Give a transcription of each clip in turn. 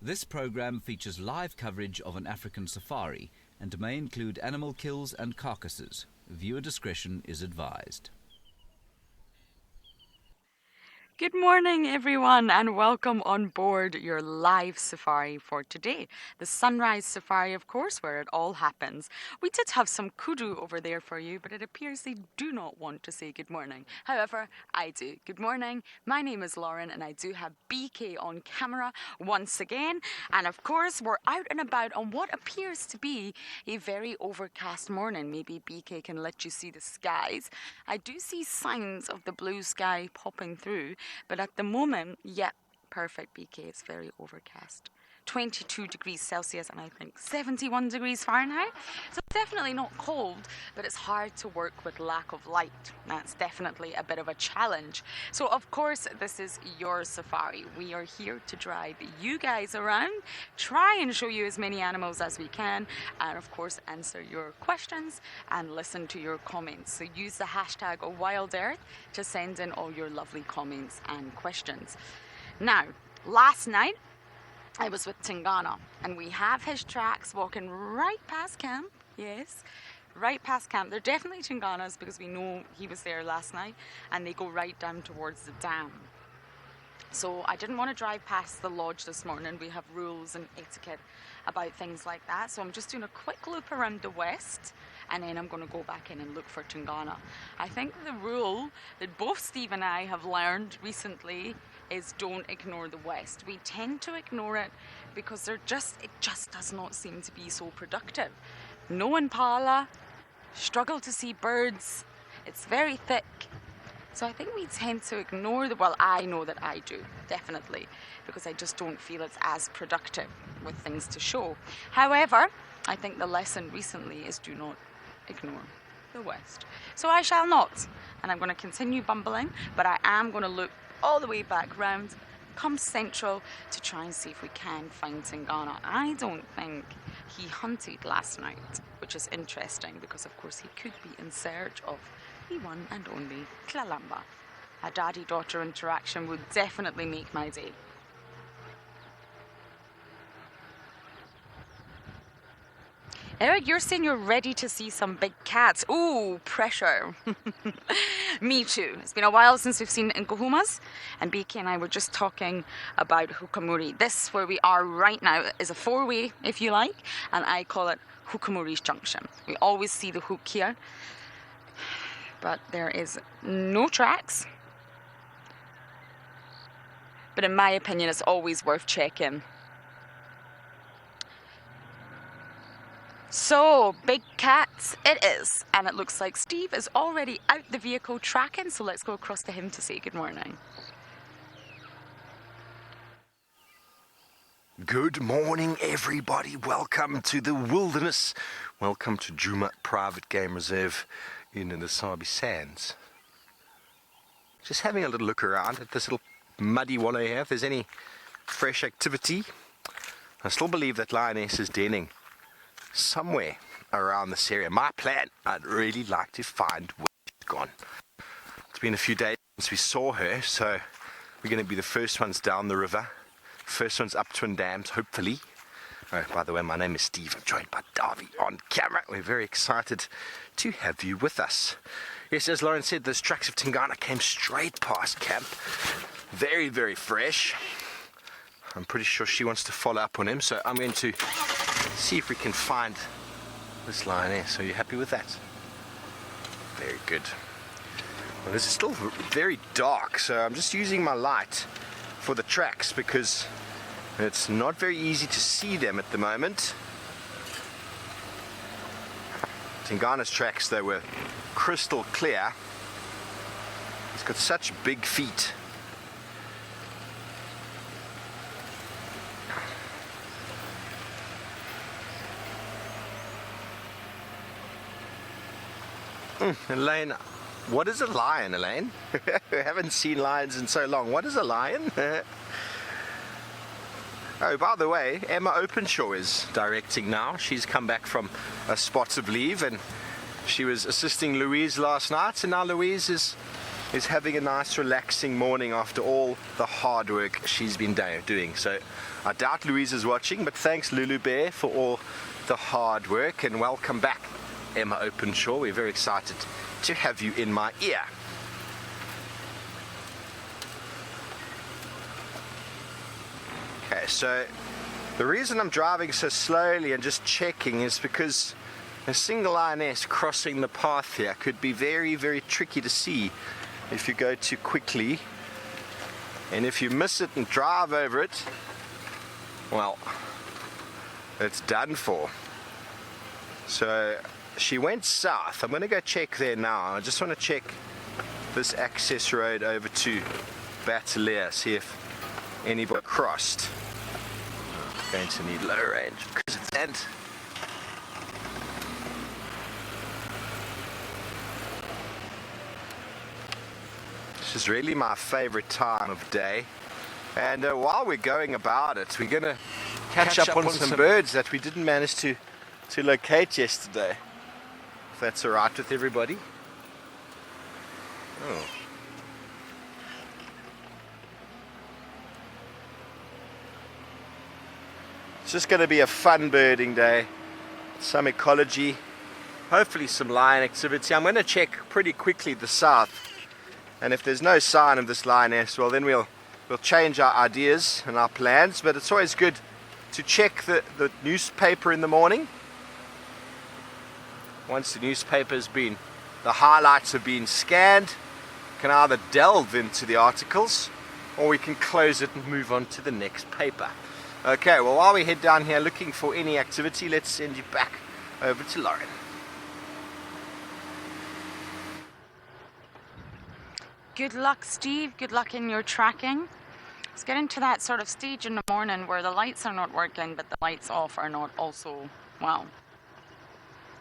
This program features live coverage of an African safari and may include animal kills and carcasses. Viewer discretion is advised. Good morning, everyone, and welcome on board your live safari for today. The sunrise safari, of course, where it all happens. We did have some kudu over there for you, but it appears they do not want to say good morning. However, I do. Good morning. My name is Lauren, and I do have BK on camera once again. And of course, we're out and about on what appears to be a very overcast morning. Maybe BK can let you see the skies. I do see signs of the blue sky popping through. But at the moment, yeah, perfect BK, it's very overcast. 22 degrees Celsius and I think 71 degrees Fahrenheit. So definitely not cold, but it's hard to work with lack of light. That's definitely a bit of a challenge. So of course, this is your safari. We are here to drive you guys around, try and show you as many animals as we can, and of course answer your questions and listen to your comments. So use the hashtag WildEarth to send in all your lovely comments and questions. Now, last night, I was with Tingana, and we have his tracks walking right past camp. Yes, right past camp. They're definitely Tingana's because we know he was there last night, and they go right down towards the dam. So I didn't want to drive past the lodge this morning. We have rules and etiquette about things like that. So I'm just doing a quick loop around the west, and then I'm going to go back in and look for Tingana. I think the rule that both Steve and I have learned recently is don't ignore the west. We tend to ignore it because it just does not seem to be so productive. No impala, struggle to see birds, it's very thick. So I think we tend to ignore well, I know that I do, definitely, because I just don't feel it's as productive with things to show. However, I think the lesson recently is do not ignore the west. So I shall not, and I'm going to continue bumbling, but I am going to look all the way back round, come central to try and see if we can find Tingana. I don't think he hunted last night, which is interesting because of course he could be in search of the one and only Tlalamba. A daddy-daughter interaction would definitely make my day. Eric, you're saying you're ready to see some big cats. Ooh, pressure. Me too. It's been a while since we've seen Nkuhumas, and BK and I were just talking about Hukamuri. This, where we are right now, is a four-way, if you like, and I call it Hukamuri's Junction. We always see the hook here, but there is no tracks. But in my opinion, it's always worth checking. So, big cats it is, and it looks like Steve is already out the vehicle tracking, so let's go across to him to say good morning. Good morning, everybody. Welcome to the wilderness. Welcome to Djuma Private Game Reserve in the Sabi Sands. Just having a little look around at this little muddy wallow here, if there's any fresh activity. I still believe that lioness is denning somewhere around this area. My plan, I'd really like to find where she's gone. It's been a few days since we saw her, so we're going to be the first ones down the river, first ones up Twin Dams, hopefully. Oh, by the way, my name is Steve. I'm joined by Davy on camera. We're very excited to have you with us. Yes, as Lauren said, those tracks of Tingana came straight past camp. Very, very fresh. I'm pretty sure she wants to follow up on him, so I'm going to see if we can find this lioness. Are you happy with that? Very good. Well, this is still very dark, so I'm just using my light for the tracks because it's not very easy to see them at the moment. Tingana's tracks, they were crystal clear. He's got such big feet. Elaine, what is a lion, Elaine? We haven't seen lions in so long. What is a lion? Oh, by the way, Emma Openshaw is directing now. She's come back from a spot of leave and she was assisting Louise last night, and now Louise is is having a nice relaxing morning after all the hard work she's been doing. So I doubt Louise is watching, but thanks Lulu Bear for all the hard work, and welcome back Emma Openshaw. We're very excited to have you in my ear. Okay, so the reason I'm driving so slowly and just checking is because a single lioness crossing the path here could be very, very tricky to see if you go too quickly. And if you miss it and drive over it, well, it's done for. So she went south. I'm going to go check there now. I just want to check this access road over to Batalea, see if anybody crossed. Going to need low range because it's dead. This is really my favorite time of day, and while we're going about it, we're going to catch up on some birds that we didn't manage to locate yesterday, if that's alright with everybody. Oh. It's just going to be a fun birding day, some ecology, hopefully some lion activity. I'm going to check pretty quickly the south, and if there's no sign of this lioness, well then we'll change our ideas and our plans. But it's always good to check the newspaper in the morning. Once the the highlights have been scanned, you can either delve into the articles or we can close it and move on to the next paper. Okay, well while we head down here looking for any activity, let's send you back over to Lauren. Good luck, Steve. Good luck in your tracking. It's getting to that sort of stage in the morning where the lights are not working, but the lights off are not also, well,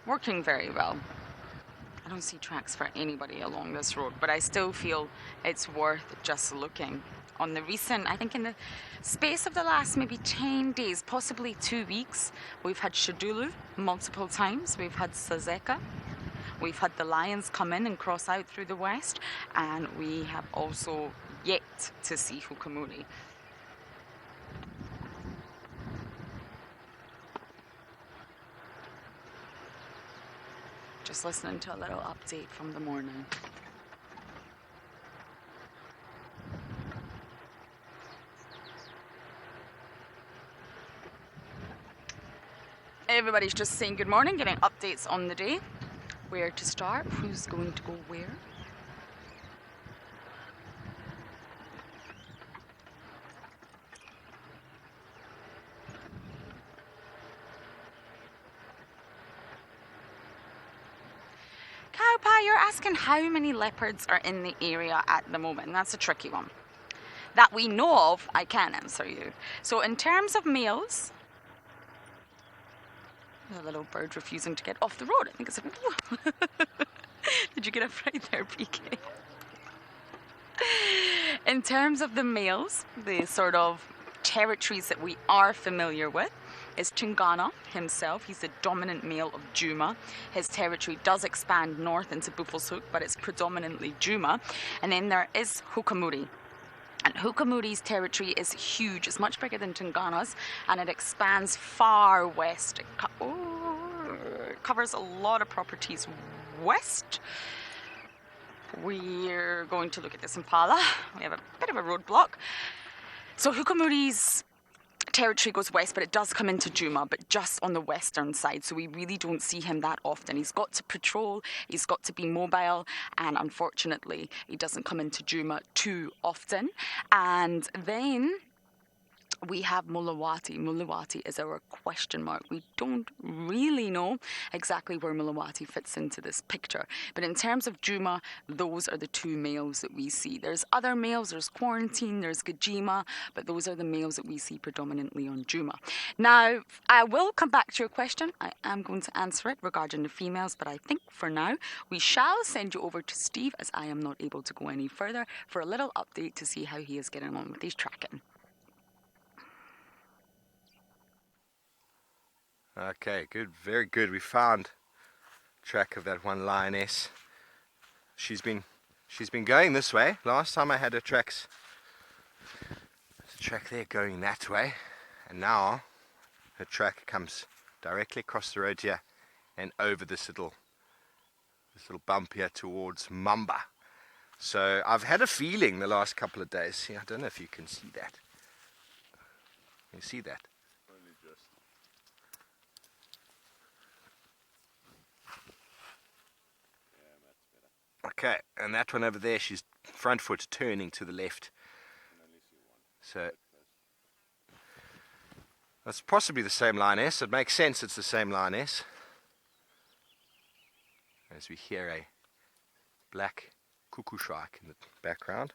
working very well. I don't see tracks for anybody along this road, but I still feel it's worth just looking. On the recent, I think in the space of the last maybe 10 days, possibly 2 weeks, we've had Shadulu multiple times, we've had Sazeka, we've had the lions come in and cross out through the west, and we have also yet to see Hukamuri. Just listening to a little update from the morning. Everybody's just saying good morning, getting updates on the day. Where to start, who's going to go where. Cowpie, you're asking how many leopards are in the area at the moment. That's a tricky one. That we know of, I can answer you. So in terms of males, a little bird refusing to get off the road. I think it's a... Did you get it right there, PK? In terms of the males, the sort of territories that we are familiar with is Tingana himself. He's the dominant male of Juma. His territory does expand north into Buffelshoek, but it's predominantly Juma. And then there is Hukamuri. And Hukamuri's territory is huge. It's much bigger than Tingana's, and it expands far west. It covers a lot of properties west. We're going to look at this impala. We have a bit of a roadblock. So Hukamuri's territory goes west, but it does come into Juma, but just on the western side, so we really don't see him that often. He's got to patrol, he's got to be mobile, and unfortunately he doesn't come into Juma too often. And then we have Mulawati. Mulawati is our question mark. We don't really know exactly where Mulawati fits into this picture. But in terms of Juma, those are the two males that we see. There's other males, there's Quarantine, there's Gajima, but those are the males that we see predominantly on Juma. Now, I will come back to your question. I am going to answer it regarding the females, but I think for now, we shall send you over to Steve, as I am not able to go any further, for a little update to see how he is getting on with his tracking. Okay, good, very good. We found track of that one lioness. She's She's been going this way. Last time I had her tracks, there's a track there going that way, and now her track comes directly across the road here and over this little bump here towards Mamba. So I've had a feeling the last couple of days. See, I don't know if you can see that. Can you see that? Only just. Yeah, that's better. Okay, and that one over there, she's front foot turning to the left. I can only see one. So that's possibly the same lioness. It makes sense it's the same lioness. As we hear a black cuckoo shrike in the background.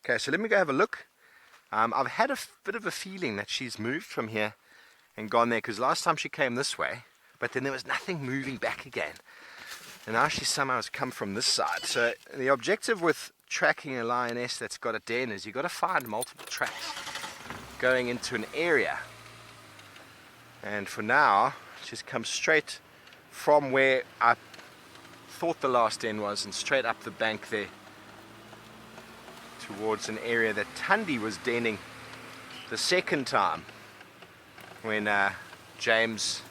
Okay, so let me go have a look. I've had a bit of a feeling that she's moved from here and gone there, because last time she came this way, but then there was nothing moving back again. And now she somehow has come from this side. So the objective with tracking a lioness that's got a den is you've got to find multiple tracks going into an area. And for now, she's come straight from where I thought the last den was and straight up the bank there towards an area that Tundi was denning the second time when James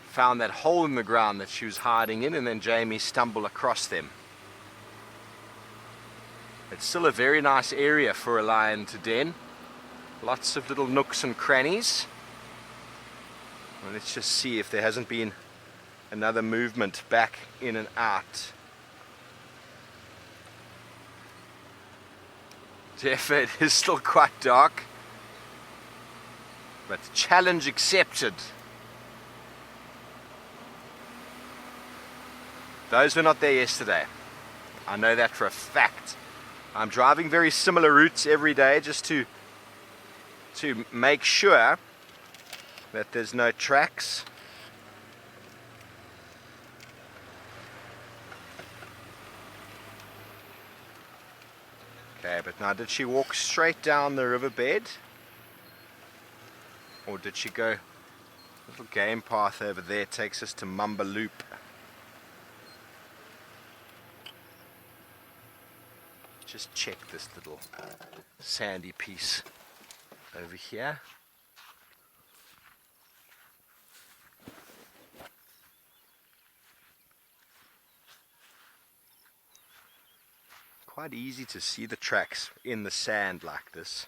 found that hole in the ground that she was hiding in, and then Jamie stumbled across them. It's still a very nice area for a lion to den. Lots of little nooks and crannies. Well, let's just see if there hasn't been another movement back in and out. Jeff, it is still quite dark, but challenge accepted. Those were not there yesterday. I know that for a fact. I'm driving very similar routes every day just to make sure that there's no tracks. Okay, but now did she walk straight down the riverbed? Or did she go, little game path over there takes us to Mamba Loop. Just check this little sandy piece over here. Quite easy to see the tracks in the sand like this.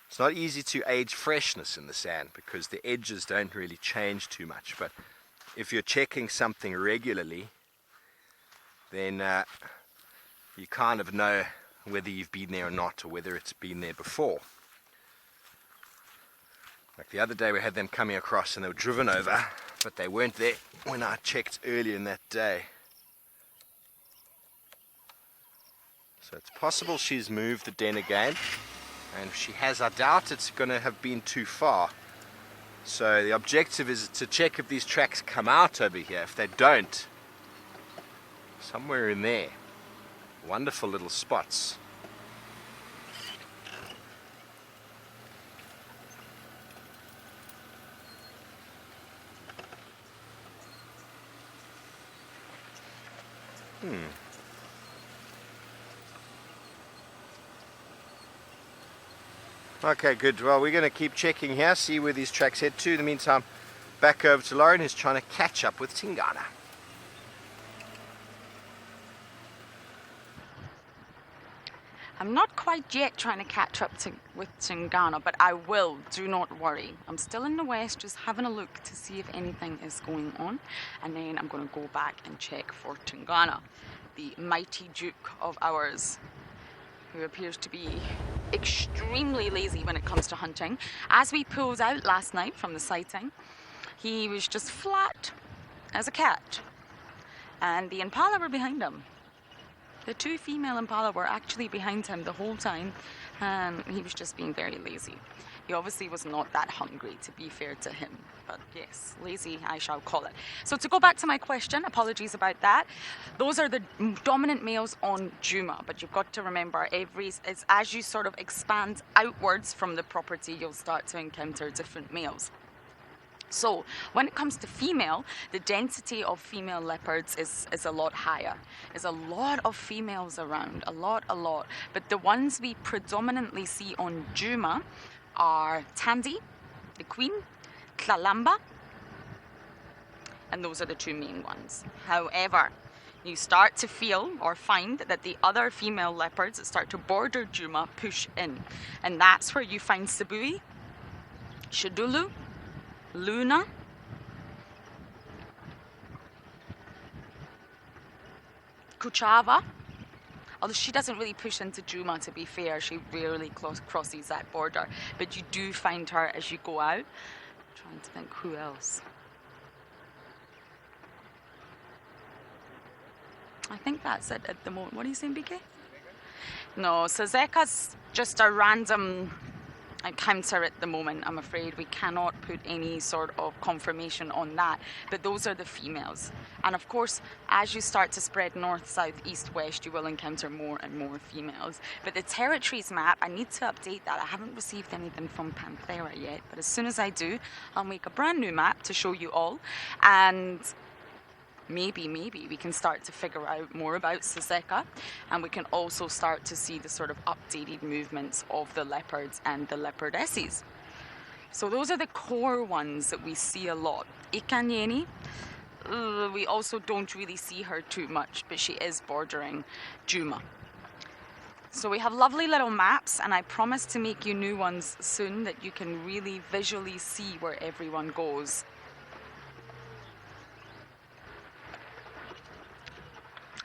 It's not easy to age freshness in the sand because the edges don't really change too much, but if you're checking something regularly, then you kind of know whether you've been there or not, or whether it's been there before. Like the other day we had them coming across and they were driven over, but they weren't there when I checked earlier in that day. So it's possible she's moved the den again, and if she has, I doubt it's going to have been too far. So the objective is to check if these tracks come out over here. If they don't, somewhere in there, wonderful little spots. Okay, good. Well, we're going to keep checking here, see where these tracks head to. In the meantime, back over to Lauren, who's trying to catch up with Tingana. I'm not quite yet trying to catch up with Tingana, but I will, do not worry. I'm still in the west, just having a look to see if anything is going on, and then I'm going to go back and check for Tingana, the mighty Duke of ours, who appears to be extremely lazy when it comes to hunting. As we pulled out last night from the sighting, he was just flat as a cat, and the impala were behind him. The two female impala were actually behind him the whole time, and he was just being very lazy. He obviously was not that hungry, to be fair to him, but yes, lazy I shall call it. So to go back to my question, apologies about that, those are the dominant males on Juma, but you've got to remember, as you sort of expand outwards from the property, you'll start to encounter different males. So when it comes to female, the density of female leopards is a lot higher. There's a lot of females around, a lot. But the ones we predominantly see on Juma are Tandy, the queen, Tlalamba, and those are the two main ones. However, you start to feel or find that the other female leopards that start to border Juma push in. And that's where you find Sabui, Shadulu, Luna, Kuchava, although she doesn't really push into Juma, to be fair, she rarely crosses that border, but you do find her as you go out. I'm trying to think who else. I think that's it at the moment. What are you saying, BK? No, Sazeka's just a random encounter at the moment, I'm afraid. We cannot put any sort of confirmation on that, but those are the females. And of course, as you start to spread north, south, east, west, you will encounter more and more females. But the territories map, I need to update that. I haven't received anything from Panthera yet, but as soon as I do, I'll make a brand new map to show you all. And maybe we can start to figure out more about Sazeka, and we can also start to see the sort of updated movements of the leopards and the leopardesses. So those are the core ones that we see a lot. Ikanyeni, we also don't really see her too much, but she is bordering Juma. So we have lovely little maps, and I promise to make you new ones soon that you can really visually see where everyone goes.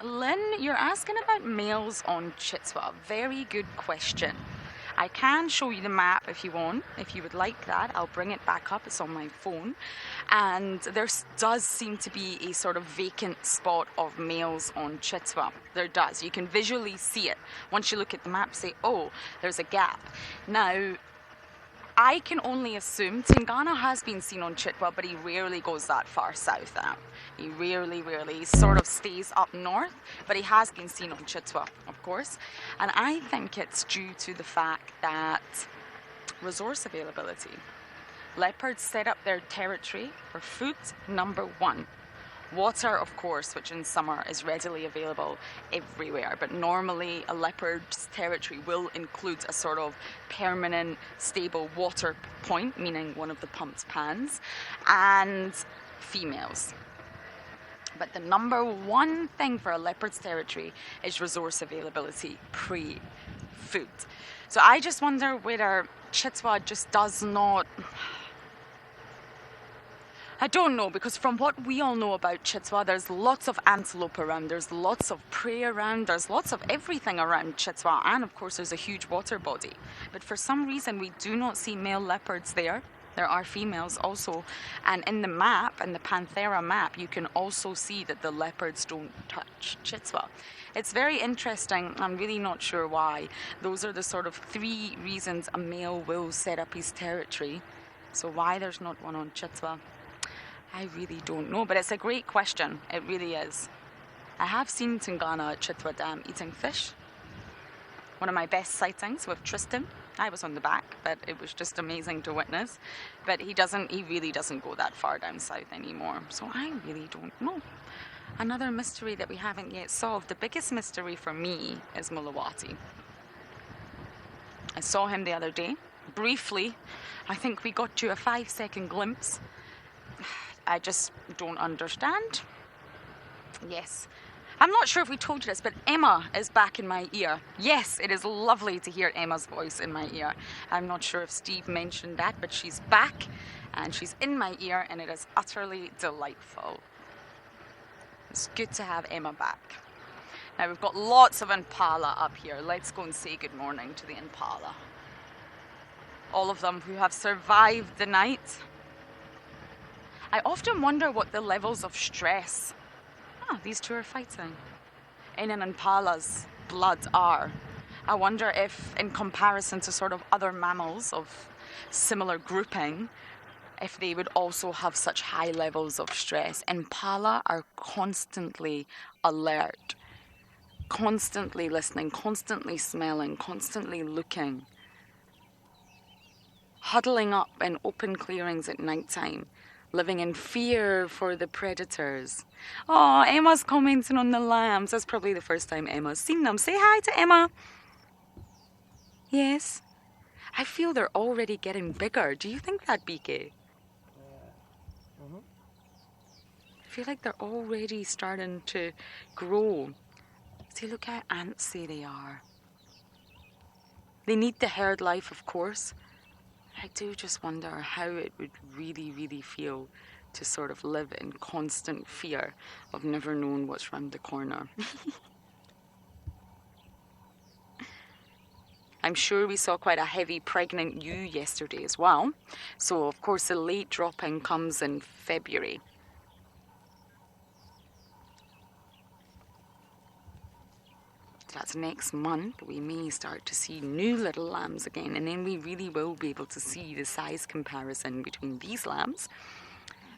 Lynn, you're asking about males on Chitswa. Very good question. I can show you the map if you want, if you would like that. I'll bring it back up, it's on my phone. And there does seem to be a sort of vacant spot of males on Chitswa. There does. You can visually see it. Once you look at the map, say, oh, there's a gap. Now, I can only assume Tingana has been seen on Chitwa, but he rarely goes that far south now. He rarely sort of stays up north, but he has been seen on Chitwa, of course. And I think it's due to the fact that resource availability. Leopards set up their territory for food, number one. Water, of course, which in summer is readily available everywhere, but normally a leopard's territory will include a sort of permanent, stable water point, meaning one of the pumped pans, and females. But the number one thing for a leopard's territory is resource availability, pre-food. So I just wonder whether Chitswa just does not... I don't know, because from what we all know about Chitswa, there's lots of antelope around, there's lots of prey around, there's lots of everything around Chitswa, and of course there's a huge water body. But for some reason we do not see male leopards there. There are females also, and in the map, in the Panthera map, you can also see that the leopards don't touch Chitswa. It's very interesting. I'm really not sure why. Those are the sort of three reasons a male will set up his territory. So why there's not one on Chitswa, I really don't know, but it's a great question. It really is. I have seen Tingana at Chitwa Dam eating fish. One of my best sightings with Tristan. I was on the back, but it was just amazing to witness. But he really doesn't go that far down south anymore. So I really don't know. Another mystery that we haven't yet solved. The biggest mystery for me is Mulawati. I saw him the other day. Briefly, I think we got you a 5-second glimpse. I just don't understand. Yes. I'm not sure if we told you this, but Emma is back in my ear. Yes, it is lovely to hear Emma's voice in my ear. I'm not sure if Steve mentioned that, but she's back and she's in my ear, and it is utterly delightful. It's good to have Emma back. Now we've got lots of impala up here. Let's go and say good morning to the impala. All of them who have survived the night. I often wonder what the levels of stress, these two are fighting, in an impala's blood are. I wonder if, in comparison to sort of other mammals of similar grouping, if they would also have such high levels of stress. Impala are constantly alert, constantly listening, constantly smelling, constantly looking, huddling up in open clearings at night time, living in fear for the predators. Oh, Emma's commenting on the lambs. That's probably the first time Emma's seen them. Say hi to Emma. Yes. I feel they're already getting bigger. Do you think that, BK? I feel like they're already starting to grow. See, look how antsy they are. They need the herd life, of course. I do just wonder how it would really, really feel to sort of live in constant fear of never knowing what's round the corner. I'm sure we saw quite a heavy pregnant ewe yesterday as well. So, of course, the late dropping comes in February. That's next month. We may start to see new little lambs again, and then we really will be able to see the size comparison between these lambs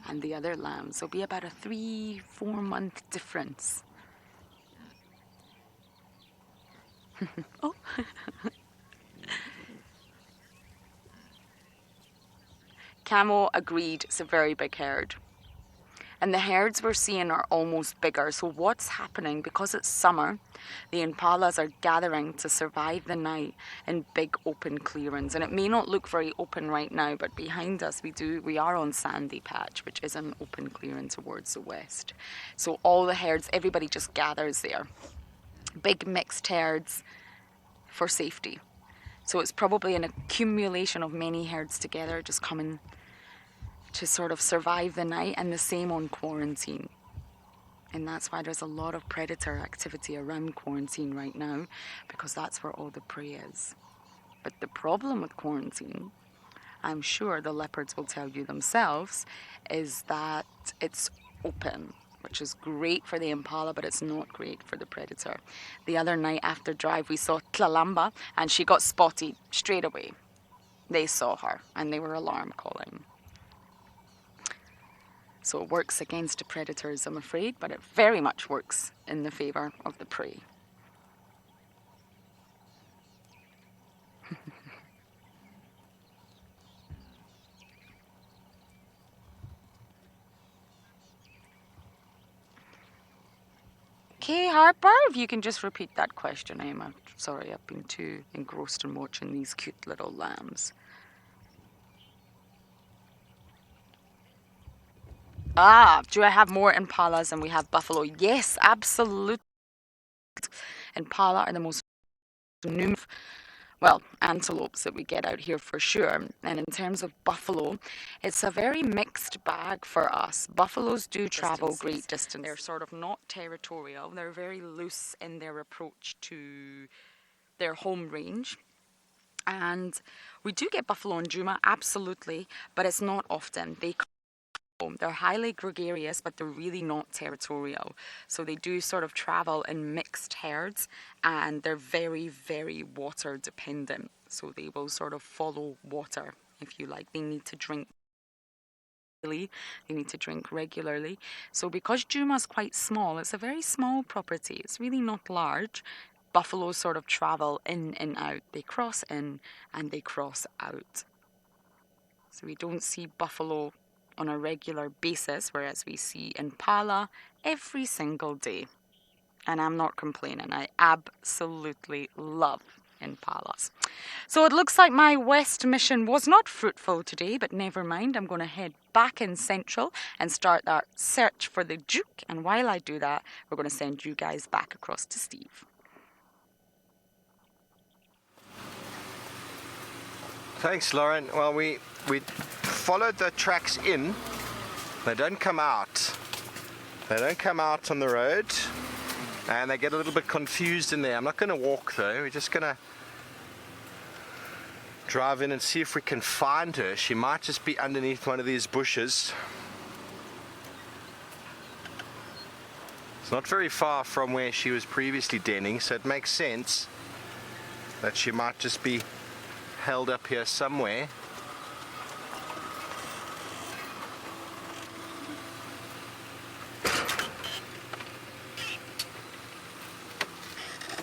and the other lambs. There'll be about a 3-4 month difference. Oh. Camo agreed, it's a very big herd. And the herds we're seeing are almost bigger. So what's happening, because it's summer, the impalas are gathering to survive the night in big open clearings. And it may not look very open right now, but behind us we are on Sandy Patch, which is an open clearing towards the west. So all the herds, everybody just gathers there. Big mixed herds for safety. So it's probably an accumulation of many herds together just coming to sort of survive the night, and the same on quarantine. And that's why there's a lot of predator activity around quarantine right now, because that's where all the prey is. But the problem with quarantine, I'm sure the leopards will tell you themselves, is that it's open, which is great for the impala, but it's not great for the predator. The other night after drive, we saw Tlalamba, and she got spotted straight away. They saw her, and they were alarm calling. So it works against the predators, I'm afraid, but it very much works in the favour of the prey. Okay, Harper, if you can just repeat that question, Emma. Sorry, I've been too engrossed in watching these cute little lambs. Do I have more impalas than we have buffalo? Yes, absolutely. Impala are the most numerous, well, antelopes that we get out here for sure. And in terms of buffalo, it's a very mixed bag for us. Buffaloes do travel great distance. They're sort of not territorial. They're very loose in their approach to their home range. And we do get buffalo in Juma, absolutely, but it's not often. They're highly gregarious, but they're really not territorial. So they do sort of travel in mixed herds, and they're very, very water dependent. So they will sort of follow water, if you like. They need to drink daily. They need to drink regularly. So because Juma's quite small, it's a very small property. It's really not large. Buffaloes sort of travel in and out. They cross in and they cross out. So we don't see buffalo on a regular basis, whereas we see impala every single day. And I'm not complaining. I absolutely love impalas. So it looks like my west mission was not fruitful today, but never mind. I'm going to head back in central and start our search for the Duke. And while I do that, we're going to send you guys back across to Steve. Thanks, Lauren. Well, we followed the tracks in. They don't come out. They don't come out on the road, and they get a little bit confused in there. I'm not going to walk though. We're just going to drive in and see if we can find her. She might just be underneath one of these bushes. It's not very far from where she was previously denning, so it makes sense that she might just be held up here somewhere.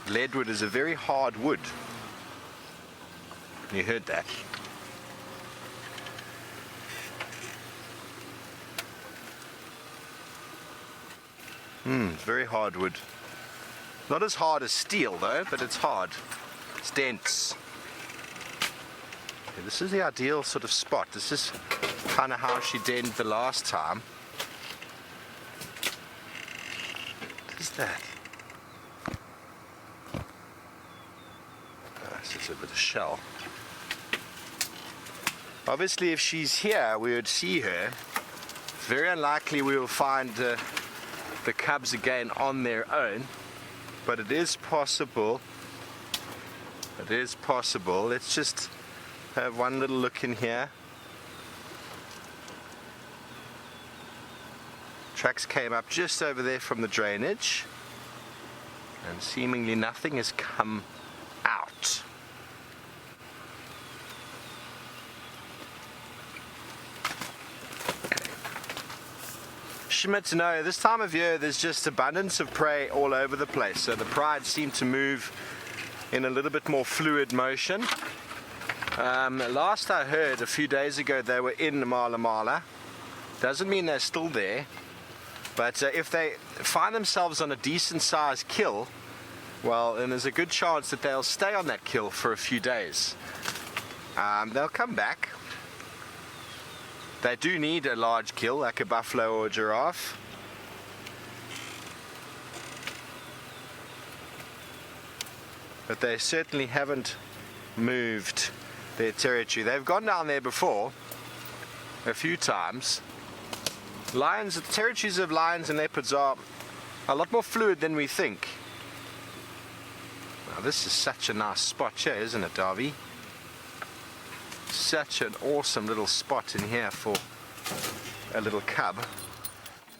Leadwood is a very hard wood. You heard that. Very hard wood. Not as hard as steel though, but it's hard. It's dense. Okay, this is the ideal sort of spot. This is kind of how she denned the last time. What is that? It's just a bit of shell. Obviously, if she's here, we would see her. It's very unlikely we will find the cubs again on their own, but it is possible. It is possible. Let's just have one little look in here. Tracks came up just over there from the drainage, and seemingly nothing has come out. Schmidt, no, this time of year there's just abundance of prey all over the place, so the prides seem to move in a little bit more fluid motion. Last I heard a few days ago they were in Mala Mala. Doesn't mean they're still there, but if they find themselves on a decent sized kill, well, then there's a good chance that they'll stay on that kill for a few days. They'll come back. They do need a large kill, like a buffalo or a giraffe. But they certainly haven't moved their territory. They've gone down there before, a few times. Lions, the territories of lions and leopards are a lot more fluid than we think. Now this is such a nice spot here, isn't it, Darby? Such an awesome little spot in here for a little cub.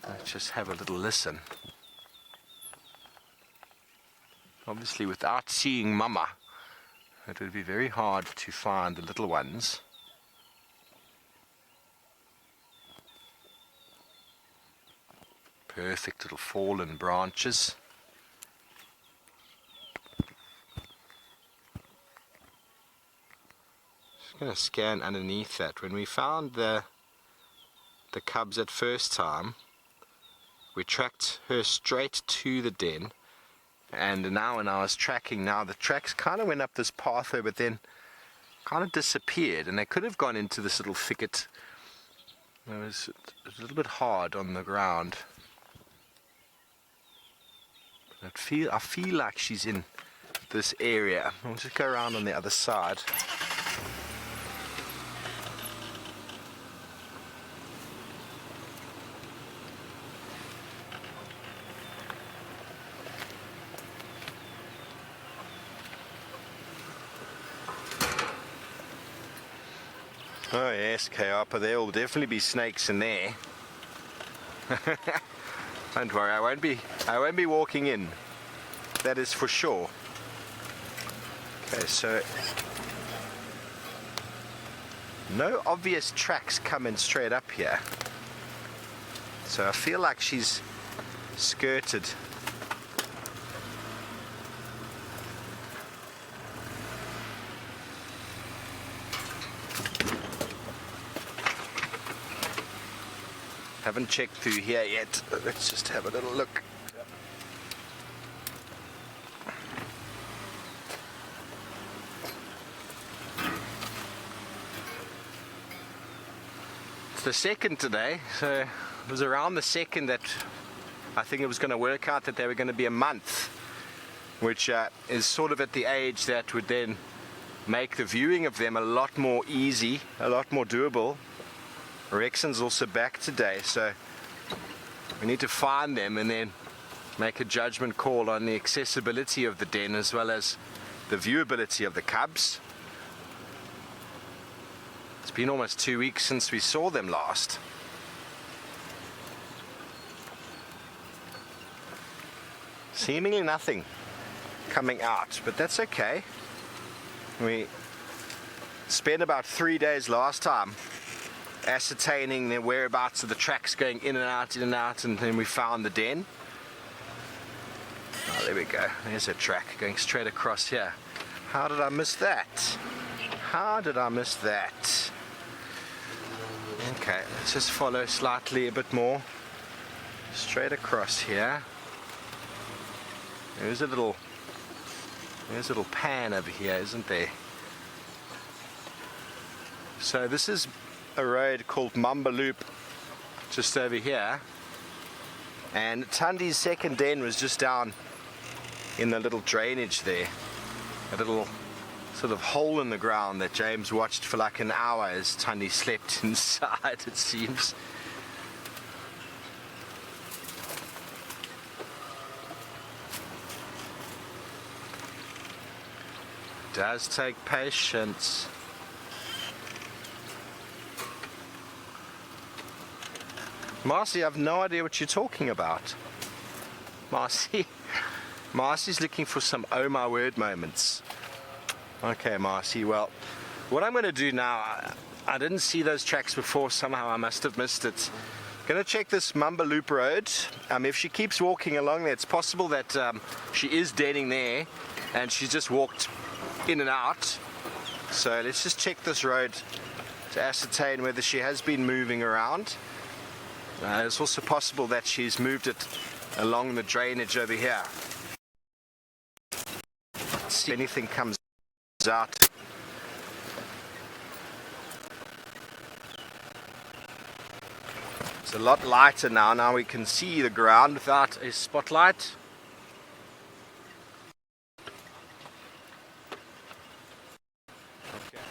Let's just have a little listen. Obviously without seeing Mama, it would be very hard to find the little ones. Perfect little fallen branches. Going to scan underneath that. When we found the cubs at first time, we tracked her straight to the den, and now when I was tracking, now the tracks kind of went up this pathway but then kind of disappeared, and they could have gone into this little thicket. It was a little bit hard on the ground. I feel like she's in this area. I'll just go around on the other side. Oh yes, Kayapa, there will definitely be snakes in there. Don't worry, I won't be walking in. That is for sure. Okay, so no obvious tracks coming straight up here. So I feel like she's skirted. Haven't checked through here yet. Let's just have a little look. It's the second today, so it was around the second that I think it was going to work out that they were going to be a month, which is sort of at the age that would then make the viewing of them a lot more easy, a lot more doable. Rexon's also back today, so we need to find them and then make a judgment call on the accessibility of the den as well as the viewability of the cubs. It's been almost 2 weeks since we saw them last. Seemingly nothing coming out, but that's okay. We spent about 3 days last time ascertaining the whereabouts of the tracks going in and out, and then we found the den. Oh, there we go. There's a track going straight across here. How did I miss that? How did I miss that? Okay, let's just follow slightly a bit more. straight across here. There's a little pan over here, isn't there? So this is a road called Mamba Loop, just over here, and Tundi's second den was just down in the little drainage there, a little sort of hole in the ground that James watched for like an hour as Tundi slept inside, it seems. Does take patience. Marcy, I have no idea what you're talking about. Marcy's looking for some oh my word moments. Okay, Marcy, well, what I'm going to do now, I didn't see those tracks before, somehow I must have missed it. Going to check this Mamba Loop road. If she keeps walking along there, it's possible that she is denning there and she's just walked in and out. So let's just check this road to ascertain whether she has been moving around. It's also possible that she's moved it along the drainage over here. Let's see if anything comes out. It's a lot lighter now. Now we can see the ground without a spotlight.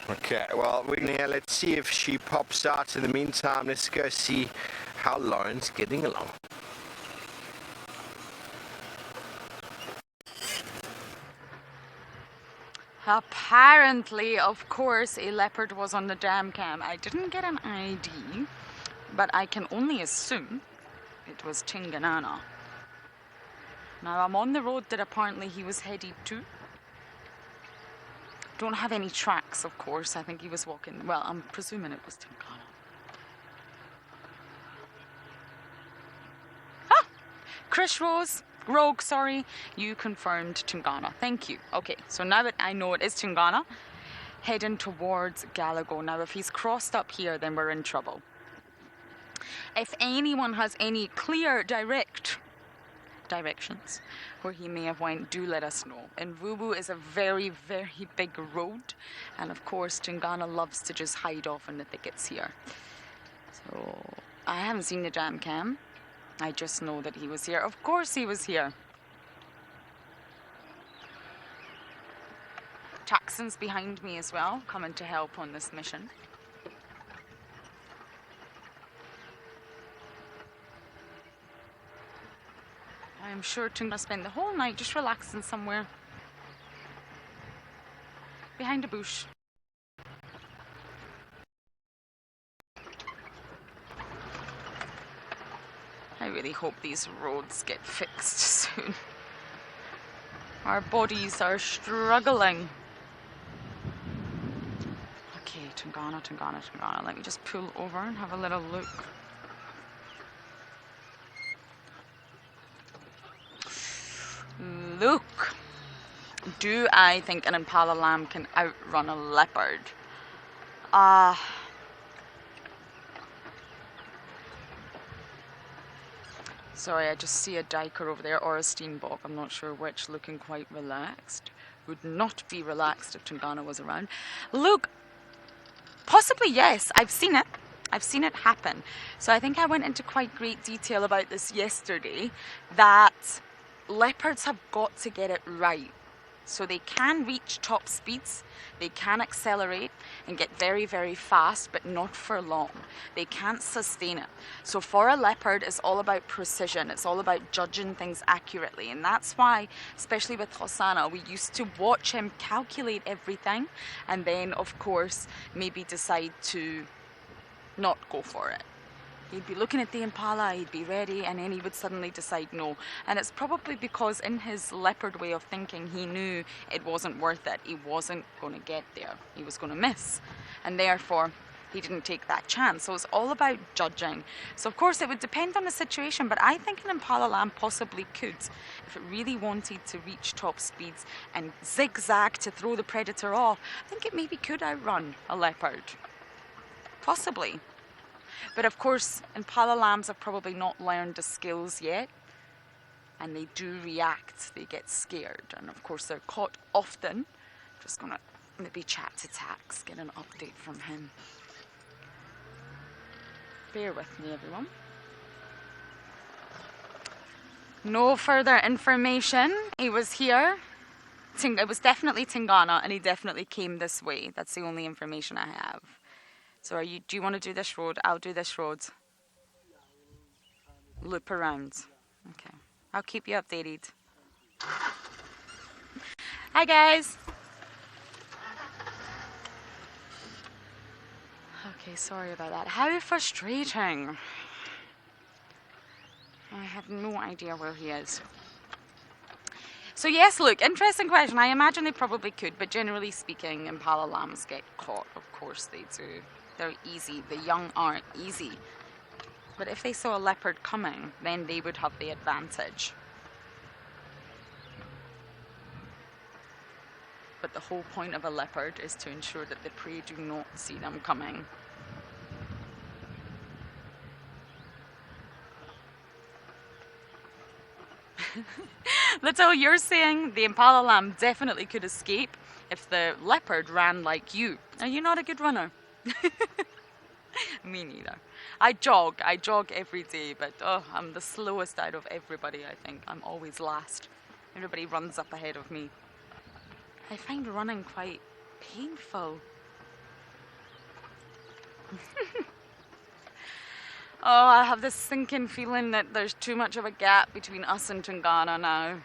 Okay, well, let's see if she pops out. In the meantime, let's go see how Lauren's getting along. Apparently, of course, a leopard was on the dam cam. I didn't get an ID, but I can only assume it was Tinganana. Now, I'm on the road that apparently he was headed to. Don't have any tracks, of course. I think he was walking. Well, I'm presuming it was Tingana. Ah! Chris Rogue, sorry. You confirmed Tingana. Thank you. Okay, so now that I know it is Tingana, heading towards Galago. Now, if he's crossed up here, then we're in trouble. If anyone has any clear directions where he may have went, do let us know. And Vubu is a very, very big road, and of course Tingana loves to just hide off in the thickets here. So I haven't seen the jam cam. I just know that he was here. Of course he was here. Jackson's behind me as well, coming to help on this mission. I'm sure Tingana spend the whole night just relaxing somewhere behind a bush. I really hope these roads get fixed soon. Our bodies are struggling. Okay, Tingana. Let me just pull over and have a little look. Look, do I think an impala lamb can outrun a leopard? Sorry, I just see a diker over there, or a steenbok, I'm not sure which, looking quite relaxed. Would not be relaxed if Tingana was around. Look, possibly yes, I've seen it. I've seen it happen. So I think I went into quite great detail about this yesterday, that leopards have got to get it right. So they can reach top speeds, they can accelerate and get very, very fast, but not for long. They can't sustain it. So for a leopard, it's all about precision. It's all about judging things accurately. And that's why, especially with Hosanna, we used to watch him calculate everything and then, of course, maybe decide to not go for it. He'd be looking at the impala, he'd be ready, and then he would suddenly decide no. And it's probably because in his leopard way of thinking, he knew it wasn't worth it. He wasn't going to get there. He was going to miss. And therefore, he didn't take that chance. So it's all about judging. So of course, it would depend on the situation, but I think an impala lamb possibly could, if it really wanted to reach top speeds and zigzag to throw the predator off, I think it maybe could outrun a leopard. Possibly. But of course, impala lambs have probably not learned the skills yet, and they do react, they get scared, and of course they're caught often. Just gonna maybe chat to Tax, get an update from him. Bear with me, everyone. No further information. He was here. It was definitely Tingana, and he definitely came this way. That's the only information I have. So do you want to do this road? I'll do this road. Loop around. Okay. I'll keep you updated. Hi guys. Okay, sorry about that. How frustrating. I have no idea where he is. So yes, look, interesting question. I imagine they probably could, but generally speaking, impala lambs get caught. Of course they do. They're easy. The young aren't easy. But if they saw a leopard coming, then they would have the advantage. But the whole point of a leopard is to ensure that the prey do not see them coming. That's all you're saying. The impala lamb definitely could escape if the leopard ran like you. Are you not a good runner? Me neither. I jog every day, but I'm the slowest out of everybody, I think. I'm always last. Everybody runs up ahead of me. I find running quite painful. Oh, I have this sinking feeling that there's too much of a gap between us and Tingana now.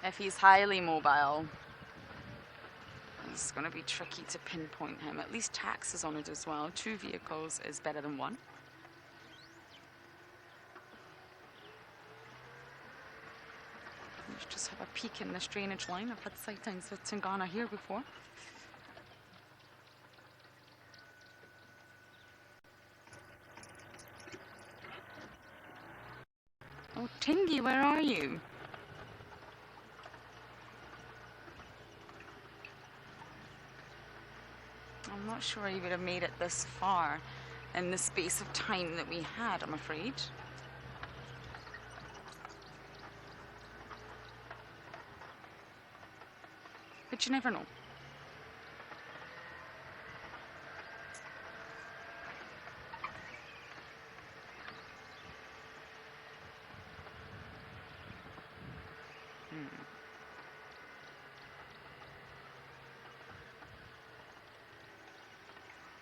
If he's highly mobile, it's going to be tricky to pinpoint him. At least Tax is on it as well. 2 vehicles is better than 1. Let's just have a peek in this drainage line. I've had sightings with Tingana here before. Oh, Tingy, where are you? I'm not sure he would have made it this far in the space of time that we had, I'm afraid. But you never know.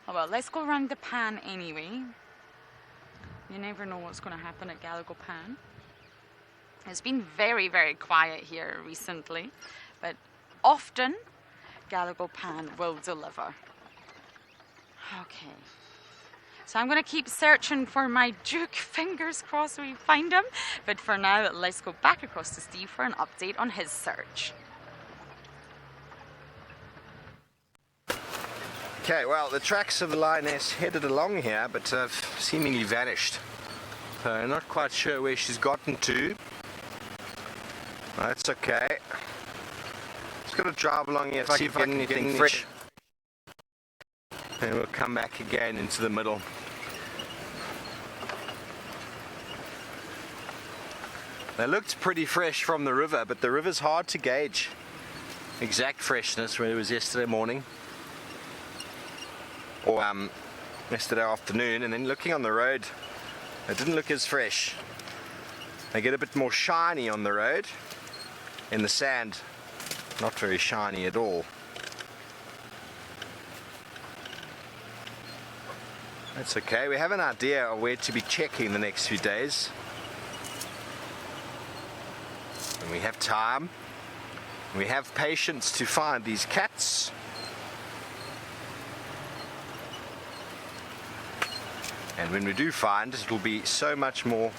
Oh well, let's go around the pan anyway. You never know what's going to happen at Gallagher Pan. It's been very, very quiet here recently, but often Gallagher Pan will deliver. Okay. So I'm going to keep searching for my Duke. Fingers crossed we find him. But for now, let's go back across to Steve for an update on his search. Okay, well, the tracks of the lioness headed along here, but have seemingly vanished. So I'm not quite sure where she's gotten to. That's okay. Just got to drive along here, see if I can get anything fresh. And we'll come back again into the middle. They looked pretty fresh from the river, but the river's hard to gauge exact freshness when it was yesterday morning. Or yesterday afternoon, and then looking on the road, it didn't look as fresh. They get a bit more shiny on the road. In the sand, not very shiny at all. That's okay, we have an idea of where to be checking the next few days. And we have time, we have patience to find these cats. And when we do find it, will be so much more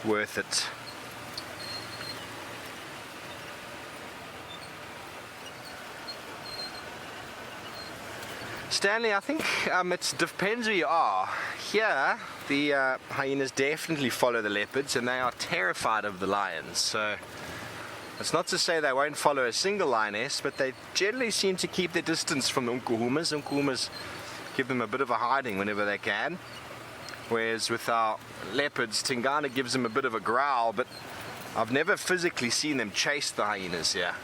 worth it. Stanley, I think it depends where you are. Here, the hyenas definitely follow the leopards, and they are terrified of the lions. So it's not to say they won't follow a single lioness, but they generally seem to keep their distance from the unkuhumas. Unkuhumas give them a bit of a hiding whenever they can. Whereas with our leopards, Tingana gives them a bit of a growl, but I've never physically seen them chase the hyenas here.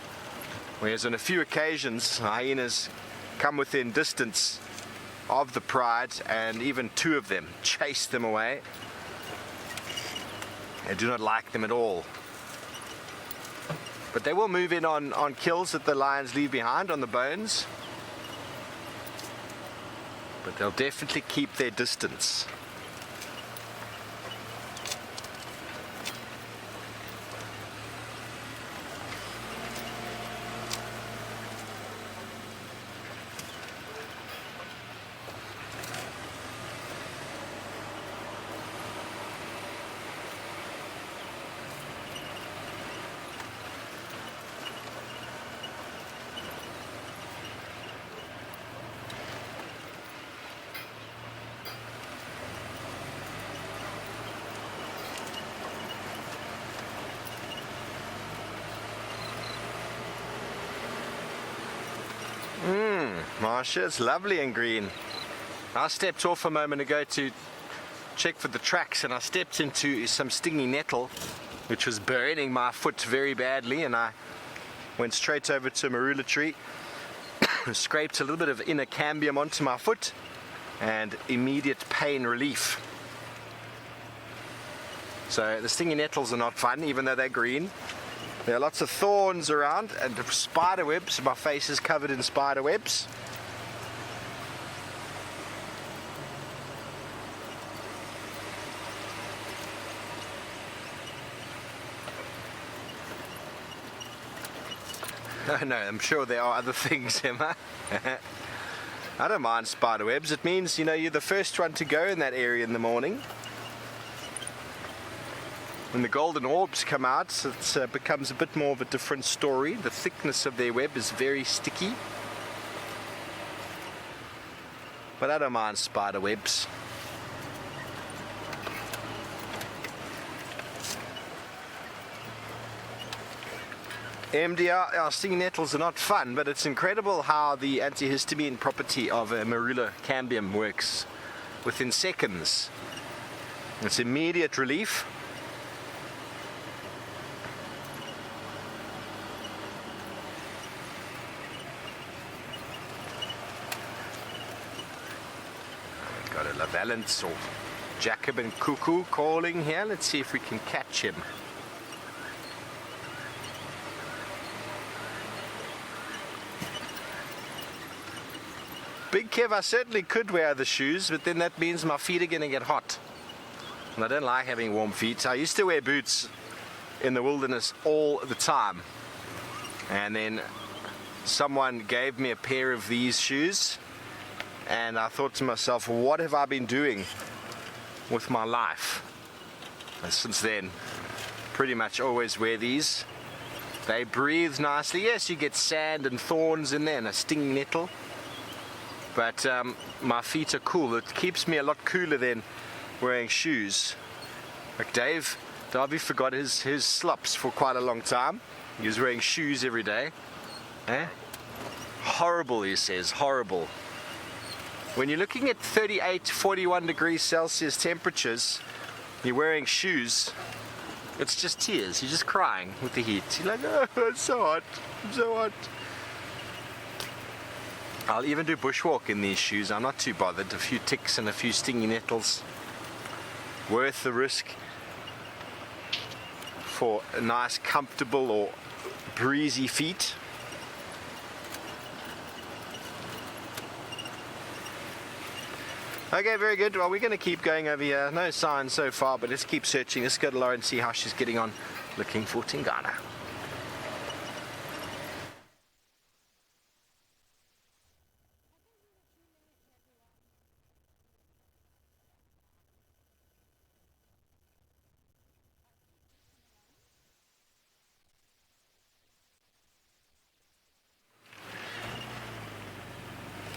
Whereas on a few occasions, hyenas come within distance of the pride, and even two of them chase them away. They do not like them at all. But they will move in on kills that the lions leave behind on the bones. But they'll definitely keep their distance. Marsha, it's lovely and green. I stepped off a moment ago to check for the tracks, and I stepped into some stingy nettle which was burning my foot very badly, and I went straight over to a marula tree, scraped a little bit of inner cambium onto my foot, and immediate pain relief. So the stingy nettles are not fun, even though they're green. There are lots of thorns around and spider webs. My face is covered in spider webs. No, I'm sure there are other things, Emma. I don't mind spider webs. It means, you know, you're the first one to go in that area in the morning. When the golden orbs come out, it becomes a bit more of a different story. The thickness of their web is very sticky. But I don't mind spider webs. MDR, our stinging nettles are not fun, but it's incredible how the antihistamine property of a marula cambium works within seconds. It's immediate relief. We've got a Lavalence or Jacobin cuckoo calling here. Let's see if we can catch him. Big Kev, I certainly could wear the shoes, but then that means my feet are going to get hot. And I don't like having warm feet. I used to wear boots in the wilderness all the time. And then someone gave me a pair of these shoes, and I thought to myself, what have I been doing with my life? And since then, pretty much always wear these. They breathe nicely. Yes, you get sand and thorns in there and a stinging nettle. But my feet are cool. It keeps me a lot cooler than wearing shoes. Like Davey forgot his slops for quite a long time. He was wearing shoes every day. Eh? Horrible, he says, horrible. When you're looking at 38, 41 degrees Celsius temperatures, you're wearing shoes, it's just tears. You're just crying with the heat. You're like, oh, it's so hot, I'm so hot. I'll even do bushwalk in these shoes. I'm not too bothered. A few ticks and a few stingy nettles. Worth the risk for a nice, comfortable or breezy feet. Okay, very good. Well, we're going to keep going over here. No signs so far, but let's keep searching. Let's go to Laura and see how she's getting on looking for Tingana.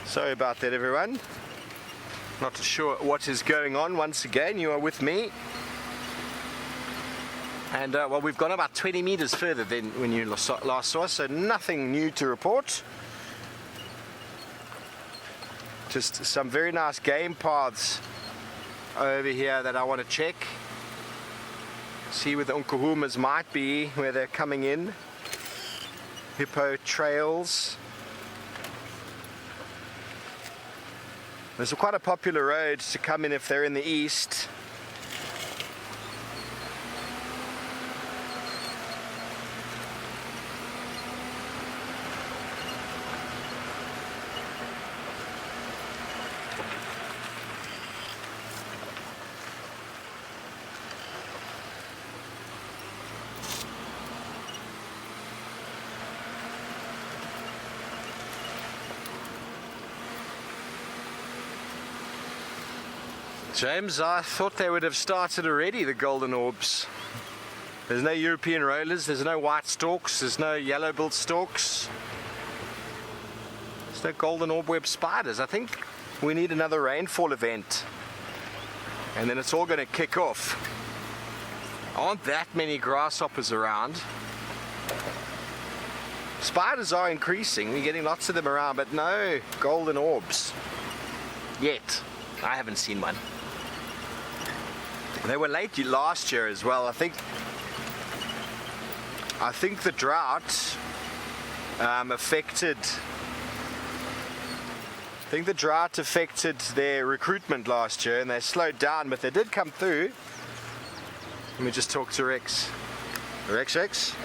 Sorry about that, everyone. Not sure what is going on. Once again, you are with me. And well, we've gone about 20 meters further than when you last saw us, so nothing new to report. Just some very nice game paths over here that I want to check. See where the unkahumas might be, where they're coming in. Hippo trails. There's quite a popular road to come in if they're in the east. James, I thought they would have started already, the golden orbs. There's no European rollers, there's no white storks, there's no yellow-billed storks. There's no golden orb web spiders. I think we need another rainfall event. And then it's all going to kick off. Aren't that many grasshoppers around. Spiders are increasing, we're getting lots of them around, but no golden orbs. Yet. I haven't seen one. They were late last year as well. I think the drought affected. I think the drought affected their recruitment last year, and they slowed down. But they did come through. Let me just talk to Rex. Rex.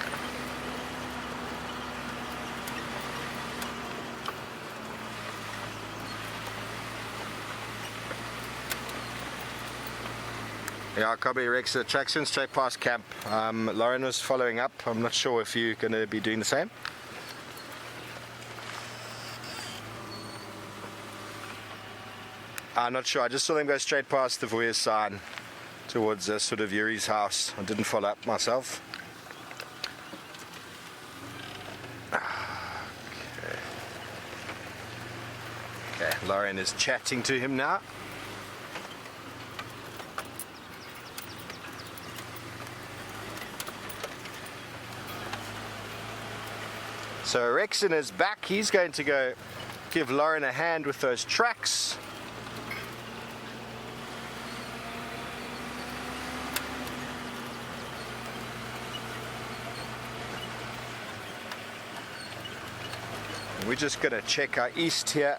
Yeah, copy Rex, traction straight past camp. Lauren was following up. I'm not sure if you're going to be doing the same. I'm not sure. I just saw them go straight past the voyeur sign towards sort of Yuri's house. I didn't follow up myself. Okay, Lauren is chatting to him now. So Rexon is back. He's going to go give Lauren a hand with those tracks. We're just going to check our east here.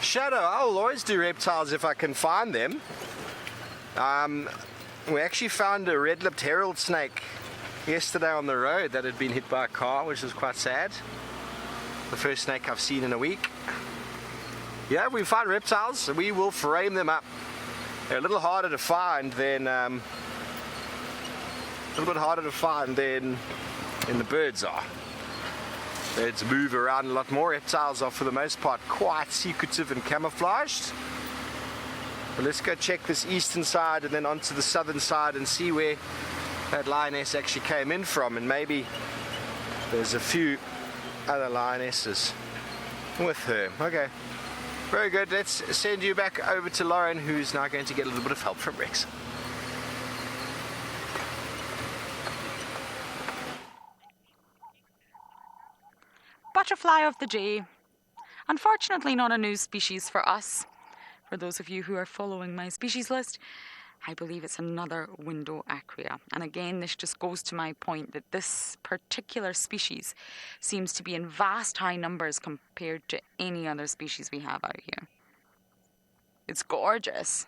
Shadow, I'll always do reptiles if I can find them. We actually found a red-lipped herald snake yesterday on the road that had been hit by a car, which was quite sad. The first snake I've seen in a week. Yeah, we find reptiles, we will frame them up. They're a little harder to find than the birds are. Birds move around a lot more. Reptiles are for the most part quite secretive and camouflaged. But let's go check this eastern side and then onto the southern side and see where that lioness actually came in from, and maybe there's a few other lionesses with her. Okay, very good. Let's send you back over to Lauren, who's now going to get a little bit of help from Rex. Butterfly of the day. Unfortunately not a new species for us. For those of you who are following my species list, I believe it's another window acria. And again, this just goes to my point that this particular species seems to be in vast high numbers compared to any other species we have out here. It's gorgeous,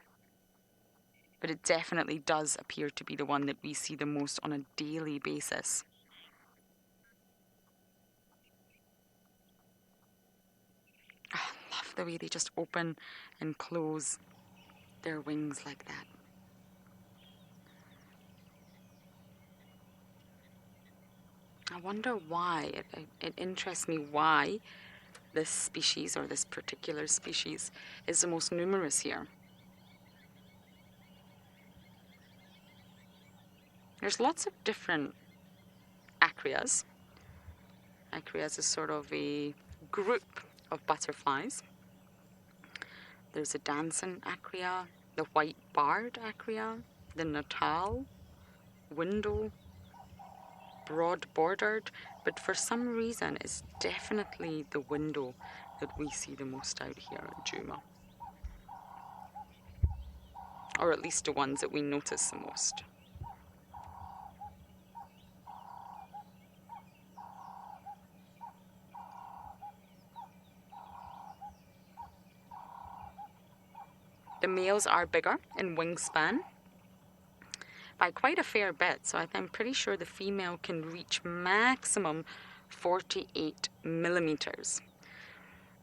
but it definitely does appear to be the one that we see the most on a daily basis. I love the way they just open and close their wings like that. I wonder why, it interests me why this species, or this particular species, is the most numerous here. There's lots of different acrias. Acrias is sort of a group of butterflies. There's a dancing acria, the white-barred acria, the natal, window, broad bordered, but for some reason it's definitely the window that we see the most out here at Juma. Or at least the ones that we notice the most. The males are bigger in wingspan by quite a fair bit, so I'm pretty sure the female can reach maximum 48 millimeters.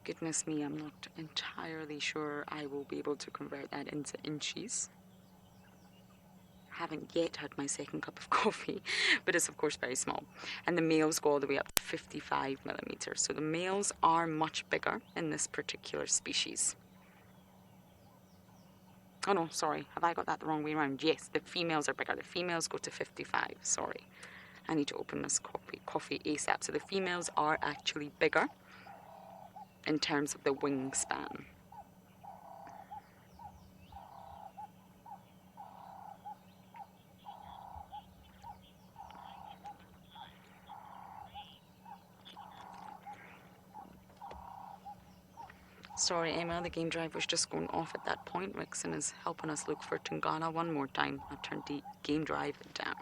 Goodness me, I'm not entirely sure I will be able to convert that into inches. Haven't yet had my second cup of coffee, but it's of course very small. And the males go all the way up to 55 millimeters, so the males are much bigger in this particular species. Oh no, sorry, have I got that the wrong way around? Yes, the females are bigger. The females go to 55, sorry. I need to open this coffee ASAP. So the females are actually bigger in terms of the wingspan. Sorry, Emma, the game drive was just going off at that point. Rixon is helping us look for Tungana one more time. I turned the game drive down.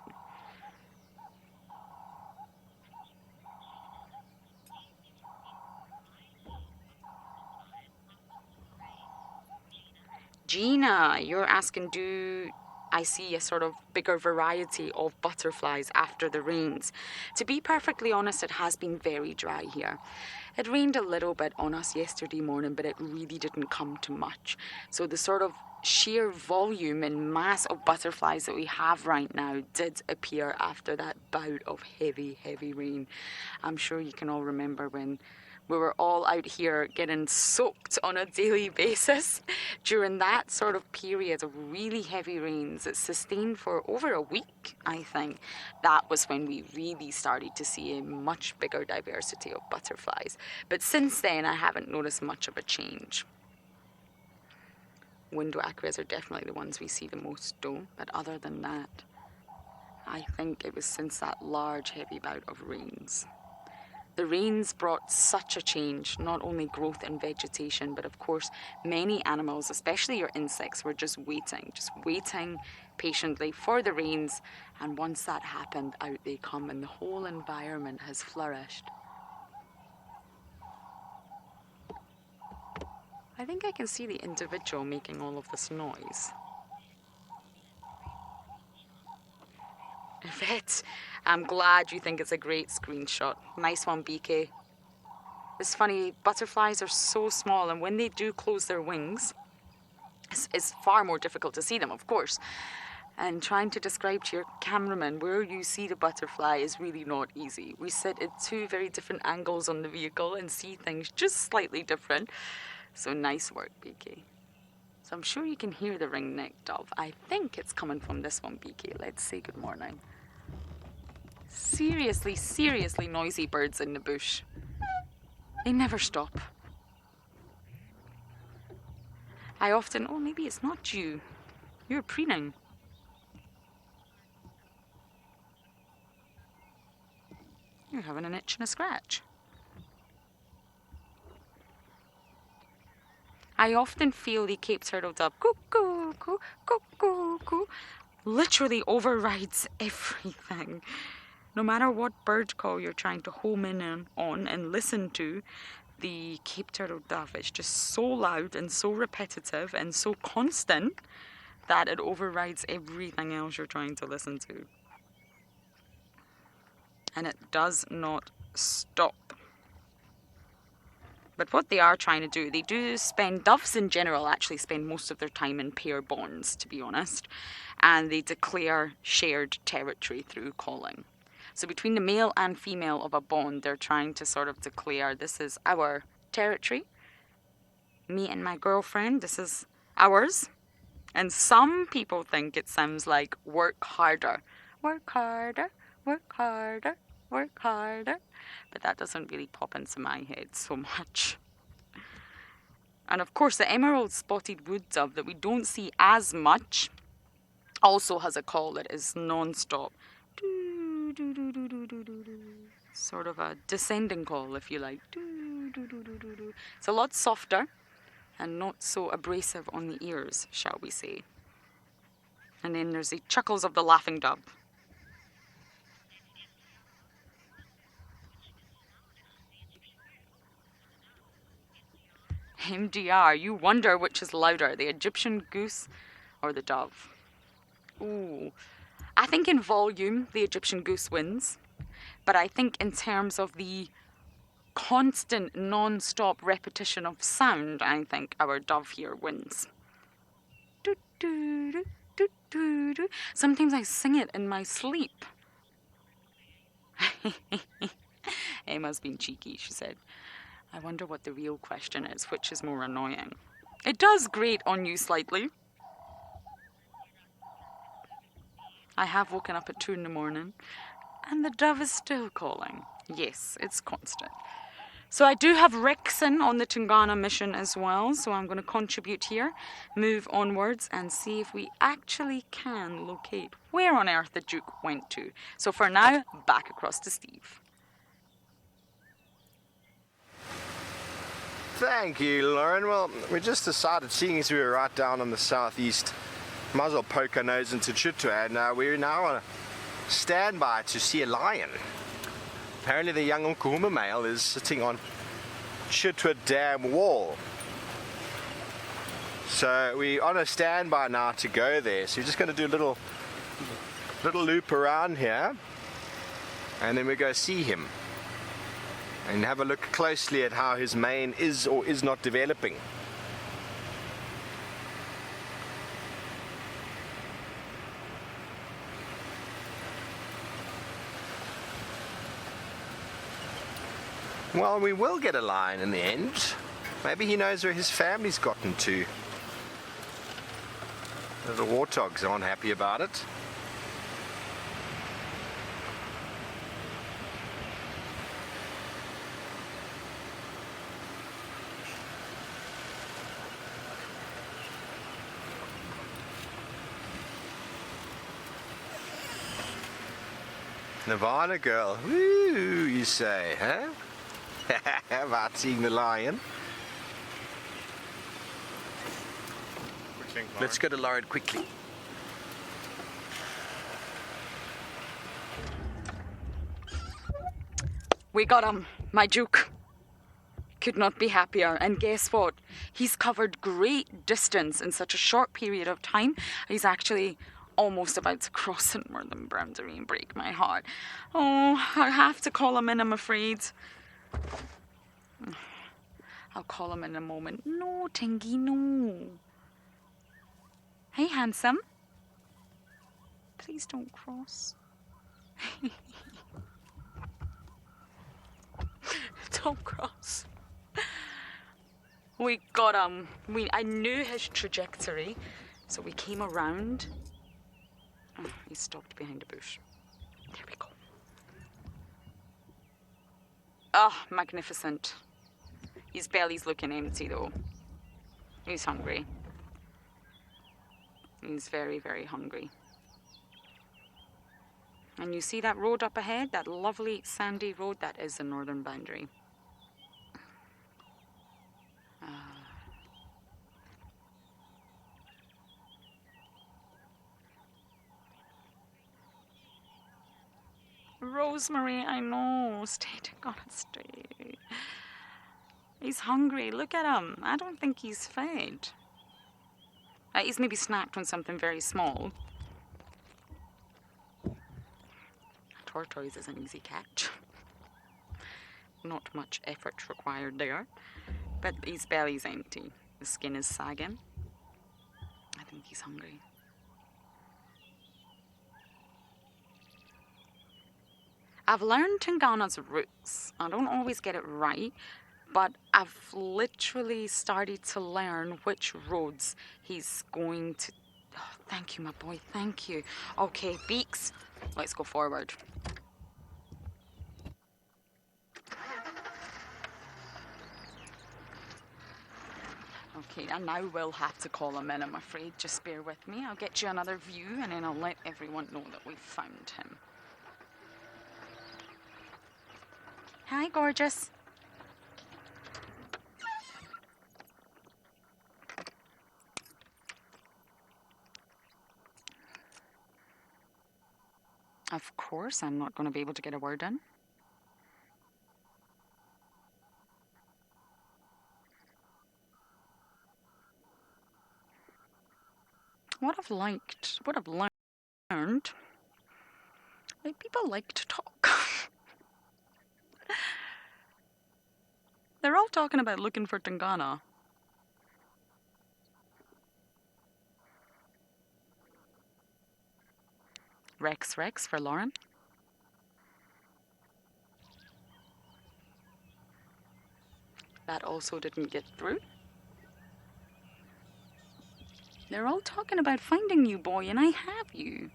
Gina, you're asking, do I see a sort of bigger variety of butterflies after the rains? To be perfectly honest, it has been very dry here. It rained a little bit on us yesterday morning, but it really didn't come to much. So the sort of sheer volume and mass of butterflies that we have right now did appear after that bout of heavy, heavy rain. I'm sure you can all remember when we were all out here getting soaked on a daily basis. During that sort of period of really heavy rains that sustained for over a week, I think, that was when we really started to see a much bigger diversity of butterflies. But since then, I haven't noticed much of a change. Window aquas are definitely the ones we see the most though, but other than that, I think it was since that large heavy bout of rains. The rains brought such a change, not only growth in vegetation, but of course many animals, especially your insects, were just waiting patiently for the rains, and once that happened, out they come and the whole environment has flourished. I think I can see the individual making all of this noise. Yvette, I'm glad you think it's a great screenshot. Nice one, BK. It's funny, butterflies are so small, and when they do close their wings, it's far more difficult to see them, of course. And trying to describe to your cameraman where you see the butterfly is really not easy. We sit at two very different angles on the vehicle and see things just slightly different. So nice work, BK. So I'm sure you can hear the ring-necked dove. I think it's coming from this one, BK. Let's say good morning. Seriously, seriously noisy birds in the bush. They never stop. I often, oh, maybe it's not you. You're preening. You're having an itch and a scratch. I often feel the Cape Turtle dove cuckoo, cuckoo, cuckoo, cuckoo, literally overrides everything. No matter what bird call you're trying to home in on and listen to, the Cape Turtle dove is just so loud and so repetitive and so constant that it overrides everything else you're trying to listen to. And it does not stop. But what they are trying to do, they do spend, doves in general actually spend most of their time in pair bonds, to be honest. And they declare shared territory through calling. So between the male and female of a bond, they're trying to sort of declare, this is our territory. Me and my girlfriend, this is ours. And some people think it sounds like work harder. Work harder, work harder, work harder. But that doesn't really pop into my head so much. And of course the emerald spotted wood dove that we don't see as much also has a call that is non-stop. Doo, do do do do do do do. Sort of a descending call, if you like. Do do do do do do. It's a lot softer and not so abrasive on the ears, shall we say. And then there's the chuckles of the laughing dove. MDR, you wonder which is louder, the Egyptian goose or the dove. Ooh, I think in volume the Egyptian goose wins, but I think in terms of the constant non-stop repetition of sound, I think our dove here wins. Do, do, do, do, do, do. Sometimes I sing it in my sleep. Emma's been cheeky, she said. I wonder what the real question is, which is more annoying. It does grate on you slightly. I have woken up at 2 in the morning and the dove is still calling. Yes, it's constant. So I do have Rexon on the Tungana mission as well, so I'm going to contribute here, move onwards and see if we actually can locate where on earth the Duke went to. So for now, back across to Steve. Thank you, Lauren. Well, we just decided, seeing as we were right down on the southeast, might as well poke our nose into Chitwa, and we're now on a standby to see a lion. Apparently the young Nkuhuma male is sitting on Chitwa Dam wall. So we're on a standby now to go there. So we're just going to do a little loop around here, and then we go see him and have a look closely at how his mane is or is not developing. Well, we will get a lion in the end. Maybe he knows where his family's gotten to. The warthogs aren't happy about it. Nirvana girl, woo, you say, huh? About seeing the lion. Let's go to Lauren quickly. We got him, my Duke. Could not be happier. And guess what? He's covered great distance in such a short period of time. He's actually almost about to cross the northern boundary and break my heart. Oh, I have to call him in, I'm afraid. I'll call him in a moment. No, Tingy, no. Hey, handsome. Please don't cross. Don't cross. We got him. I knew his trajectory, so we came around. Oh, he stopped behind a bush. There we go. Oh, magnificent. His belly's looking empty though. He's hungry. He's very, very hungry. And you see that road up ahead, that lovely sandy road, that is the northern boundary. Rosemary, I know, stay, gonna stay. He's hungry, look at him. I don't think he's fed. He's maybe snacked on something very small. A tortoise is an easy catch. Not much effort required there. But his belly's empty. The skin is sagging. I think he's hungry. I've learned Tungana's roots. I don't always get it right, but I've literally started to learn which roads he's going to... Oh, thank you, my boy, thank you. Okay, Beaks, let's go forward. Okay, I now will have to call him in, I'm afraid. Just bear with me. I'll get you another view and then I'll let everyone know that we've found him. Hi, gorgeous. Of course, I'm not going to be able to get a word in. What I've learned, like, people like to talk. They're all talking about looking for Tingana. Rex for Lauren. That also didn't get through. They're all talking about finding you, boy, and I have you.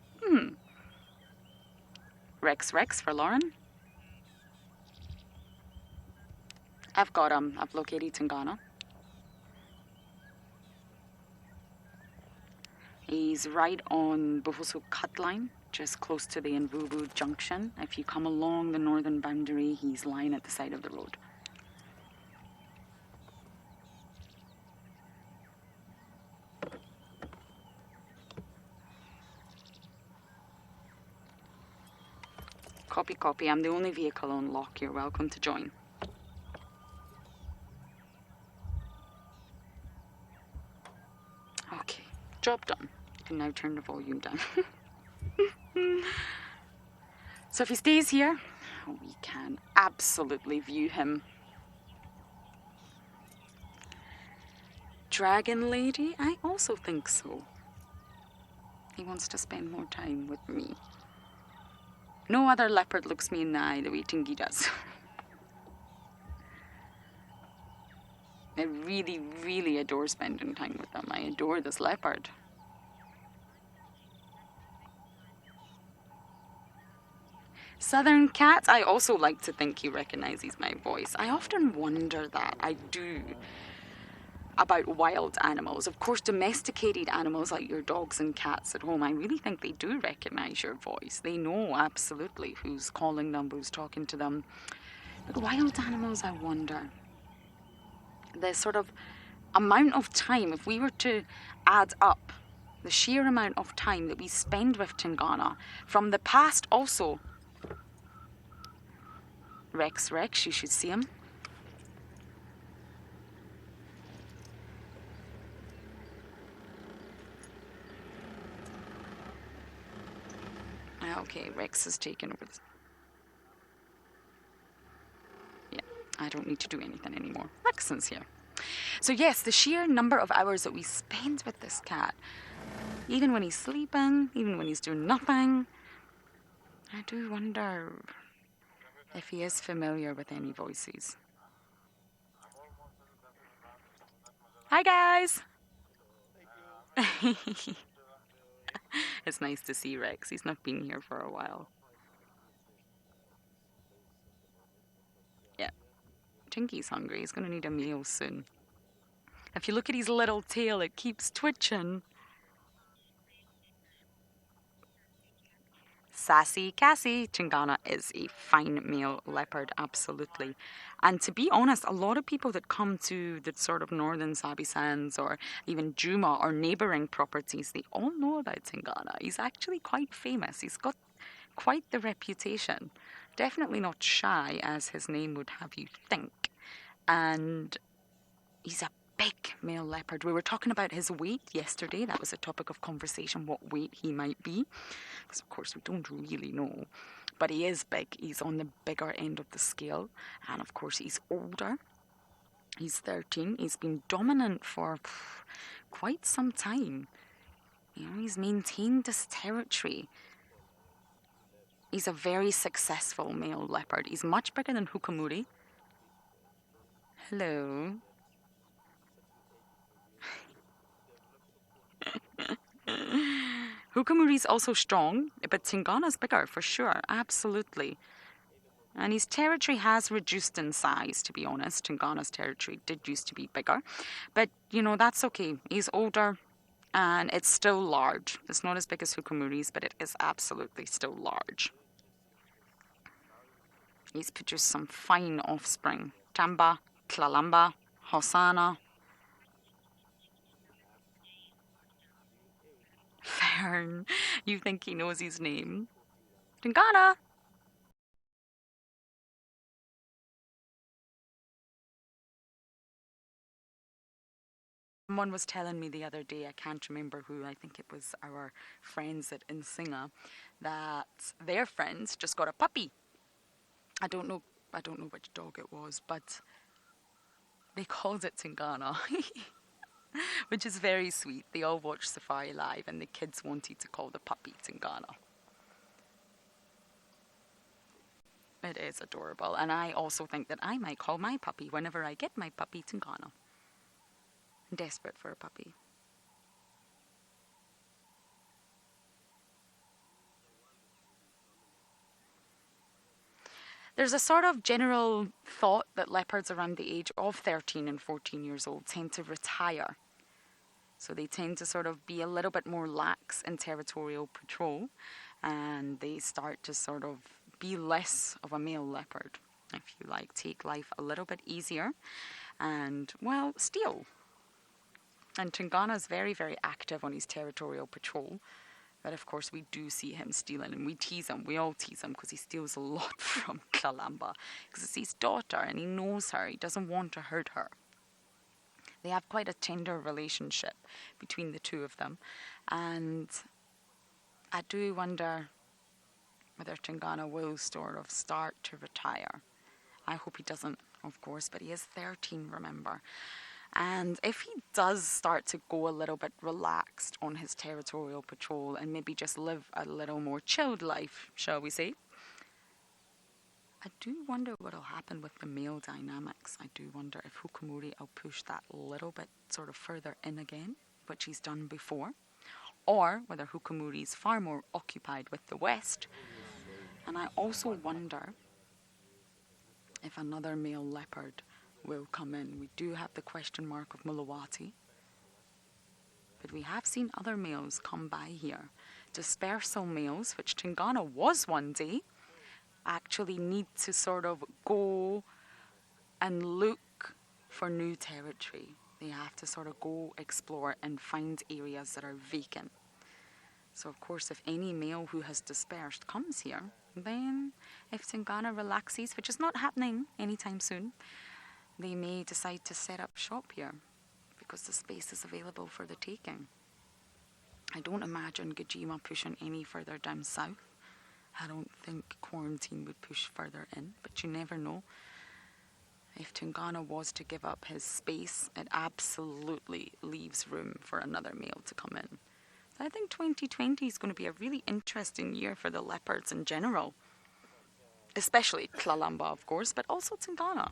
Rex for Lauren. I've got him. I've located Tingana. He's right on Bufusu cut line, just close to the Mvubu junction. If you come along the northern boundary, he's lying at the side of the road. Copy. I'm the only vehicle on lock. You're welcome to join. Okay, job done. You can now turn the volume down. So if he stays here, we can absolutely view him. Dragon Lady? I also think so. He wants to spend more time with me. No other leopard looks me in the eye the way Tingy does. I really, really adore spending time with them. I adore this leopard. Southern cat, I also like to think he recognizes my voice. I often wonder that. I do. About wild animals. Of course, domesticated animals like your dogs and cats at home, I really think they do recognize your voice. They know absolutely who's calling them, who's talking to them. But wild animals, I wonder. The sort of amount of time, if we were to add up the sheer amount of time that we spend with Tingana from the past also. Rex, you should see him. Okay, Rex has taken over this. Yeah, I don't need to do anything anymore. Rexon's here. So yes, the sheer number of hours that we spend with this cat, even when he's sleeping, even when he's doing nothing, I do wonder if he is familiar with any voices. Hi guys! It's nice to see Rex. He's not been here for a while. Yeah. Tinky's hungry. He's going to need a meal soon. If you look at his little tail, it keeps twitching. Sassy Cassie. Tingana is a fine male leopard, absolutely. And to be honest, a lot of people that come to the sort of northern Sabi Sands or even Juma or neighbouring properties, they all know about Tingana. He's actually quite famous. He's got quite the reputation. Definitely not shy, as his name would have you think. And he's a big male leopard. We were talking about his weight yesterday. That was a topic of conversation, what weight he might be. Because, of course, we don't really know. But he is big. He's on the bigger end of the scale. And, of course, he's older. He's 13. He's been dominant for quite some time. You know, he's maintained this territory. He's a very successful male leopard. He's much bigger than Hukamuri. Hello. Hukamuri's also strong, but Tingana's bigger for sure, absolutely. And his territory has reduced in size, to be honest. Tingana's territory did used to be bigger. But, you know, that's okay. He's older and it's still large. It's not as big as Hukamuri's, but it is absolutely still large. He's produced some fine offspring. Tamba, Tlalamba, Hosanna. Fern, you think he knows his name? Tingana! Someone was telling me the other day, I can't remember who, I think it was our friends at Insinga, that their friends just got a puppy. I don't know which dog it was, but they called it Tingana, which is very sweet. They all watched safariLIVE and the kids wanted to call the puppy Tingana. It is adorable, and I also think that I might call my puppy whenever I get my puppy Tingana. I'm desperate for a puppy. There's a sort of general thought that leopards around the age of 13 and 14 years old tend to retire. So they tend to sort of be a little bit more lax in territorial patrol, and they start to sort of be less of a male leopard, if you like, take life a little bit easier and, well, steal. And Tingana's very, very active on his territorial patrol. But of course we do see him stealing, and we tease him. We all tease him because he steals a lot from Tlalamba. Because it's his daughter and he knows her. He doesn't want to hurt her. They have quite a tender relationship between the two of them. And I do wonder whether Tingana will sort of start to retire. I hope he doesn't, of course, but he is 13, remember. And if he does start to go a little bit relaxed on his territorial patrol and maybe just live a little more chilled life, shall we say, I do wonder what will happen with the male dynamics. I do wonder if Hukumuri will push that a little bit sort of further in again, which he's done before, or whether Hukumuri is far more occupied with the West. And I also wonder if another male leopard will come in. We do have the question mark of Mulawati, but we have seen other males come by here. Dispersal males, which Tingana was one day, actually need to sort of go and look for new territory. They have to sort of go explore and find areas that are vacant. So of course, if any male who has dispersed comes here, then if Tingana relaxes, which is not happening anytime soon, they may decide to set up shop here because the space is available for the taking. I don't imagine Djuma pushing any further down south. I don't think quarantine would push further in, but you never know. If Tingana was to give up his space, it absolutely leaves room for another male to come in. So I think 2020 is going to be a really interesting year for the leopards in general, especially Tlalamba, of course, but also Tingana.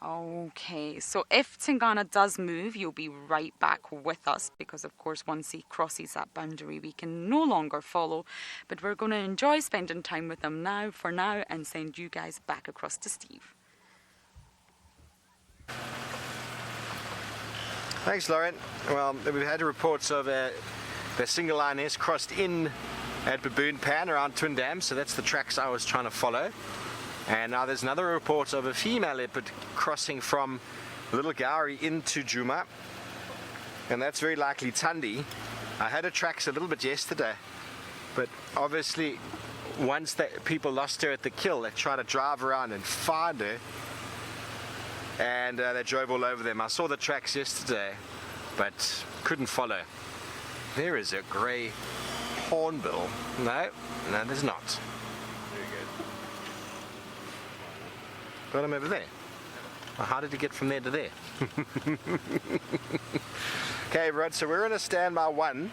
Okay, so if Tingana does move, you'll be right back with us because, of course, once he crosses that boundary, we can no longer follow. But we're going to enjoy spending time with him for now, and send you guys back across to Steve. Thanks, Lauren. Well, we've had reports of the single lioness crossed in at Baboon Pan around Twin Dam, so that's the tracks I was trying to follow. And now there's another report of a female leopard crossing from Little Gowrie into Juma, and that's very likely Tundi. I had her tracks a little bit yesterday, but obviously once people lost her at the kill, they tried to drive around and find her, and they drove all over them. I saw the tracks yesterday, but couldn't follow. There is a grey hornbill. No, there's not. Got him over there. Well, how did he get from there to there? Okay, everyone, so we're in a standby one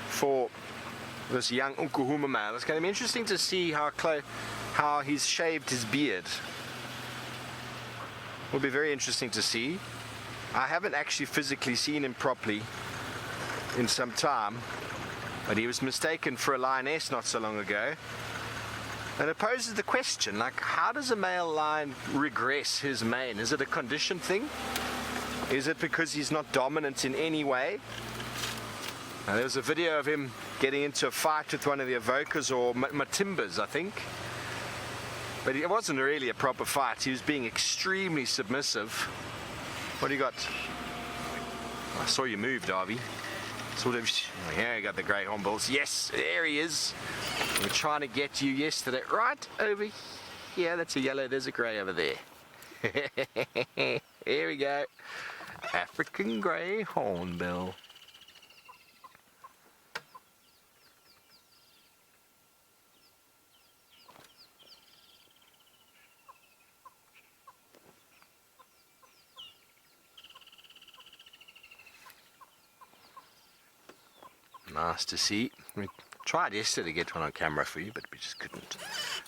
for this young Ukuhuma male. It's going to be interesting to see how he's shaved his beard. Will be very interesting to see. I haven't actually physically seen him properly in some time, but he was mistaken for a lioness not so long ago. And it poses the question, like, how does a male lion regress his mane? Is it a condition thing? Is it because he's not dominant in any way? Now, there was a video of him getting into a fight with one of the evokers or Matimbas, I think. But it wasn't really a proper fight. He was being extremely submissive. What do you got? I saw you move, Darby. Sort of. Here you got the great hornbills. Yes, there he is. We were trying to get you yesterday. Right over here. That's a yellow. There's a grey over there. Here we go. African grey hornbill. Nice to see. We tried yesterday to get one on camera for you, but we just couldn't.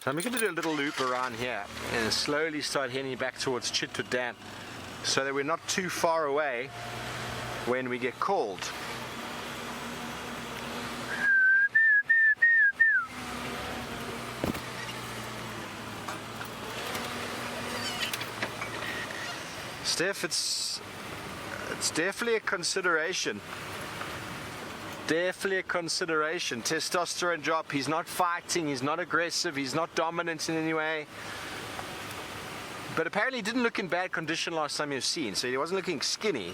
So I'm going to do a little loop around here and slowly start heading back towards Chitwood Dam so that we're not too far away when we get called. Steph, it's definitely a consideration. Definitely a consideration. Testosterone drop. He's not fighting. He's not aggressive. He's not dominant in any way. But apparently he didn't look in bad condition last time you've seen. So he wasn't looking skinny.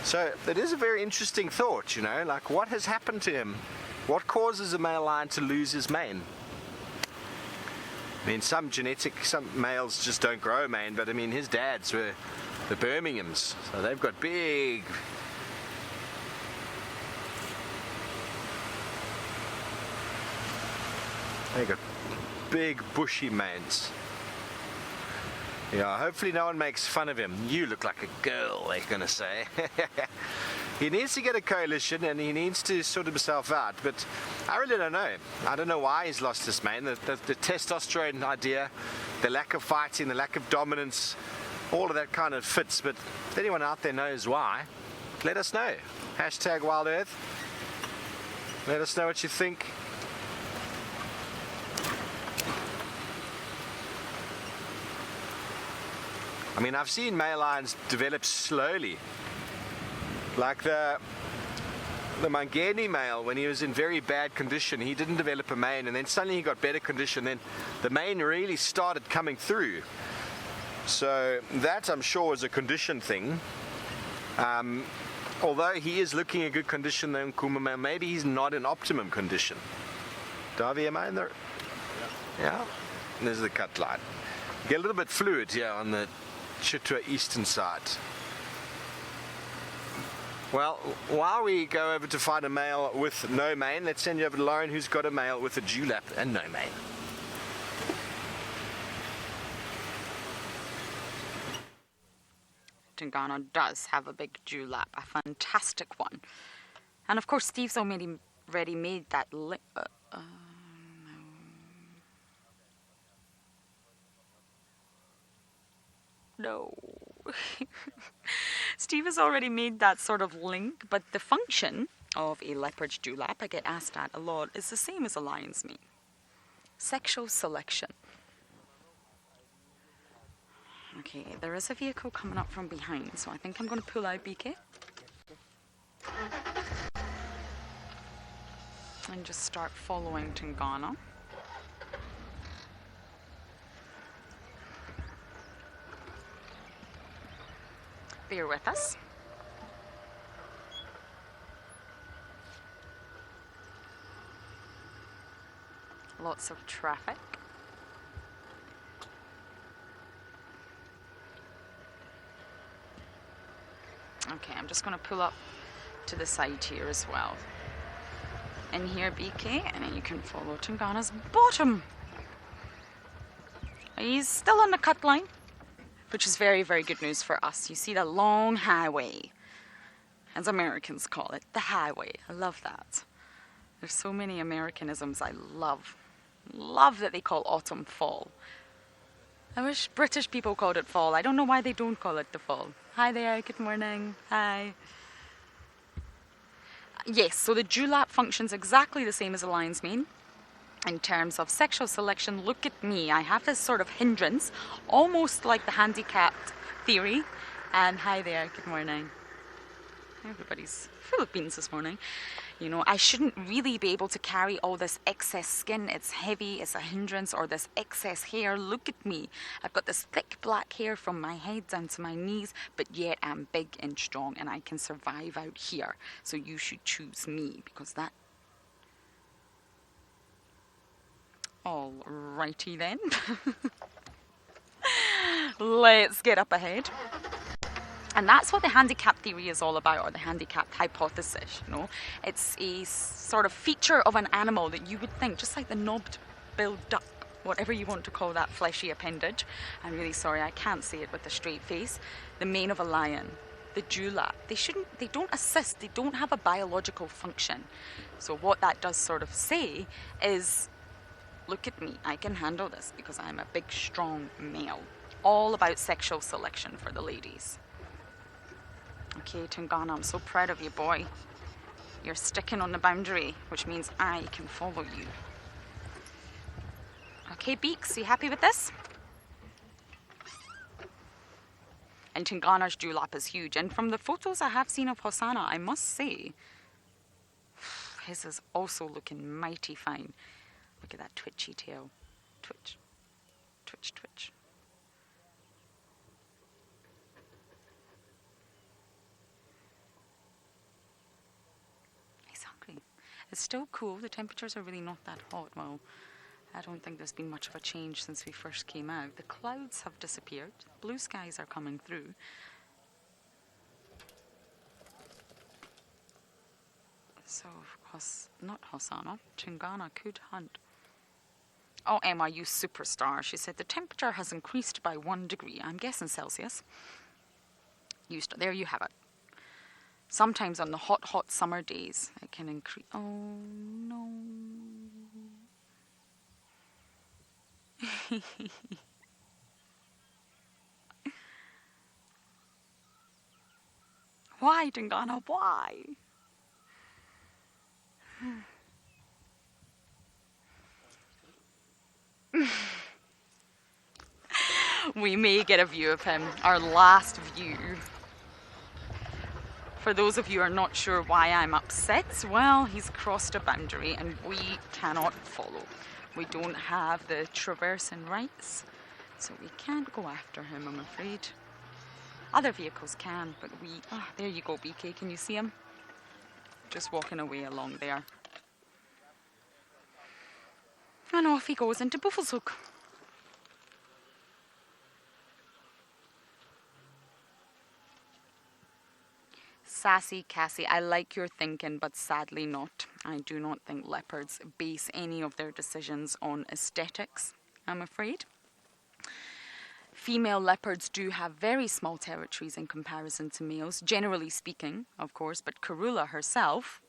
So it is a very interesting thought, you know. Like, what has happened to him? What causes a male lion to lose his mane? I mean, some males just don't grow a mane. But I mean, his dads were the Birminghams. So they've got big... They got big bushy manes. Yeah, hopefully no one makes fun of him. You look like a girl, they're gonna say. He needs to get a coalition and he needs to sort himself out, but I really don't know. I don't know why he's lost his mane. The testosterone idea, the lack of fighting, the lack of dominance, all of that kind of fits, but if anyone out there knows why, let us know. Hashtag WildEarth. Let us know what you think. I mean, I've seen male lions develop slowly. Like the Mangeni male, when he was in very bad condition, he didn't develop a mane, and then suddenly he got better condition, then the mane really started coming through. So that, I'm sure, was a condition thing. Although he is looking in good condition, then Kuma, maybe he's not in optimum condition. Davy, am I in there? Yeah. And there's the cut line. Get a little bit fluid here on the Chitwa eastern side. Well, while we go over to find a male with no mane, let's send you over to Lauren, who's got a male with a dewlap and no mane. Tingana does have a big dewlap, a fantastic one. And of course, Steve's already made that no. Steve has already made that sort of link, but the function of a leopard's dewlap, I get asked that a lot, is the same as a lion's mane. Sexual selection. Okay, there is a vehicle coming up from behind, so I think I'm going to pull out BK. And just start following Tingana. Bear with us. Lots of traffic. Okay, I'm just going to pull up to the side here as well. In here, BK, and then you can follow Tingana's bottom. He's still on the cut line, which is very, very good news for us. You see the long highway, as Americans call it, the highway. I love that. There's so many Americanisms I love. Love that they call autumn fall. I wish British people called it fall. I don't know why they don't call it the fall. Hi there, good morning. Hi. Yes, so the dewlap functions exactly the same as a lion's mane. In terms of sexual selection, look at me. I have this sort of hindrance, almost like the handicapped theory. And hi there, good morning. Everybody's full of beans this morning. You know, I shouldn't really be able to carry all this excess skin. It's heavy, it's a hindrance, or this excess hair. Look at me. I've got this thick black hair from my head down to my knees, but yet I'm big and strong and I can survive out here. So you should choose me because that... Alrighty then. Let's get up ahead. And that's what the handicap theory is all about, or the handicap hypothesis, you know. It's a sort of feature of an animal that you would think, just like the knobbed-billed duck, whatever you want to call that fleshy appendage. I'm really sorry, I can't say it with a straight face. The mane of a lion, the dewlap. They don't assist, they don't have a biological function. So what that does sort of say is, look at me, I can handle this because I'm a big, strong male. All about sexual selection for the ladies. Okay, Tingana, I'm so proud of you, boy. You're sticking on the boundary, which means I can follow you. Okay, Beaks, you happy with this? And Tingana's dewlap is huge. And from the photos I have seen of Hosanna, I must say, his is also looking mighty fine. Look at that twitchy tail. Twitch. Twitch, twitch. It's still cool. The temperatures are really not that hot. Well, I don't think there's been much of a change since we first came out. The clouds have disappeared. Blue skies are coming through. So, not Hosanna, Tingana could hunt. Oh, Emma, you superstar. She said the temperature has increased by 1 degree. I'm guessing Celsius. There you have it. Sometimes on the hot, hot summer days, it can increase. Oh, no. Why, Tingana? Why? We may get a view of him. Our last view. For those of you who are not sure why I'm upset, well, he's crossed a boundary and we cannot follow. We don't have the traversing rights, so we can't go after him, I'm afraid. Other vehicles can, but we... Oh, there you go, BK. Can you see him? Just walking away along there. And off he goes into Buffelshoek. Sassy Cassie, I like your thinking, but sadly not. I do not think leopards base any of their decisions on aesthetics, I'm afraid. Female leopards do have very small territories in comparison to males, generally speaking, of course, but Karula herself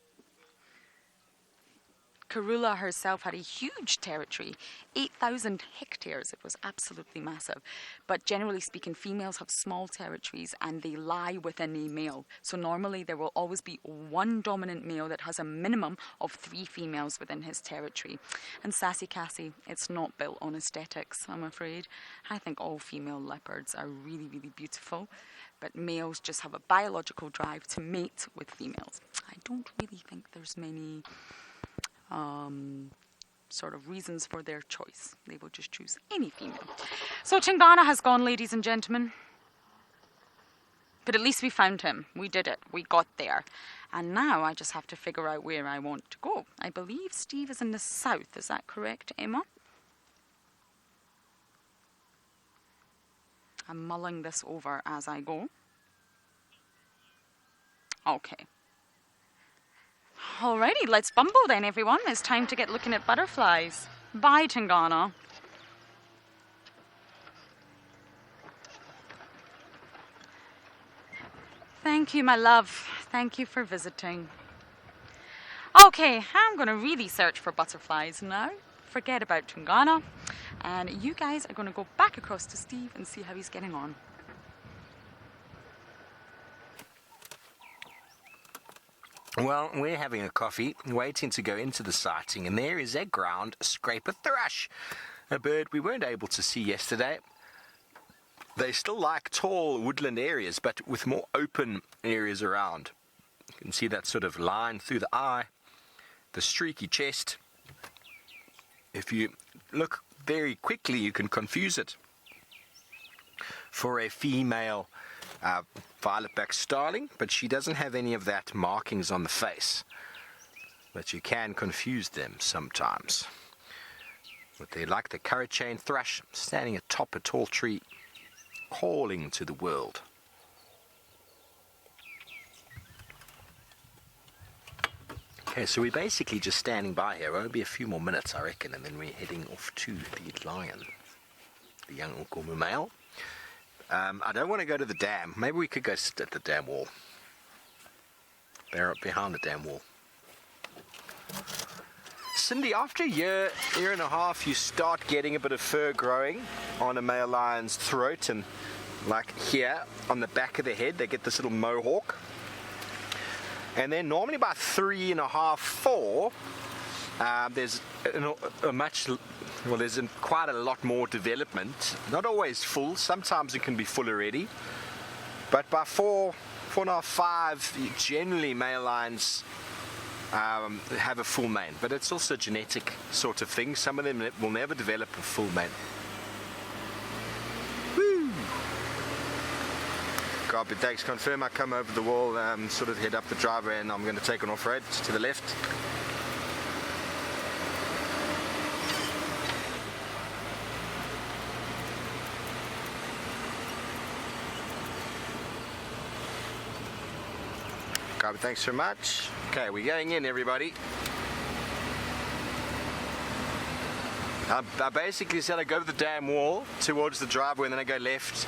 had a huge territory, 8,000 hectares. It was absolutely massive. But generally speaking, females have small territories and they lie within a male. So normally there will always be one dominant male that has a minimum of 3 females within his territory. And Sassy Cassie, it's not built on aesthetics, I'm afraid. I think all female leopards are really, really beautiful. But males just have a biological drive to mate with females. I don't really think there's many... sort of reasons for their choice. They will just choose any female. So Tingana has gone, ladies and gentlemen. But at least we found him. We did it. We got there. And now I just have to figure out where I want to go. I believe Steve is in the south. Is that correct, Emma? I'm mulling this over as I go. Okay. Alrighty, let's bumble then, everyone. It's time to get looking at butterflies. Bye, Tingana. Thank you, my love. Thank you for visiting. Okay, I'm going to really search for butterflies now. Forget about Tingana. And you guys are going to go back across to Steve and see how he's getting on. Well, we're having a coffee, waiting to go into the sighting, and there is a ground scraper thrush, a bird we weren't able to see yesterday. They still like tall woodland areas, but with more open areas around. You can see that sort of line through the eye. the streaky chest. If you look very quickly, you can confuse it for a female violet-backed starling, but she doesn't have any of that markings on the face. But you can confuse them sometimes. But they're like the currant chain thrush, standing atop a tall tree, calling to the world. Okay, so we're basically just standing by here. It'll be a few more minutes, I reckon, and then we're heading off to the lion, the young Unkumu male. I don't want to go to the dam. Maybe we could go sit at the dam wall. They're up behind the dam wall. Cindy, after a year and a half, you start getting a bit of fur growing on a male lion's throat, and like here on the back of the head, they get this little mohawk. And then normally by 3.5, 4, there's there's quite a lot more development. Not always full. Sometimes it can be full already. But by 4.5, 5, generally male lions have a full mane. But it's also a genetic sort of thing. Some of them will never develop a full mane. Copy, thanks. Confirm I come over the wall, sort of head up the driveway, and I'm going to take an off-road to the left. Copy, thanks very much. Okay, we're going in, everybody. I basically said I go over the damn wall towards the driveway and then I go left.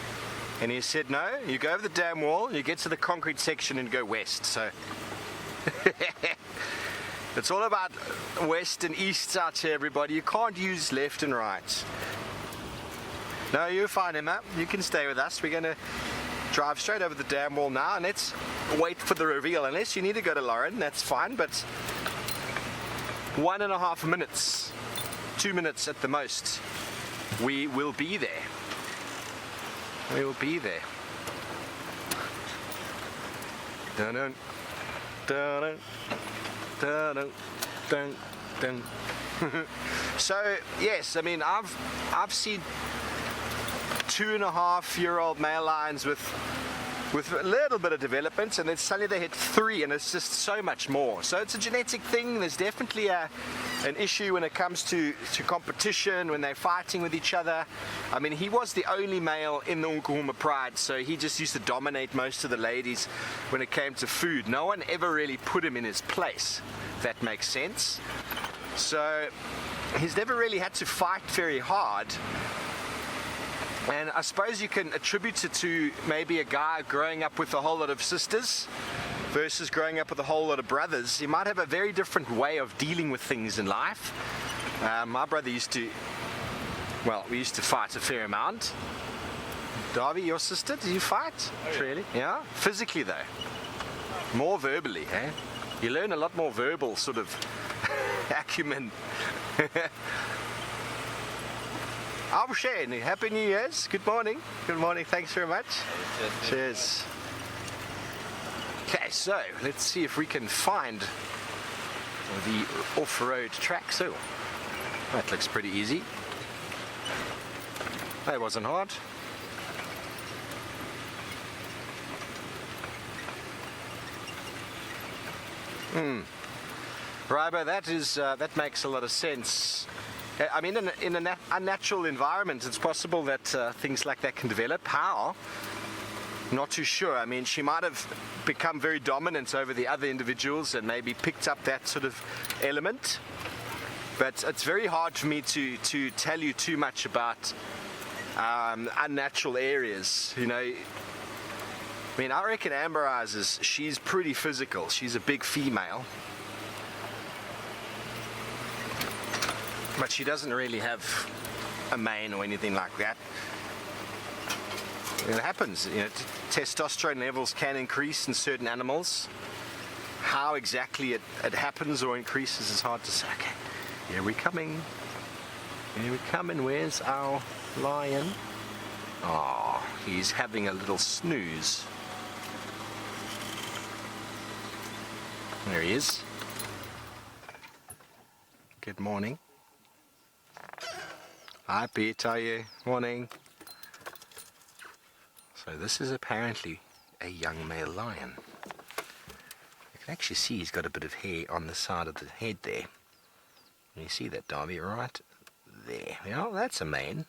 And he said, no, you go over the damn wall, you get to the concrete section and go west. So it's all about west and east out here, everybody. You can't use left and right. No, you're fine, Emma. You can stay with us. We're going to drive straight over the damn wall now, and let's wait for the reveal. Unless you need to go to Lauren, that's fine, but 1.5 minutes, 2 minutes at the most, we will be there. We will be there. Dun dun dun dun dun. So yes, I mean I've seen 2.5-year-old male lions with a little bit of development, and then suddenly they hit 3, and it's just so much more. So it's a genetic thing. There's definitely an issue when it comes to competition, when they're fighting with each other. I mean, he was the only male in the Juma Pride, so he just used to dominate most of the ladies when it came to food. No one ever really put him in his place, if that makes sense. So he's never really had to fight very hard. And I suppose you can attribute it to maybe a guy growing up with a whole lot of sisters versus growing up with a whole lot of brothers. He might have a very different way of dealing with things in life. My brother used to, we used to fight a fair amount. Darby, your sister, did you fight? Oh, yeah. Really? Yeah? Physically though? More verbally, eh? You learn a lot more verbal sort of acumen. I'm Shane. Happy New Year's. Good morning. Good morning. Thanks very much. Cheers. Okay, so let's see if we can find the off-road track. So that looks pretty easy. That wasn't hard. Rybo, that makes a lot of sense. I mean, in an unnatural environment, it's possible that things like that can develop. How? Not too sure. I mean, she might have become very dominant over the other individuals and maybe picked up that sort of element. But it's very hard for me to tell you too much about unnatural areas. You know, I mean, I reckon Amber Eyes she's pretty physical. She's a big female. But she doesn't really have a mane or anything like that. It happens, you know, testosterone levels can increase in certain animals. How exactly it happens or increases is hard to say. Okay, here we coming. Here we coming. Where's our lion? Oh, he's having a little snooze. There he is. Good morning. Hi Pete, how are you? Morning. So this is apparently a young male lion. You can actually see he's got a bit of hair on the side of the head there. Can you see that, Darby? Right there. Yeah, that's a mane.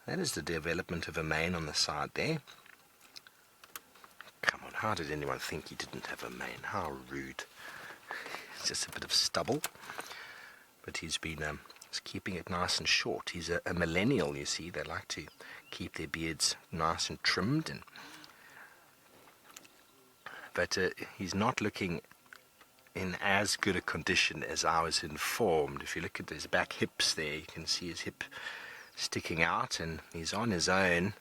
That is the development of a mane on the side there. Come on, how did anyone think he didn't have a mane? How rude. It's just a bit of stubble. But he's been he's keeping it nice and short. He's a millennial, you see. They like to keep their beards nice and trimmed. But he's not looking in as good a condition as I was informed. If you look at his back hips there, you can see his hip sticking out, and he's on his own,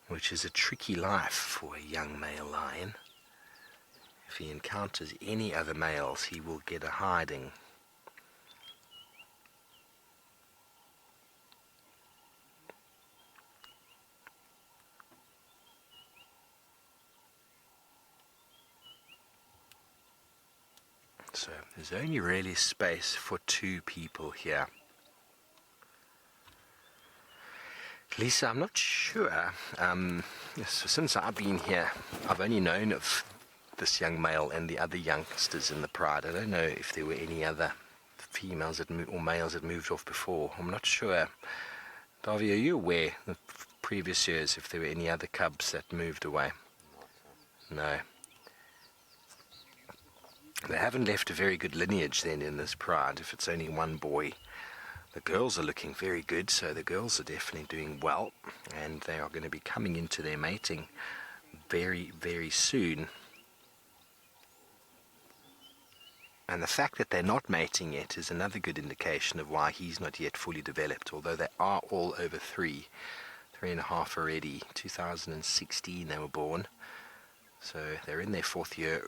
which is a tricky life for a young male lion. If he encounters any other males, he will get a hiding. So there's only really space for 2 people here. Lisa, I'm not sure. Since I've been here, I've only known of this young male and the other youngsters in the pride. I don't know if there were any other females or males that moved off before. I'm not sure. Davy, are you aware of previous years if there were any other cubs that moved away? No. They haven't left a very good lineage then in this pride, if it's only one boy. The girls are looking very good, so the girls are definitely doing well, and they are going to be coming into their mating very, very soon. And the fact that they're not mating yet is another good indication of why he's not yet fully developed, although they are all over 3.5 already. 2016 they were born, so they're in their 4th year.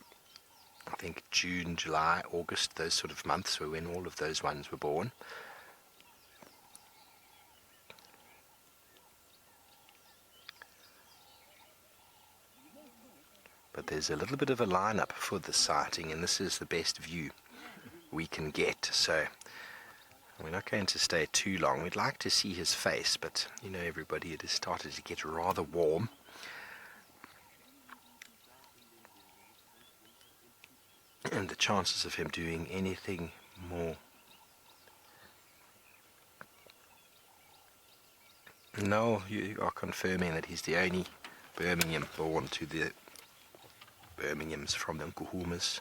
I think June, July, August, those sort of months were when all of those ones were born. But there's a little bit of a lineup for the sighting, and this is the best view we can get. So we're not going to stay too long. We'd like to see his face, but you know, everybody, it has started to get rather warm. And the chances of him doing anything more. No, you are confirming that he's the only Birmingham born to the Birminghams from the Nkuhumas.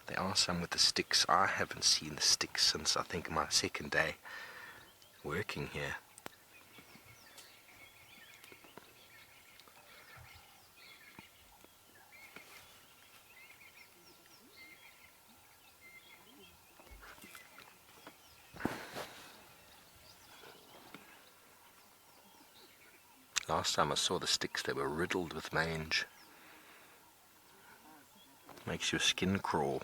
There are some with the sticks. I haven't seen the sticks since I think my 2nd day working here. Last time I saw the sticks, they were riddled with mange. Makes your skin crawl.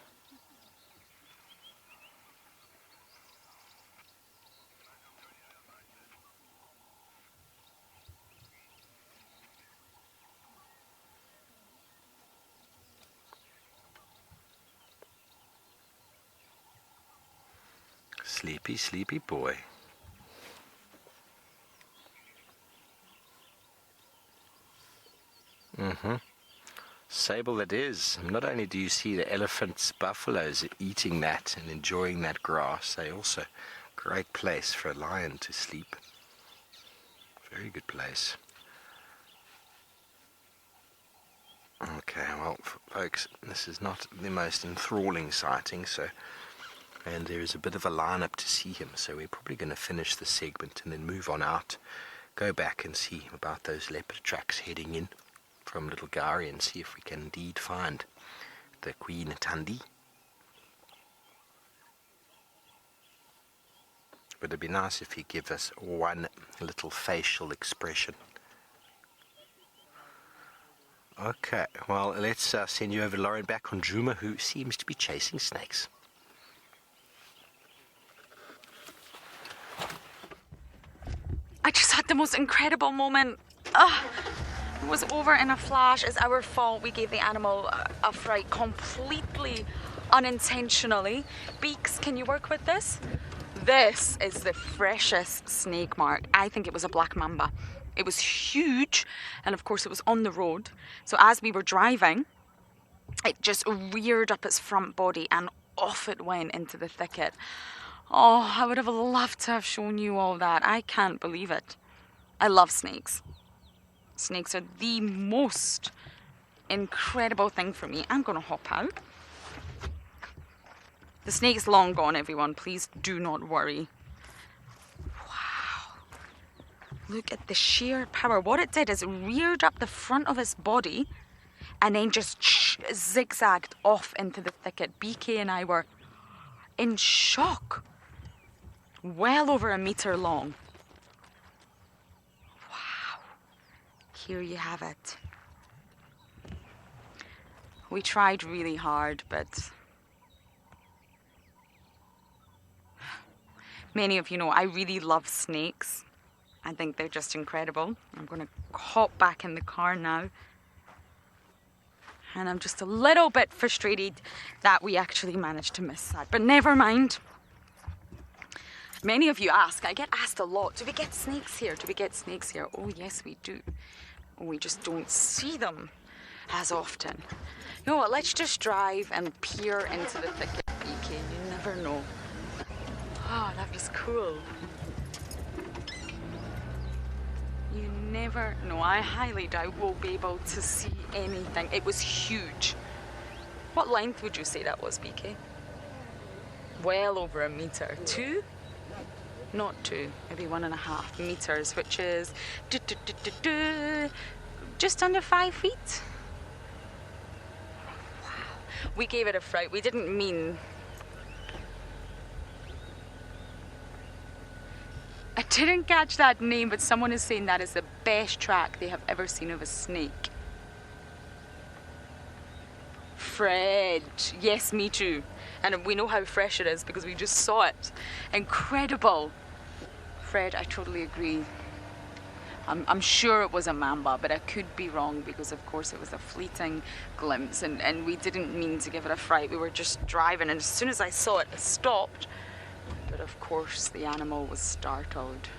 Sleepy, sleepy boy. Sable it is. Not only do you see the elephants, buffaloes eating that and enjoying that grass, they also great place for a lion to sleep. Very good place. Okay, well folks, this is not the most enthralling sighting, and there is a bit of a lineup to see him, so we're probably going to finish this segment and then move on out, go back and see about those leopard tracks heading in from Little Gari and see if we can indeed find the Queen Tandi. But it'd be nice if he give us one little facial expression. Okay, well let's send you over to Lauren back on Juma, who seems to be chasing snakes. I just had the most incredible moment. It was over in a flash. It's our fault. We gave the animal a fright completely unintentionally. Beaks, can you work with this? This is the freshest snake, Mark. I think it was a black mamba. It was huge, and of course it was on the road. So as we were driving, it just reared up its front body and off it went into the thicket. Oh, I would have loved to have shown you all that. I can't believe it. I love snakes. Snakes are the most incredible thing for me. I'm going to hop out. The snake's long gone, everyone. Please do not worry. Wow. Look at the sheer power. What it did is it reared up the front of his body and then just zigzagged off into the thicket. BK and I were in shock. Well over a meter long. Wow. Here you have it. We tried really hard, but many of you know I really love snakes. I think they're just incredible. I'm going to hop back in the car now. And I'm just a little bit frustrated that we actually managed to miss that. But never mind. Many of you ask, I get asked a lot, do we get snakes here? Do we get snakes here? Oh yes, we do. We just don't see them as often. You know what, let's just drive and peer into the thicket, BK. You never know. Oh, that was cool. You never know. I highly doubt we'll be able to see anything. It was huge. What length would you say that was, BK? Well over a meter. 2? Not 2, maybe 1.5 meters, which is just under 5 feet. Wow. We gave it a fright. We didn't mean. I didn't catch that name, but someone is saying that is the best track they have ever seen of a snake. Fred. Yes, me too. And we know how fresh it is because we just saw it. Incredible. Fred, I totally agree. I'm sure it was a mamba, but I could be wrong because of course it was a fleeting glimpse and we didn't mean to give it a fright. We were just driving and as soon as I saw it, I stopped. But of course the animal was startled.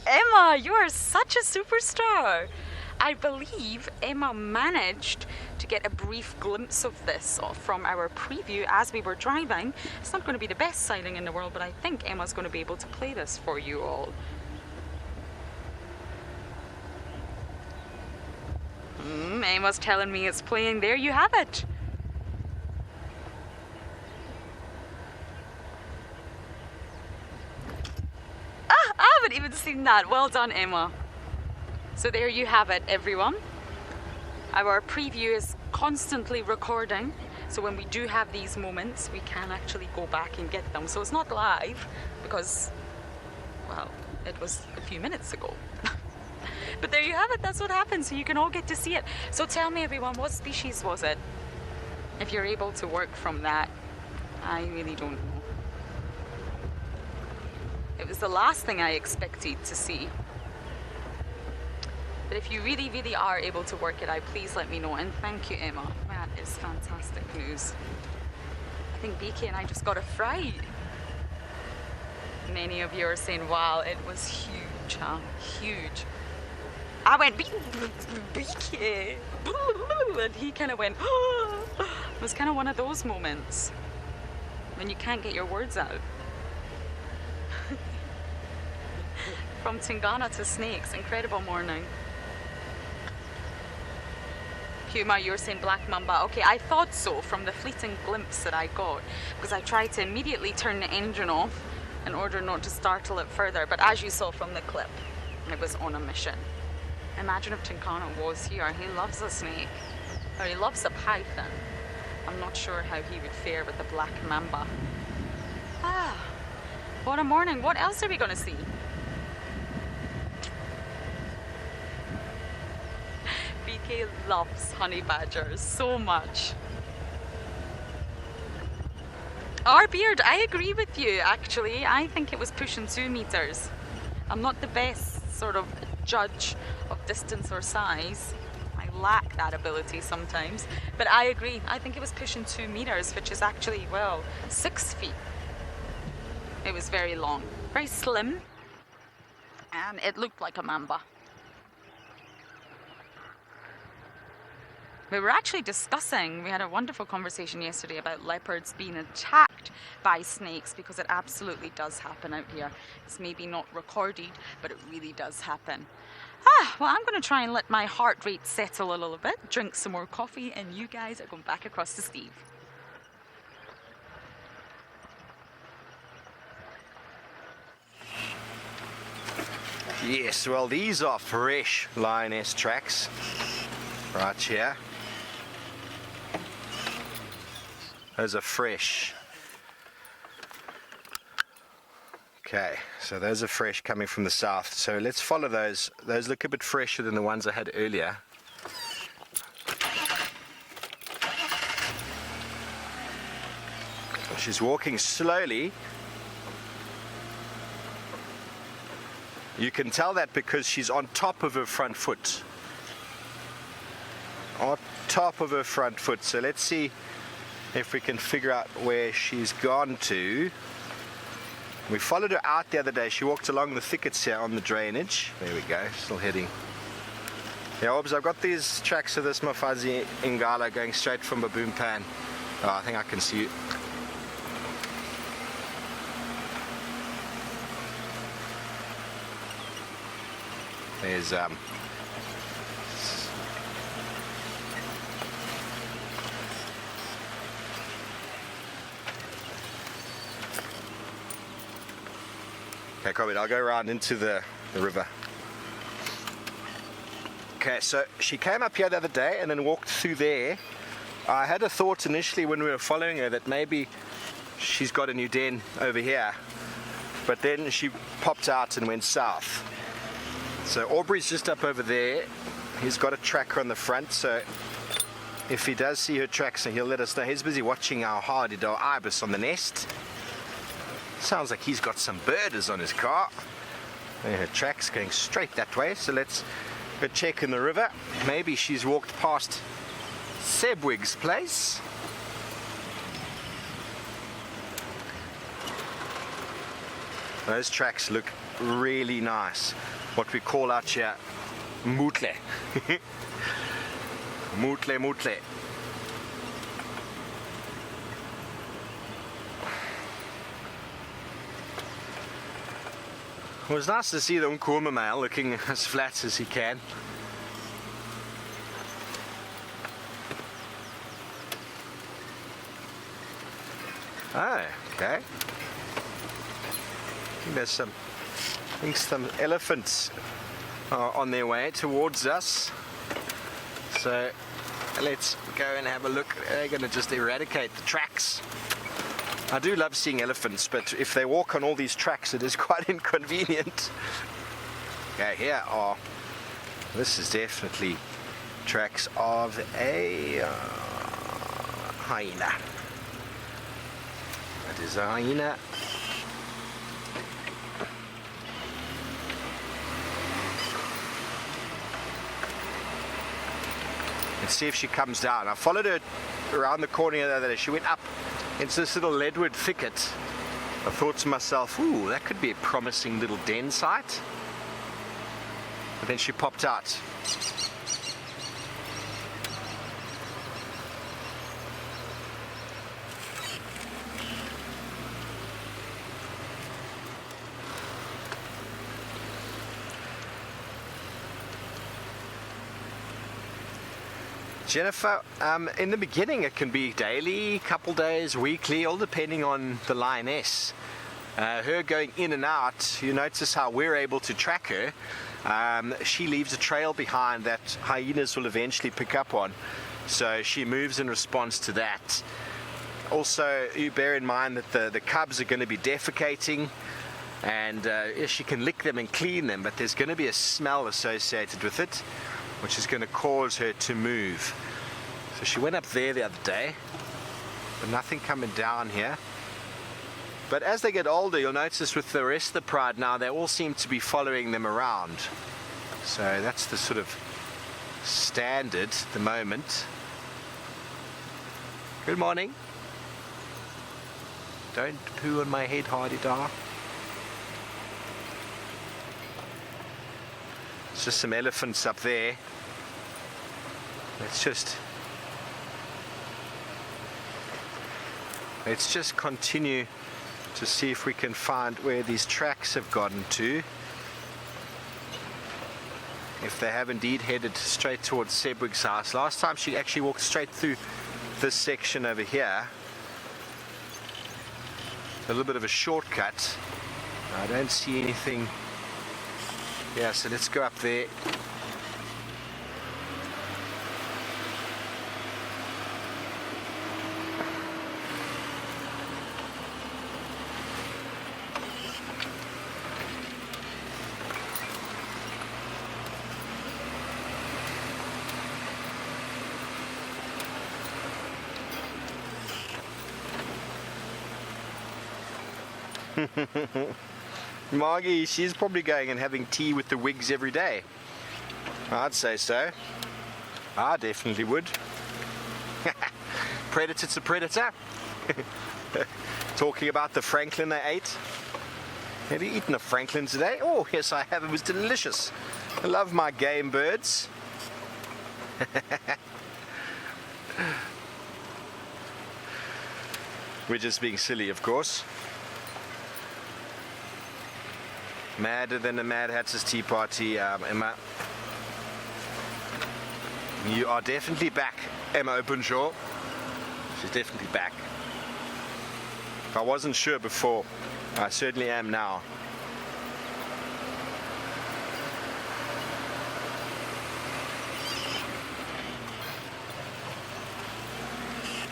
Emma, you are such a superstar. I believe Emma managed to get a brief glimpse of this from our preview as we were driving. It's not going to be the best sighting in the world, but I think Emma's going to be able to play this for you all. Emma's telling me it's playing. There you have it. I haven't even seen that. Well done, Emma. So there you have it, everyone. Our preview is constantly recording, so when we do have these moments, we can actually go back and get them. So it's not live because, well, it was a few minutes ago. But there you have it. That's what happens. So you can all get to see it. So tell me, everyone, what species was it? If you're able to work from that, I really don't know. It was the last thing I expected to see. But if you really, really are able to work it out, please let me know. And thank you, Emma. That is fantastic news. I think BK and I just got a fright. Many of you are saying, wow, it was huge, huh? Huge. I went, BK. And he kind of went, it was kind of one of those moments when you can't get your words out. From Tingana to snakes, incredible morning. Puma, you're saying black mamba. Okay, I thought so from the fleeting glimpse that I got because I tried to immediately turn the engine off in order not to startle it further. But as you saw from the clip, it was on a mission. Imagine if Tingana was here. He loves a snake, or he loves a python. I'm not sure how he would fare with the black mamba. Ah, what a morning. What else are we going to see? BK loves honey badgers so much. Our beard, I agree with you actually. I think it was pushing 2 meters. I'm not the best sort of judge of distance or size. I lack that ability sometimes. But I agree, I think it was pushing 2 meters, which is actually, well, 6 feet. It was very long, very slim, and it looked like a mamba. We were actually discussing, we had a wonderful conversation yesterday about leopards being attacked by snakes, because it absolutely does happen out here. It's maybe not recorded, but it really does happen. Well, I'm going to try and let my heart rate settle a little bit, drink some more coffee, and you guys are going back across to Steve. Yes, well, these are fresh lioness tracks right here. Those are fresh. Okay, so those are fresh coming from the south. So let's follow those. Those look a bit fresher than the ones I had earlier. She's walking slowly. You can tell that because she's on top of her front foot. On top of her front foot. So let's see if we can figure out where she's gone to. We followed her out the other day. She walked along the thickets here on the drainage. There we go, still heading. Yeah, Orbs, I've got these tracks of this Mafazi Ingala going straight from Baboon Pan. Oh, I think I can see you. There's okay, Corbett, I'll go around into the river. Okay, so she came up here the other day and then walked through there. I had a thought initially when we were following her that maybe she's got a new den over here, but then she popped out and went south. So Aubrey's just up over there. He's got a tracker on the front, so if he does see her tracks, he'll let us know. He's busy watching our hard-eared ibis on the nest. Sounds like he's got some birders on his car. There, her tracks going straight that way, so let's go check in the river. Maybe she's walked past Sebwig's place. Those tracks look really nice. What we call out here mootle. Mootle, mootle. It was nice to see the Nkuma male looking as flat as he can. Oh, okay. There's some elephants are on their way towards us. So let's go and have a look. They're going to just eradicate the tracks. I do love seeing elephants, but if they walk on all these tracks, it is quite inconvenient. Okay, here are, this is definitely tracks of a hyena. That is a hyena. Let's see if she comes down. I followed her around the corner the other day. She went up into this little leadwood thicket. I thought to myself, ooh, that could be a promising little den site. But then she popped out. Jennifer, in the beginning it can be daily, couple days, weekly, all depending on the lioness. Her going in and out, you notice how we're able to track her. She leaves a trail behind that hyenas will eventually pick up on. So she moves in response to that. Also, you bear in mind that the cubs are going to be defecating, and she can lick them and clean them, but there's going to be a smell associated with it, which is going to cause her to move. So she went up there the other day, but nothing coming down here. But as they get older, you'll notice with the rest of the pride now, they all seem to be following them around. So that's the sort of standard at the moment. Good morning. Don't poo on my head, Hardy Dar. It's just some elephants up there. Let's just continue to see if we can find where these tracks have gotten to. If they have indeed headed straight towards Sebwig's house. Last time she actually walked straight through this section over here. A little bit of a shortcut. I don't see anything. Yeah, so let's go up there. Margie, she's probably going and having tea with the wigs every day. I'd say so. I definitely would. Predator to predator. Talking about the Franklin I ate. Have you eaten a Franklin today? Oh, yes, I have. It was delicious. I love my game birds. We're just being silly, of course. Madder than a Mad Hatter's Tea Party, Emma. You are definitely back, Emma Openshaw. She's definitely back. If I wasn't sure before, I certainly am now.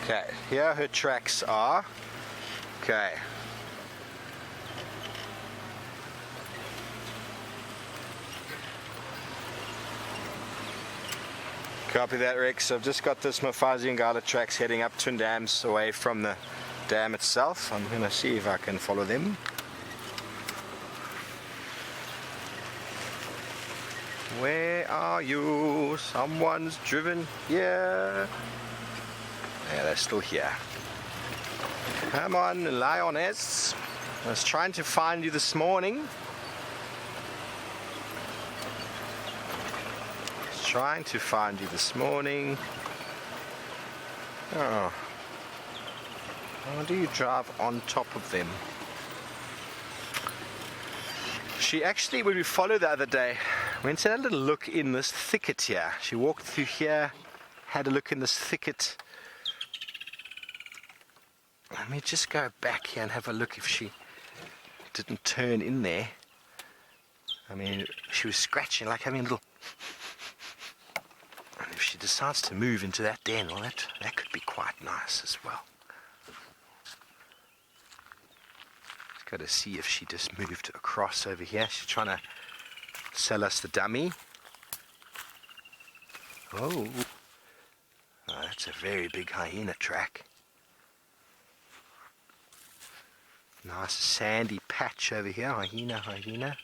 Okay, here her tracks are. Okay. Copy that, Rex. I've just got this Mafazi and Gala tracks heading up Twin Dams away from the dam itself. I'm going to see if I can follow them. Where are you? Someone's driven here. Yeah, they're still here. Come on, lioness. I was trying to find you this morning. Trying to find you this morning. Oh. How do you drive on top of them? She actually, when we followed the other day, went to have a little look in this thicket here. She walked through here, had a look in this thicket. Let me just go back here and have a look if she didn't turn in there. I mean, she was scratching, like having a little... And if she decides to move into that den, well, that could be quite nice as well. Just got to see if she just moved across over here. She's trying to sell us the dummy. Oh, that's a very big hyena track. Nice sandy patch over here. Hyena, hyena.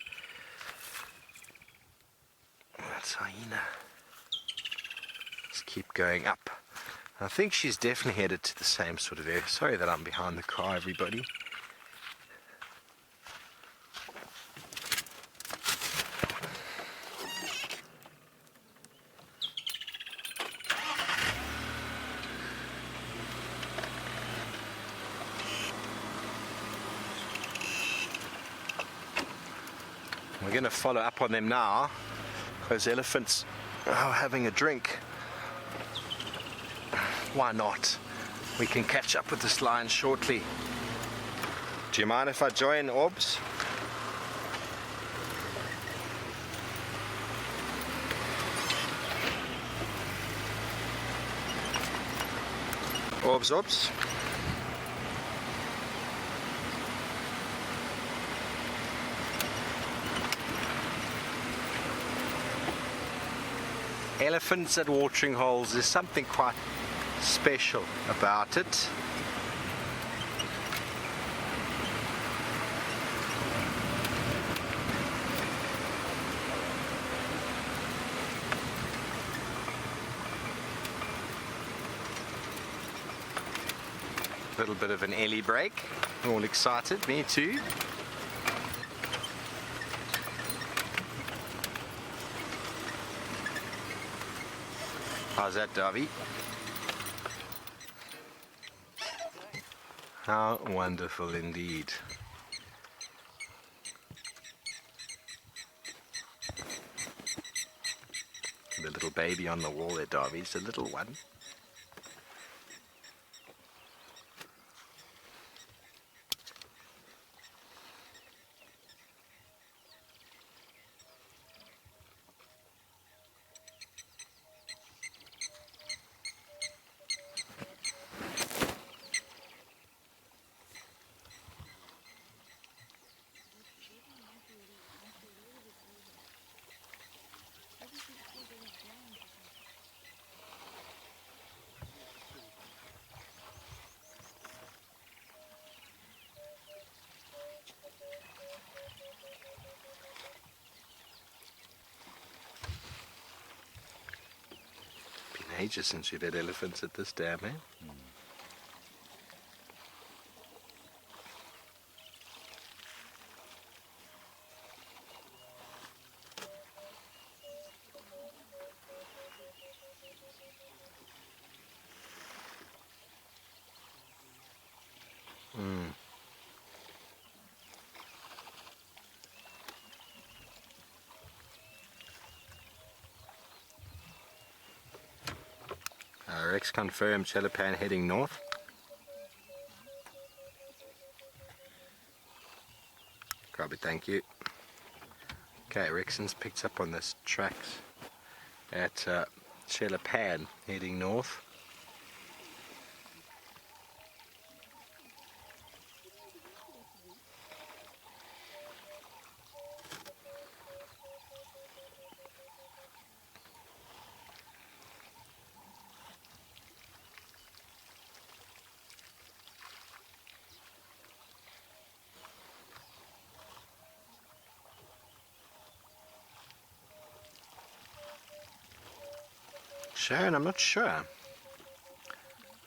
That's hyena. Let's keep going up. I think she's definitely headed to the same sort of area. Sorry that I'm behind the car, everybody. We're going to follow up on them now. Those elephants are having a drink. Why not? We can catch up with this lion shortly. Do you mind if I join, Orbs? Orbs, Orbs. Elephants at watering holes, there's something quite special about it. Little bit of an Ellie break. All excited, me too. How's that, Darby? How wonderful indeed. The little baby on the wall there, Darby, is a little one. Ages since you've had elephants at this dam, eh? Rex confirmed Chelapan heading north. Grab it, thank you. Okay, Rexon's picked up on this tracks at Chelapan heading north. Sharon, I'm not sure.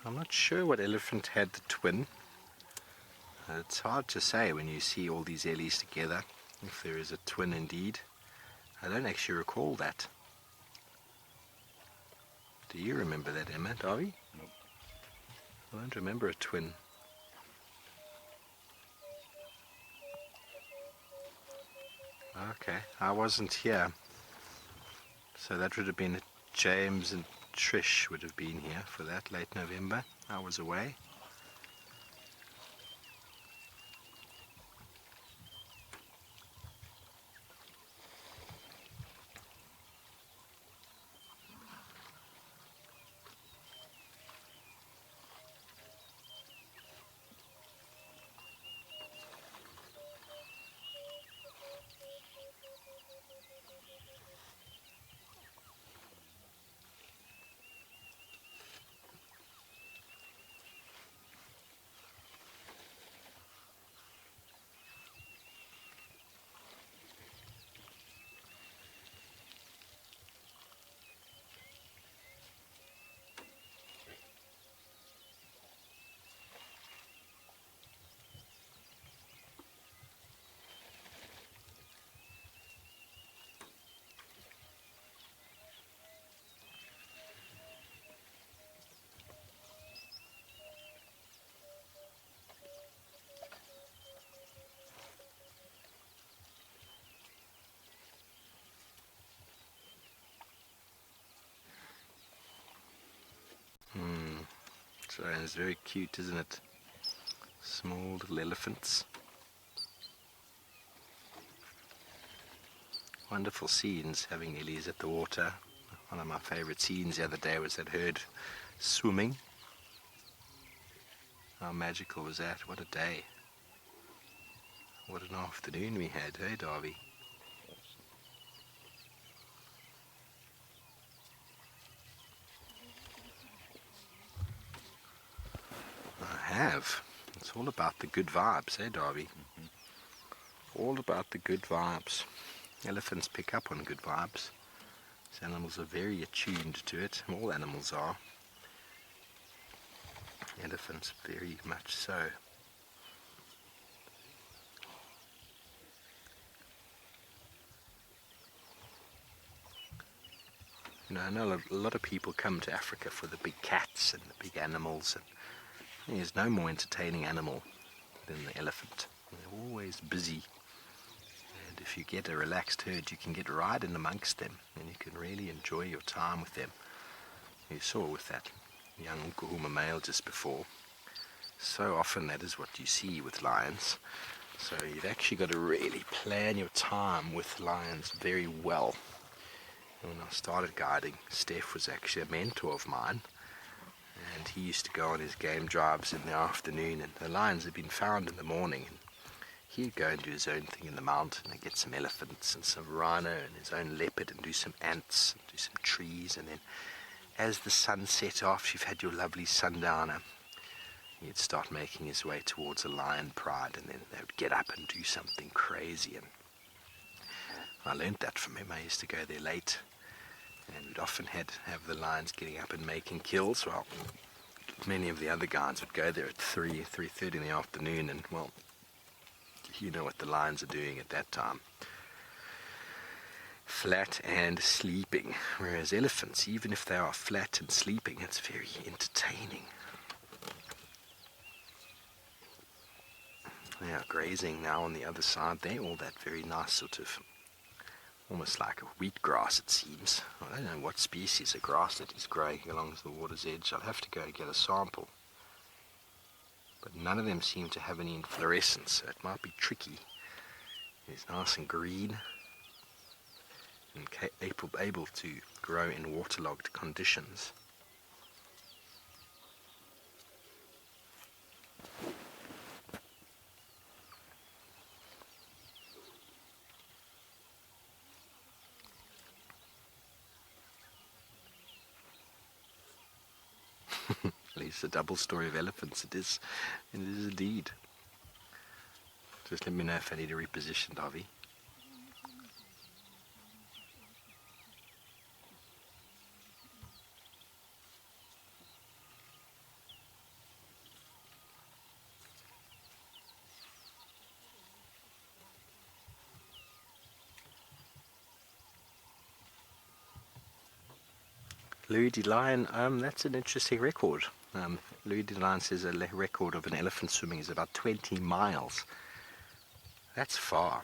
I'm not sure what elephant had the twin. It's hard to say when you see all these Ellies together, if there is a twin indeed. I don't actually recall that. Do you remember that, Emma, Darby? Nope. I don't remember a twin. Okay, I wasn't here. So that would have been James and Trish would have been here for that late November. I was away. So it's very cute, isn't it? Small little elephants. Wonderful scenes having Ellies at the water. One of my favourite scenes the other day was that herd swimming. How magical was that? What a day. What an afternoon we had, hey Darby? I have. It's all about the good vibes, eh Darby? All about the good vibes. Elephants pick up on good vibes. These animals are very attuned to it. All animals are. Elephants, very much so. You know, I know a lot of people come to Africa for the big cats and the big animals, and there's no more entertaining animal than the elephant. They're always busy, and if you get a relaxed herd, you can get right in amongst them, and you can really enjoy your time with them. You saw with that young Ukuhuma male just before. So often that is what you see with lions. So you've actually got to really plan your time with lions very well. When I started guiding, Steph was actually a mentor of mine, and he used to go on his game drives in the afternoon, and the lions had been found in the morning, and he'd go and do his own thing in the mountain and get some elephants and some rhino and his own leopard and do some ants and do some trees, and then as the sun set off, you've had your lovely sundowner, he'd start making his way towards a lion pride, and then they would get up and do something crazy. And I learned that from him. I used to go there late, and we'd often have the lions getting up and making kills. Well, many of the other guides would go there at 3:30 in the afternoon, and well, you know what the lions are doing at that time. Flat and sleeping. Whereas elephants, even if they are flat and sleeping, it's very entertaining. They are grazing now on the other side there, all that very nice sort of, almost like a wheatgrass it seems. I don't know what species of grass that is growing along the water's edge. I'll have to go and get a sample. But none of them seem to have any inflorescence, so it might be tricky. It's nice and green and able to grow in waterlogged conditions. At least a double story of elephants it is indeed. Just let me know if I need to reposition, Davy. Louis de Lion, that's an interesting record. Louis de Lion says a record of an elephant swimming is about 20 miles. That's far.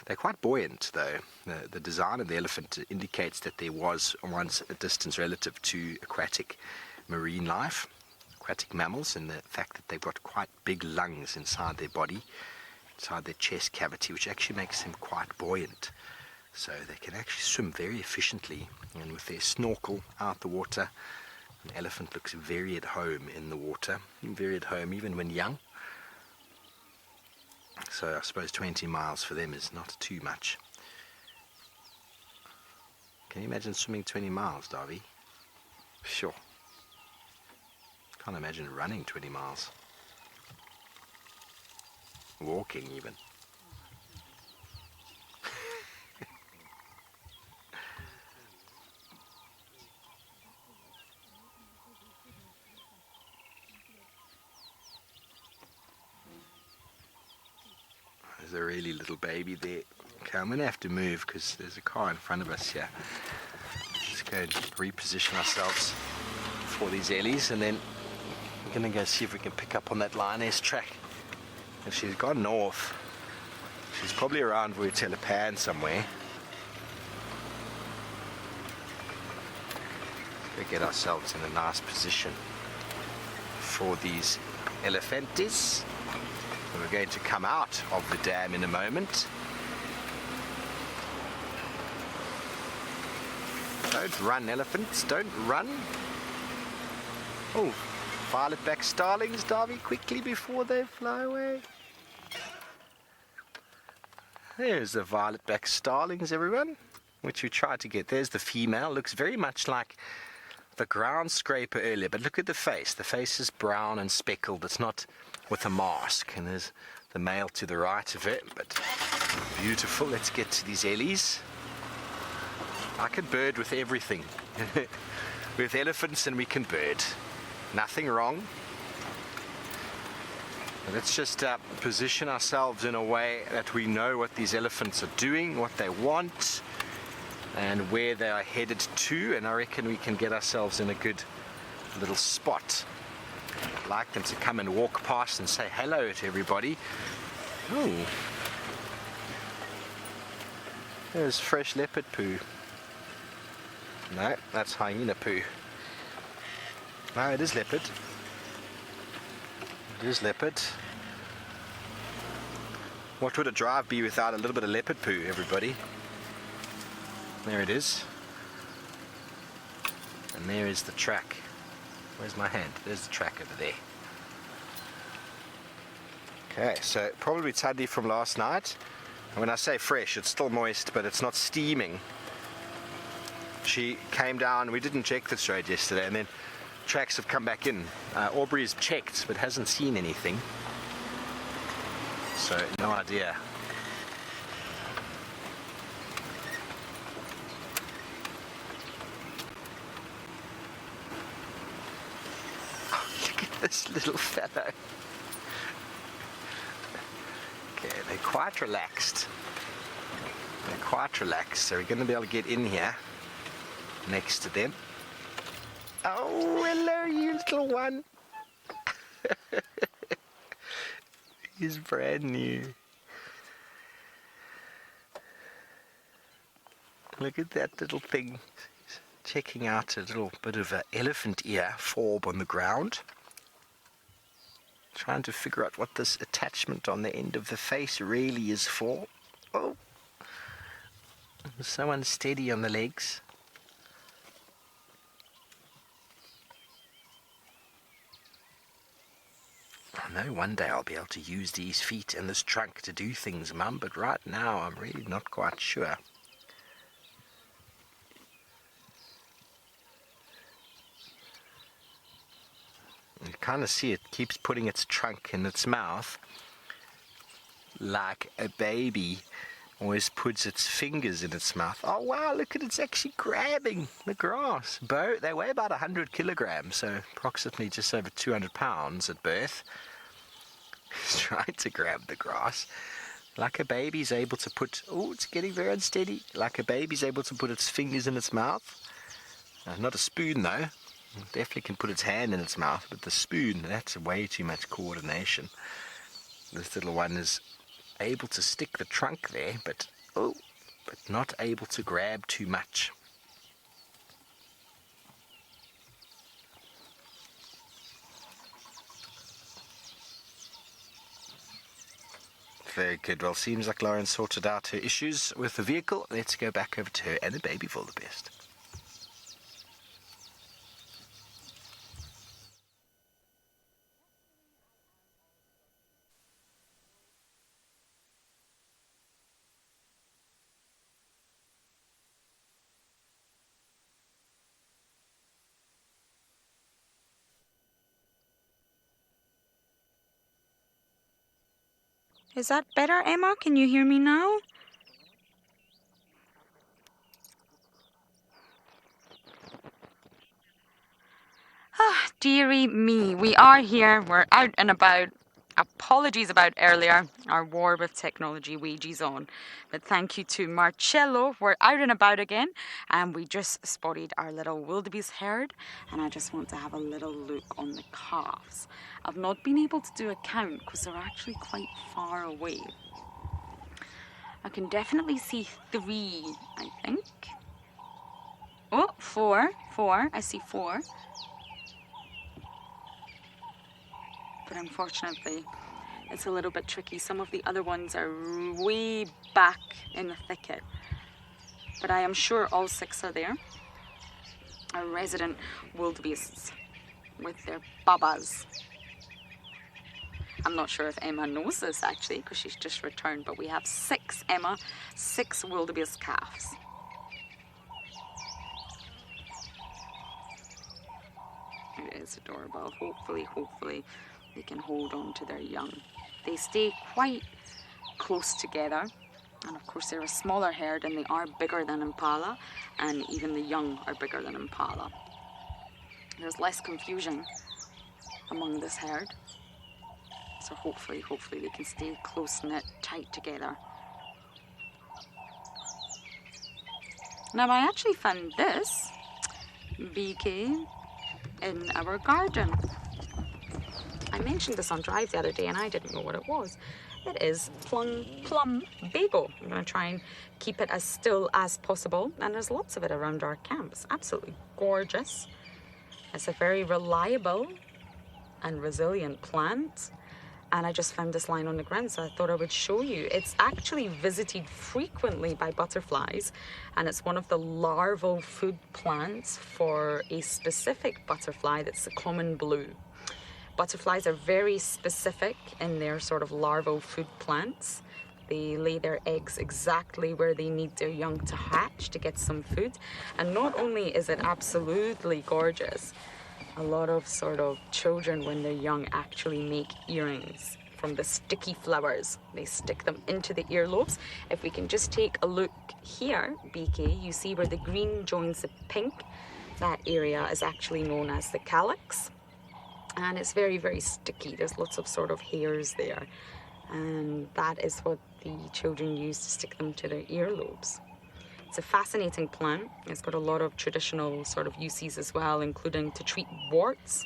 They're quite buoyant, though. The design of the elephant indicates that there was once a distance relative to aquatic marine life, aquatic mammals, and the fact that they've got quite big lungs inside their body, inside their chest cavity, which actually makes them quite buoyant. So they can actually swim very efficiently, and with their snorkel out the water, an elephant looks very at home in the water, very at home even when young. So I suppose 20 miles for them is not too much. Can you imagine swimming 20 miles, Davy? Sure. Can't imagine running 20 miles. Walking even. There's a really little baby there. Okay, I'm going to have to move because there's a car in front of us here. Let's go and reposition ourselves for these ellies, and then we're going to go see if we can pick up on that lioness track. If she's gone north, she's probably around Leopard somewhere. We'll get ourselves in a nice position for these elephantes. We're going to come out of the dam in a moment. Don't run, elephants, don't run. Oh, violet-backed starlings, Davy, quickly before they fly away. There's the violet-backed starlings, everyone, which we tried to get. There's the female, looks very much like the ground scraper earlier, but look at the face. The face is brown and speckled. It's not with a mask, and there's the male to the right of it, but beautiful. Let's get to these ellies. I can bird with everything. With elephants and we can bird. Nothing wrong. Let's just position ourselves in a way that we know what these elephants are doing, what they want, and where they are headed to, and I reckon we can get ourselves in a good little spot. I'd like them to come and walk past and say hello to everybody. Oh, there's fresh leopard poo. No, that's hyena poo. No, it is leopard. It is leopard. What would a drive be without a little bit of leopard poo, everybody? There it is. And there is the track. Where's my hand? There's the track over there. Okay, so probably taddy from last night. And when I say fresh, it's still moist, but it's not steaming. She came down, we didn't check this road yesterday, and then tracks have come back in. Aubrey's checked, but hasn't seen anything. So, no idea. Oh, look at this little fellow. Okay, they're quite relaxed. They're quite relaxed, so we're going to be able to get in here next to them. Oh, hello, you little one. He's brand new. Look at that little thing. He's checking out a little bit of an elephant ear form on the ground. Trying to figure out what this attachment on the end of the face really is for. Oh, so unsteady on the legs. I know one day I'll be able to use these feet and this trunk to do things, Mum, but right now I'm really not quite sure. You kind of see it keeps putting its trunk in its mouth like a baby always puts its fingers in its mouth. Oh wow, look at it's actually grabbing the grass. They weigh about 100 kilograms, so approximately just over 200 pounds at birth. He's trying to grab the grass. Like a baby's able to put... Oh, it's getting very unsteady. Like a baby's able to put its fingers in its mouth. Not a spoon though. It definitely can put its hand in its mouth, but the spoon, that's way too much coordination. This little one is able to stick the trunk there, but not able to grab too much. Very good. Well, seems like Lauren sorted out her issues with the vehicle. Let's go back over to her and the baby for the best. Is that better, Emma? Can you hear me now? Ah, dearie me. We are here. We're out and about. Apologies about earlier. Our war with technology wages on. But thank you to Marcello. We're out and about again. And we just spotted our little wildebeest herd. And I just want to have a little look on the calves. I've not been able to do a count because they're actually quite far away. I can definitely see 3, I think. Oh, 4. I see 4. But unfortunately, it's a little bit tricky. Some of the other ones are way back in the thicket. But I am sure all 6 are there. Our resident wildebeests with their babas. I'm not sure if Emma knows this actually, because she's just returned, but we have 6, Emma, 6 wildebeest calves. It is adorable. Hopefully they can hold on to their young. They stay quite close together, and of course they're a smaller herd and they are bigger than impala, and even the young are bigger than impala. There's less confusion among this herd. So hopefully they can stay close-knit, tight together. Now I actually found this BK in our garden. I mentioned this on Drive the other day and I didn't know what it was. It is plum bagel. I'm going to try and keep it as still as possible, and there's lots of it around our camp. It's absolutely gorgeous. It's a very reliable and resilient plant, and I just found this lying on the ground, so I thought I would show you. It's actually visited frequently by butterflies, and it's one of the larval food plants for a specific butterfly that's the common blue. Butterflies are very specific in their sort of larval food plants. They lay their eggs exactly where they need their young to hatch to get some food. And not only is it absolutely gorgeous, a lot of sort of children when they're young actually make earrings from the sticky flowers. They stick them into the earlobes. If we can just take a look here, BK, you see where the green joins the pink. That area is actually known as the calyx. And it's very, very sticky. There's lots of sort of hairs there. And that is what the children use to stick them to their earlobes. It's a fascinating plant. It's got a lot of traditional sort of uses as well, including to treat warts,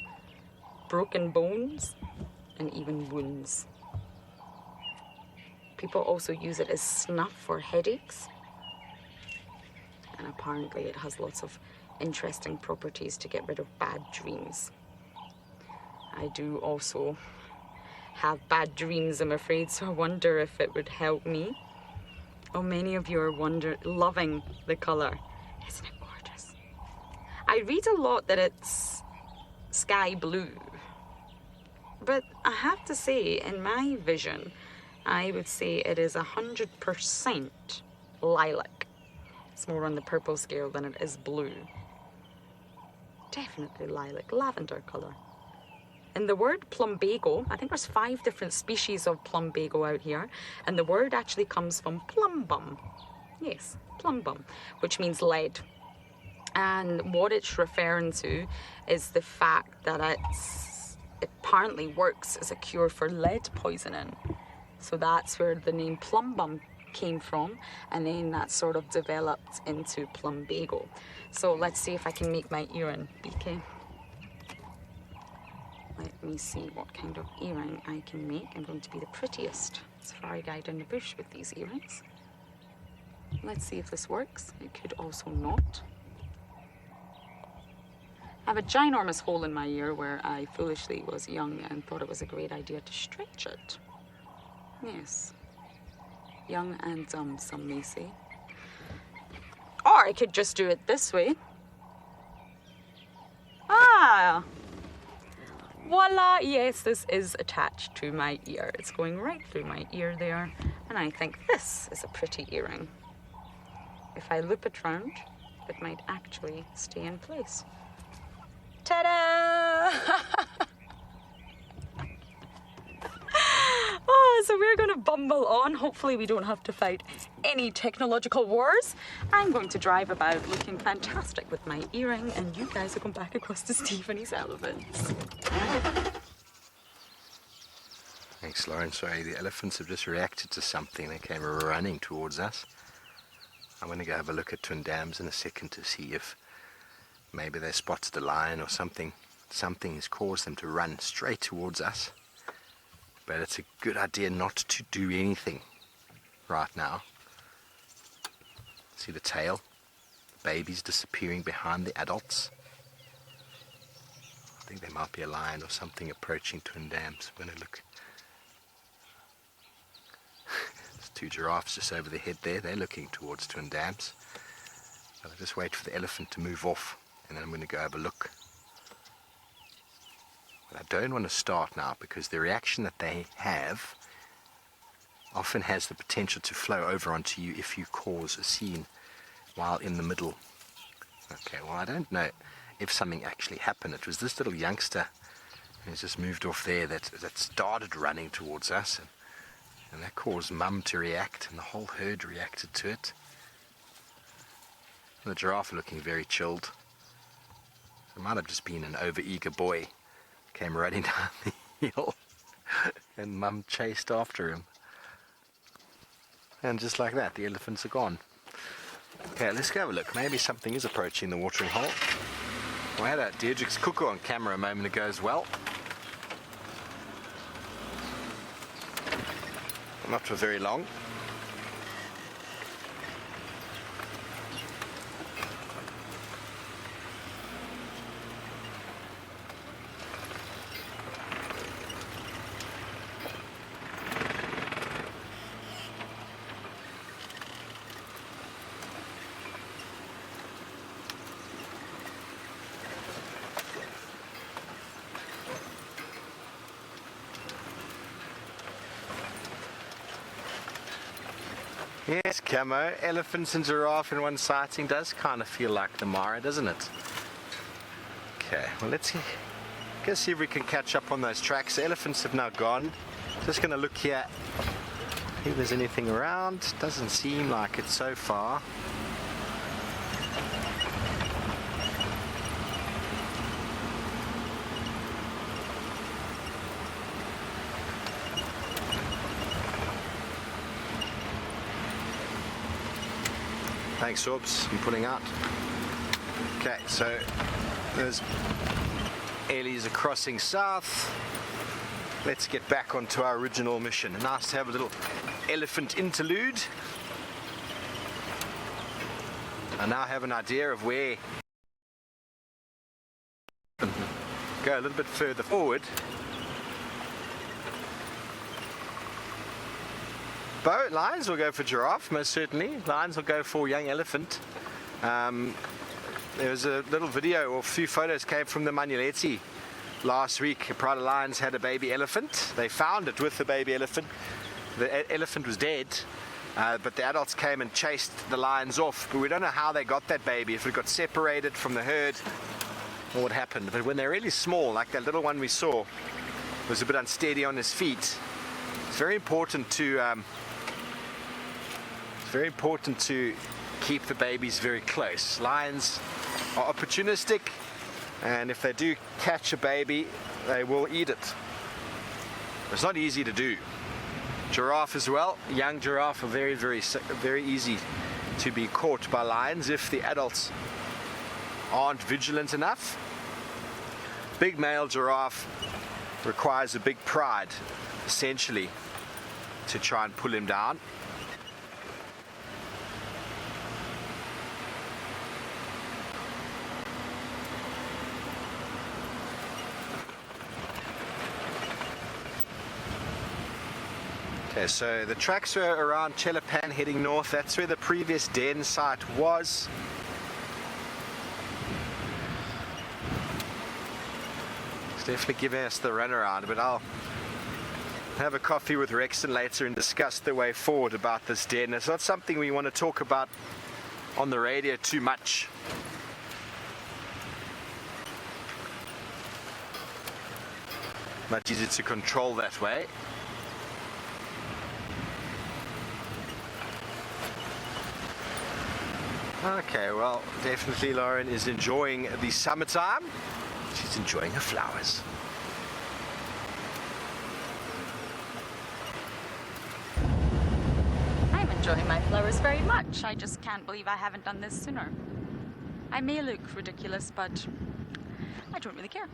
broken bones, and even wounds. People also use it as snuff for headaches. And apparently it has lots of interesting properties to get rid of bad dreams. I do also have bad dreams, I'm afraid, so I wonder if it would help me. Oh, many of you are loving the colour. Isn't it gorgeous? I read a lot that it's sky blue, but I have to say, in my vision, I would say it is 100% lilac. It's more on the purple scale than it is blue. Definitely lilac, lavender colour. And the word plumbago, I think there's 5 different species of plumbago out here, and the word actually comes from plumbum. Yes, plumbum, which means lead. And what it's referring to is the fact that it apparently works as a cure for lead poisoning. So that's where the name plumbum came from, and then that sort of developed into plumbago. So let's see if I can make my earring, BK. Let me see what kind of earring I can make. I'm going to be the prettiest safari guide in the bush with these earrings. Let's see if this works. It could also not. I have a ginormous hole in my ear where I foolishly was young and thought it was a great idea to stretch it. Yes. Young and dumb, some may say. Or I could just do it this way. Ah! Voila! Yes, this is attached to my ear. It's going right through my ear there. And I think this is a pretty earring. If I loop it round, it might actually stay in place. Ta-da! Oh, so we're going to bumble on. Hopefully we don't have to fight any technological wars. I'm going to drive about looking fantastic with my earring, and you guys are going back across to Stephanie's elephants. Thanks, Lauren. Sorry, the elephants have just reacted to something. They came running towards us. I'm going to go have a look at Twin Dams in a second to see if maybe they spotted a lion or something. Something has caused them to run straight towards us. But it's a good idea not to do anything right now. See the tail? The baby's disappearing behind the adults. I think there might be a lion or something approaching Twin Dams. I'm going to look. There's 2 giraffes just over the head there. They're looking towards Twin Dams. I'll just wait for the elephant to move off, and then I'm going to go have a look. But I don't want to start now because the reaction that they have often has the potential to flow over onto you if you cause a scene while in the middle. Okay, well, I don't know if something actually happened. It was this little youngster who's just moved off there that started running towards us, and that caused Mum to react, and the whole herd reacted to it. The giraffe looking very chilled. So it might have just been an over-eager boy. Came running down the hill. and Mum chased after him. And just like that, the elephants are gone. Okay, let's go have a look. Maybe something is approaching the watering hole. I had a Deirdre's cuckoo on camera a moment ago as well. Not for very long. Yes, Camo, elephants and giraffe in one sighting does kind of feel like the Mara, doesn't it? Okay, well let's go see if we can catch up on those tracks. The elephants have now gone. Just going to look here, if there's anything around. Doesn't seem like it so far. Thanks, Orbs. I'm pulling out. Okay, so those Ellies are crossing south. Let's get back onto our original mission. Nice to have a little elephant interlude. I now have an idea of where. Go a little bit further forward. Lions will go for giraffe, most certainly. Lions will go for young elephant. There was a little video or a few photos came from the Manuleti last week. Pride of Lions had a baby elephant. They found it with the baby elephant. The elephant was dead, but the adults came and chased the lions off. But we don't know how they got that baby, if it got separated from the herd or what happened. But when they're really small, like that little one we saw, was a bit unsteady on his feet. It's very important to keep the babies very close. Lions are opportunistic, and if they do catch a baby, they will eat it. It's not easy to do. Giraffe as well. Young giraffe are very easy to be caught by lions if the adults aren't vigilant enough. Big male giraffe requires a big pride, essentially, to try and pull him down. Okay, so the tracks were around Chelapan heading north. That's where the previous den site was. It's definitely giving us the runaround, but I'll have a coffee with Rexon later and discuss the way forward about this den. It's not something we want to talk about on the radio too much. Much easier to control that way. Okay, well, definitely Lauren is enjoying the summertime. She's enjoying her flowers. I'm enjoying my flowers very much. I just can't believe I haven't done this sooner. I may look ridiculous, but I don't really care.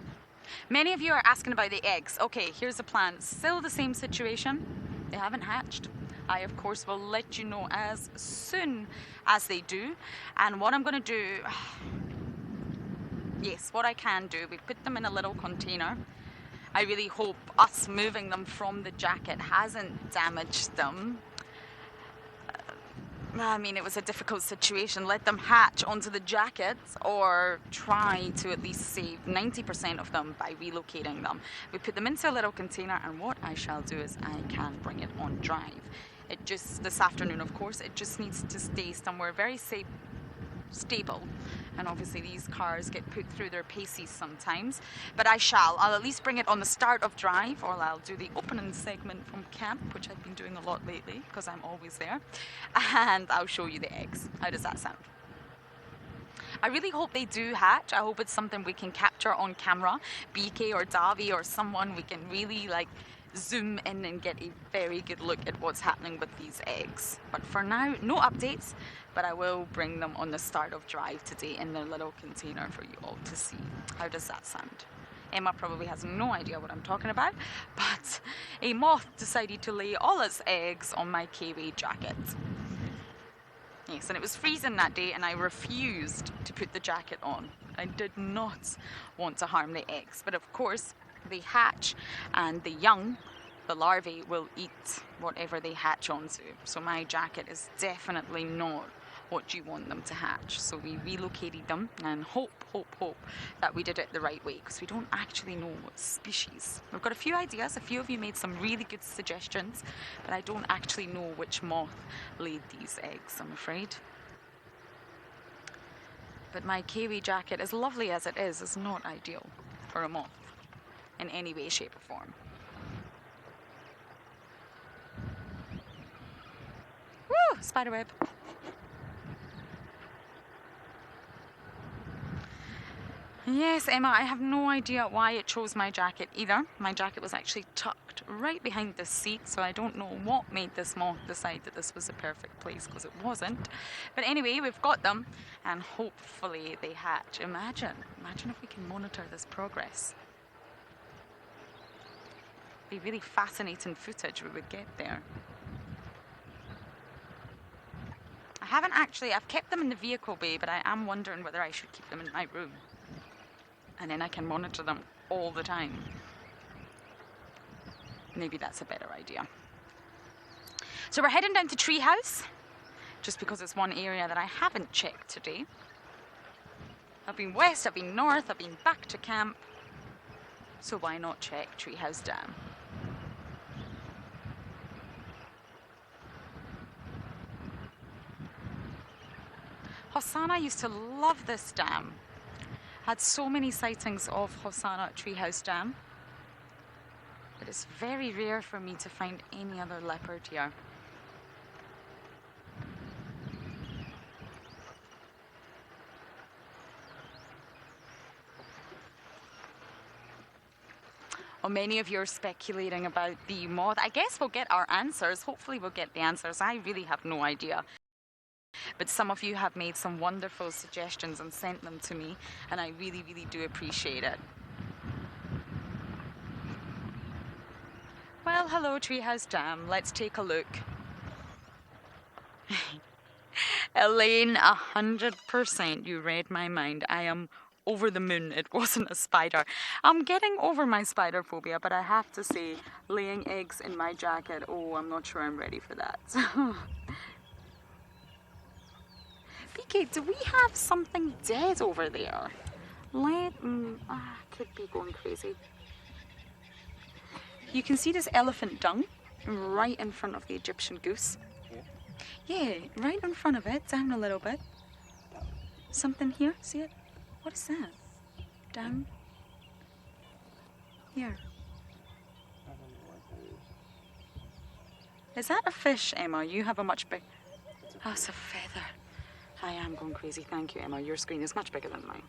Many of you are asking about the eggs. Okay, here's the plan. Still the same situation. They haven't hatched. I, of course, will let you know as soon as they do. And what I'm going to do, yes, what I can do, we put them in a little container. I really hope us moving them from the jacket hasn't damaged them. I mean, it was a difficult situation. Let them hatch onto the jacket or try to at least save 90% of them by relocating them. We put them into a little container, and what I shall do is I can bring it on drive. It just, this afternoon, of course, it just needs to stay somewhere very safe, stable. And obviously these cars get put through their paces sometimes, but I'll at least bring it on the start of drive, or I'll do the opening segment from camp, which I've been doing a lot lately because I'm always there, and I'll show you the eggs. How does that sound? I really hope they do hatch. I hope it's something we can capture on camera. BK or Davi or someone, we can really zoom in and get a very good look at what's happening with these eggs. But for now, no updates, but I will bring them on the start of drive today in their little container for you all to see. How does that sound? Emma probably has no idea what I'm talking about, but a moth decided to lay all its eggs on my Kiwi jacket. Yes, and it was freezing that day and I refused to put the jacket on. I did not want to harm the eggs, but of course they hatch and the young, the larvae, will eat whatever they hatch onto. So my jacket is definitely not what you want them to hatch. So we relocated them and hope that we did it the right way, because we don't actually know what species. We've got a few ideas. A few of you made some really good suggestions, but I don't actually know which moth laid these eggs, I'm afraid. But my Kiwi jacket, as lovely as it is not ideal for a moth in any way, shape or form. Woo! Spiderweb. Yes, Emma, I have no idea why it chose my jacket either. My jacket was actually tucked right behind the seat, so I don't know what made this moth decide that this was the perfect place, because it wasn't. But anyway, we've got them, and hopefully they hatch. Imagine if we can monitor this progress. It'd be really fascinating footage we would get there. I've kept them in the vehicle bay, but I am wondering whether I should keep them in my room. And then I can monitor them all the time. Maybe that's a better idea. So we're heading down to Treehouse, just because it's one area that I haven't checked today. I've been west, I've been north, I've been back to camp. So why not check Treehouse Dam? Hosanna used to love this dam. Had so many sightings of Hosanna at Treehouse Dam. But it's very rare for me to find any other leopard here. Well, many of you are speculating about the moth. I guess we'll get our answers. Hopefully we'll get the answers. I really have no idea. But some of you have made some wonderful suggestions and sent them to me, and I really, really do appreciate it. Well, hello Treehouse Dam. Let's take a look. Elaine, 100%, you read my mind. I am over the moon. It wasn't a spider. I'm getting over my spider phobia, but I have to say, laying eggs in my jacket, oh, I'm not sure I'm ready for that. PK, do we have something dead over there? Could be going crazy. You can see this elephant dung right in front of the Egyptian goose. Yeah, right in front of it, down a little bit. Something here, see it? What is that? Down. Here. Is that a fish, Emma? You have a much big... Oh, it's a feather. I am going crazy. Thank you, Emma. Your screen is much bigger than mine.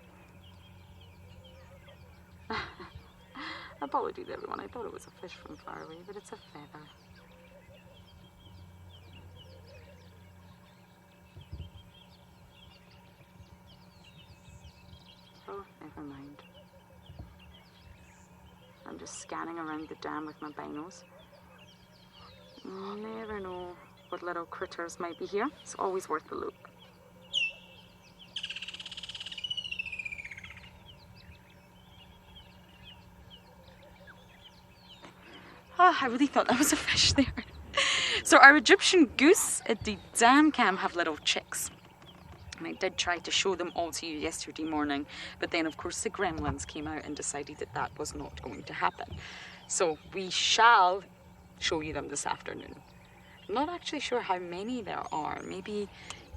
Apologies, everyone. I thought it was a fish from far away, but it's a feather. Oh, never mind. I'm just scanning around the dam with my binos. Never know what little critters might be here. It's always worth a look. Oh, I really thought that was a fish there. So our Egyptian goose at the dam cam have little chicks. And I did try to show them all to you yesterday morning, but then of course the gremlins came out and decided that that was not going to happen. So we shall show you them this afternoon. I'm not actually sure how many there are. Maybe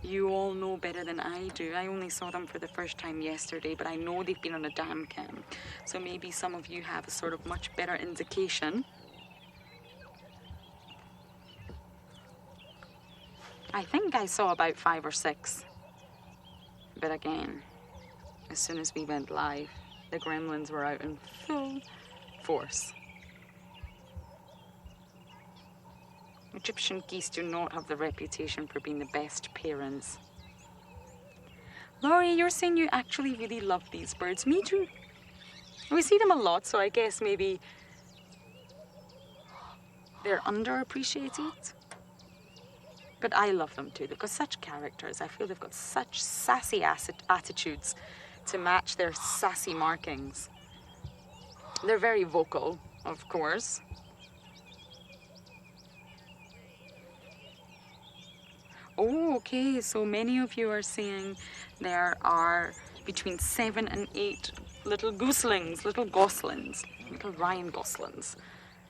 you all know better than I do. I only saw them for the first time yesterday, but I know they've been on a dam cam. So maybe some of you have a sort of much better indication. I think I saw about 5 or 6. But again, as soon as we went live, the gremlins were out in full force. Egyptian geese do not have the reputation for being the best parents. Laurie, you're saying you actually really love these birds. Me too. We see them a lot, so I guess maybe they're underappreciated. But I love them too. They've got such characters. I feel they've got such sassy attitudes to match their sassy markings. They're very vocal, of course. Oh, okay, so many of you are saying there are between 7 and 8 little goslings, little goslings, little Ryan goslings.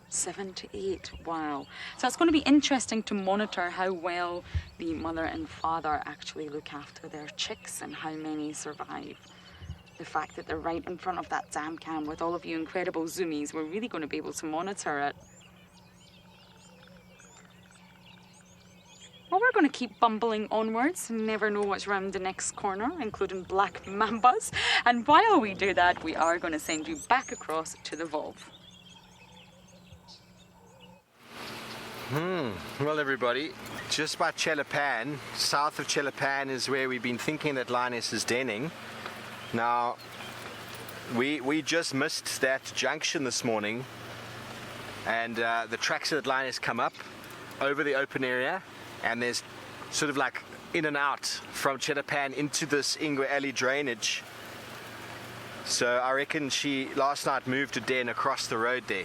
7 to 8, wow. So it's going to be interesting to monitor how well the mother and father actually look after their chicks and how many survive. The fact that they're right in front of that dam cam with all of you incredible zoomies, we're really going to be able to monitor it. Well, we're going to keep bumbling onwards and never know what's round the next corner, including black mambas. And while we do that, we are going to send you back across to the Volve. Well, everybody, just by Chelapan, south of Chelapan is where we've been thinking that lioness is denning. Now, we just missed that junction this morning, and the tracks of that lioness come up over the open area, and there's sort of like in and out from Chelapan into this Ingwe Alley drainage. So I reckon she last night moved to den across the road there.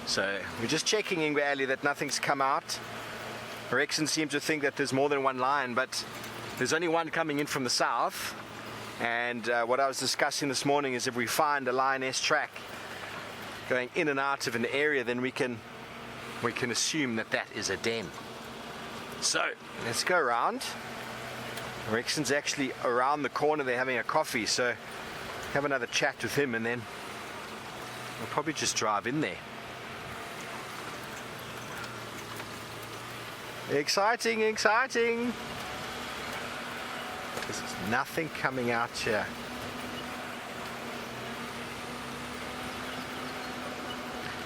So we're just checking Ingwe Alley that nothing's come out. Rexon seems to think that there's more than one lion, but there's only one coming in from the south. And what I was discussing this morning is if we find a lioness track going in and out of an area, then we can assume that that is a den. So let's go around. Rexon's actually around the corner there having a coffee, so have another chat with him and then we'll probably just drive in there. Exciting, exciting. There's nothing coming out here.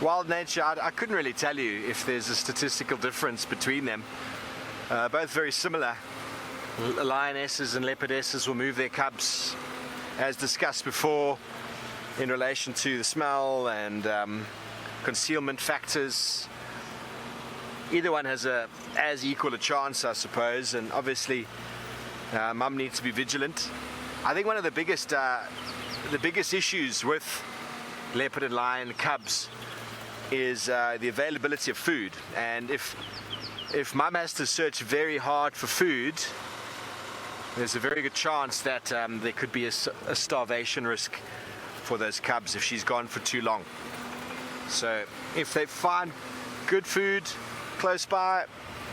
Wild nature, I couldn't really tell you if there's a statistical difference between them. Both very similar. Lionesses and leopardesses will move their cubs, as discussed before, in relation to the smell and concealment factors. Either one has as equal a chance, I suppose, and obviously mum needs to be vigilant. I think one of the biggest issues with leopard and lion cubs is the availability of food, and if mum has to search very hard for food, there's a very good chance that there could be a starvation risk for those cubs if she's gone for too long. So if they find good food close by,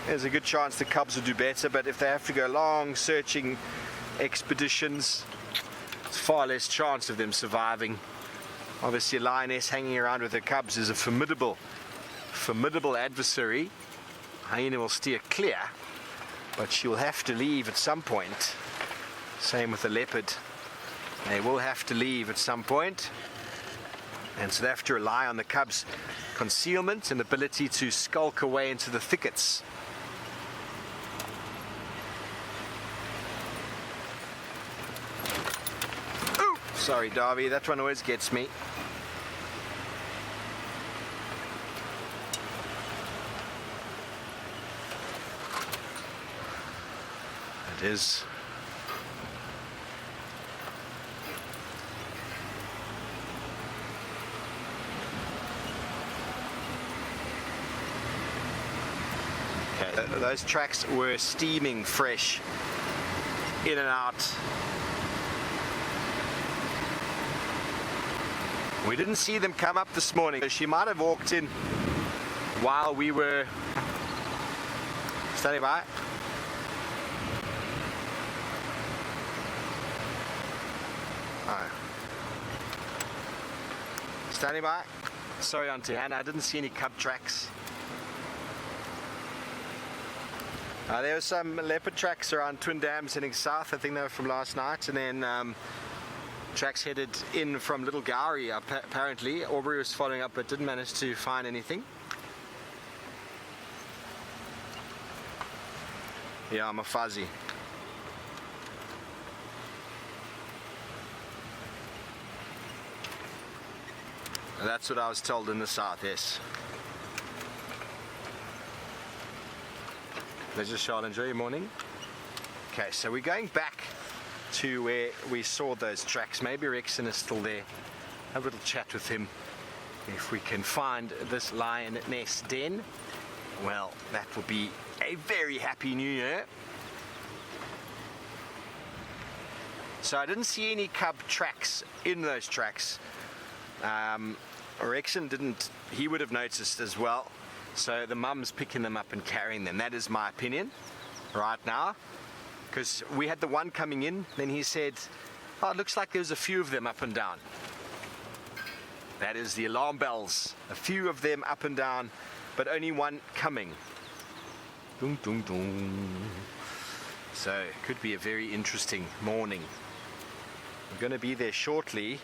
there's a good chance the cubs will do better, but if they have to go long searching expeditions, there's far less chance of them surviving. Obviously a lioness hanging around with her cubs is a formidable adversary. Hyena will steer clear, but she will have to leave at some point. Same with the leopard. They will have to leave at some point, and so they have to rely on the cubs' concealment and ability to skulk away into the thickets. Ooh, sorry Darby, that one always gets me. It is. Okay, those tracks were steaming fresh, in and out. We didn't see them come up this morning. She might have walked in while we were standing by. Standing by. Sorry, Auntie Hannah, I didn't see any cub tracks. There were some leopard tracks around Twin Dams heading south. I think they were from last night, and then tracks headed in from Little Gowrie. Apparently, Aubrey was following up, but didn't manage to find anything. Yeah, I'm a fuzzy. That's what I was told in the south, yes. Pleasure, Charlotte. Enjoy your morning. Okay, so we're going back to where we saw those tracks. Maybe Rexon is still there. Have a little chat with him. If we can find this lion nest den, well, that will be a very happy new year. So I didn't see any cub tracks in those tracks. Rexon didn't, he would have noticed as well. So the mum's picking them up and carrying them. That is my opinion right now. Because we had the one coming in, then he said, oh, it looks like there's a few of them up and down. That is the alarm bells. A few of them up and down, but only one coming. Dun, dun, dun. So it could be a very interesting morning. We're going to be there shortly,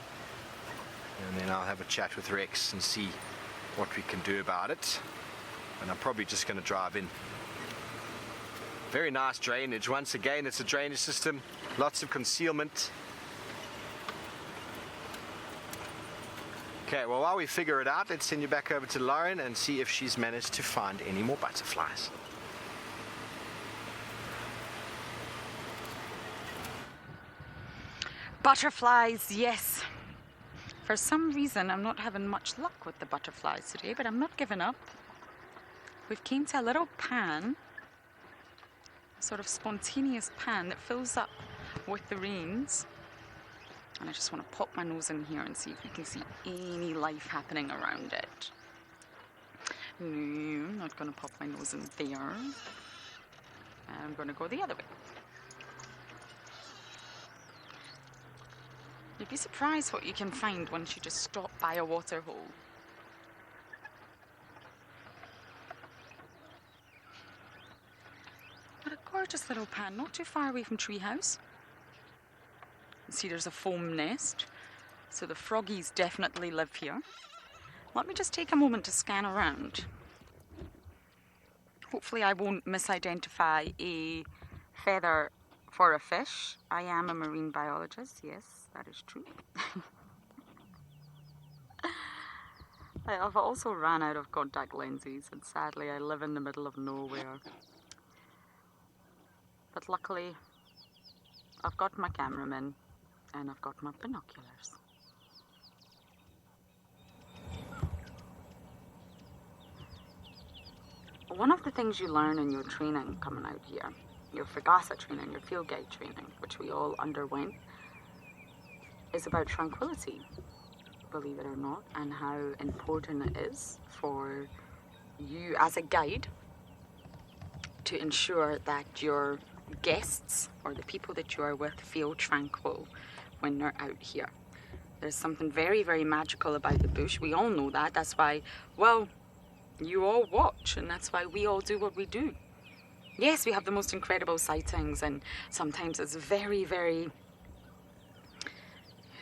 and then I'll have a chat with Rex and see what we can do about it. And I'm probably just going to drive in. Very nice drainage. Once again, it's a drainage system. Lots of concealment. Okay, well, while we figure it out, let's send you back over to Lauren and see if she's managed to find any more butterflies. Butterflies, yes. For some reason, I'm not having much luck with the butterflies today, but I'm not giving up. We've came to a little pan, a sort of spontaneous pan that fills up with the rains. And I just want to pop my nose in here and see if we can see any life happening around it. No, I'm not going to pop my nose in there. I'm going to go the other way. You'd be surprised what you can find once you just stop by a waterhole. What a gorgeous little pan, not too far away from Treehouse. See, there's a foam nest, so the froggies definitely live here. Let me just take a moment to scan around. Hopefully I won't misidentify a feather for a fish. I am a marine biologist, yes, that is true. I have also ran out of contact lenses, and sadly I live in the middle of nowhere. But luckily I've got my cameraman and I've got my binoculars. One of the things you learn in your training coming out here, your Fagasa training, your field guide training, which we all underwent, is about tranquility, believe it or not, and how important it is for you as a guide to ensure that your guests or the people that you are with feel tranquil when they're out here. There's something very, very magical about the bush. We all know that. That's why, well, you all watch, and that's why we all do what we do. Yes, we have the most incredible sightings, and sometimes it's very, very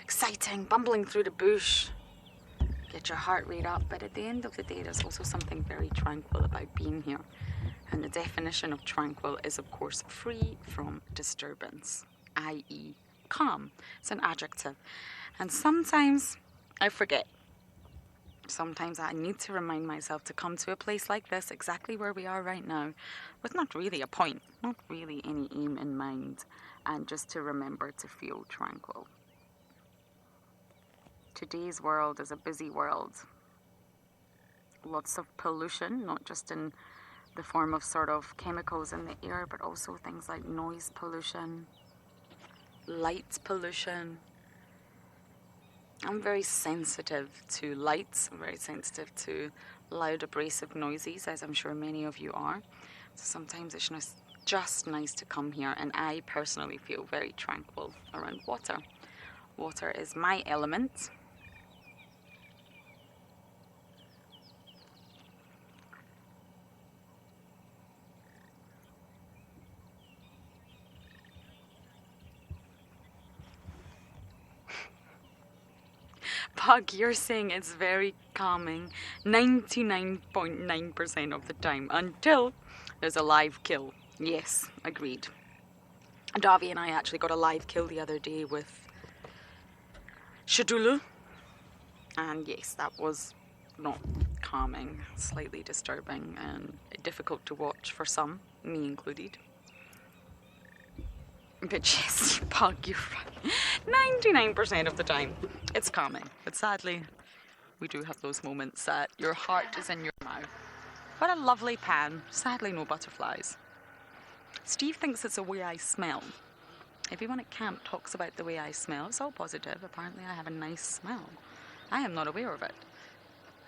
exciting, bumbling through the bush, get your heart rate up, but at the end of the day, there's also something very tranquil about being here. And the definition of tranquil is, of course, free from disturbance, i.e. calm. It's an adjective. And sometimes I forget. Sometimes I need to remind myself to come to a place like this, exactly where we are right now, with not really a point, not really any aim in mind, and just to remember to feel tranquil. Today's world is a busy world. Lots of pollution, not just in the form of sort of chemicals in the air, but also things like noise pollution, light pollution. I'm very sensitive to lights, I'm very sensitive to loud abrasive noises, as I'm sure many of you are. So sometimes it's just nice to come here, and I personally feel very tranquil around water. Water is my element. Pug, you're saying it's very calming 99.9% of the time until there's a live kill. Yes, agreed. Davi and I actually got a live kill the other day with Shadulu. And yes, that was not calming, slightly disturbing and difficult to watch for some, me included. But yes, Pug, you're right. 99% of the time, it's calming. But sadly, we do have those moments that your heart is in your mouth. What a lovely pan. Sadly, no butterflies. Steve thinks it's the way I smell. Everyone at camp talks about the way I smell. It's all positive. Apparently, I have a nice smell. I am not aware of it.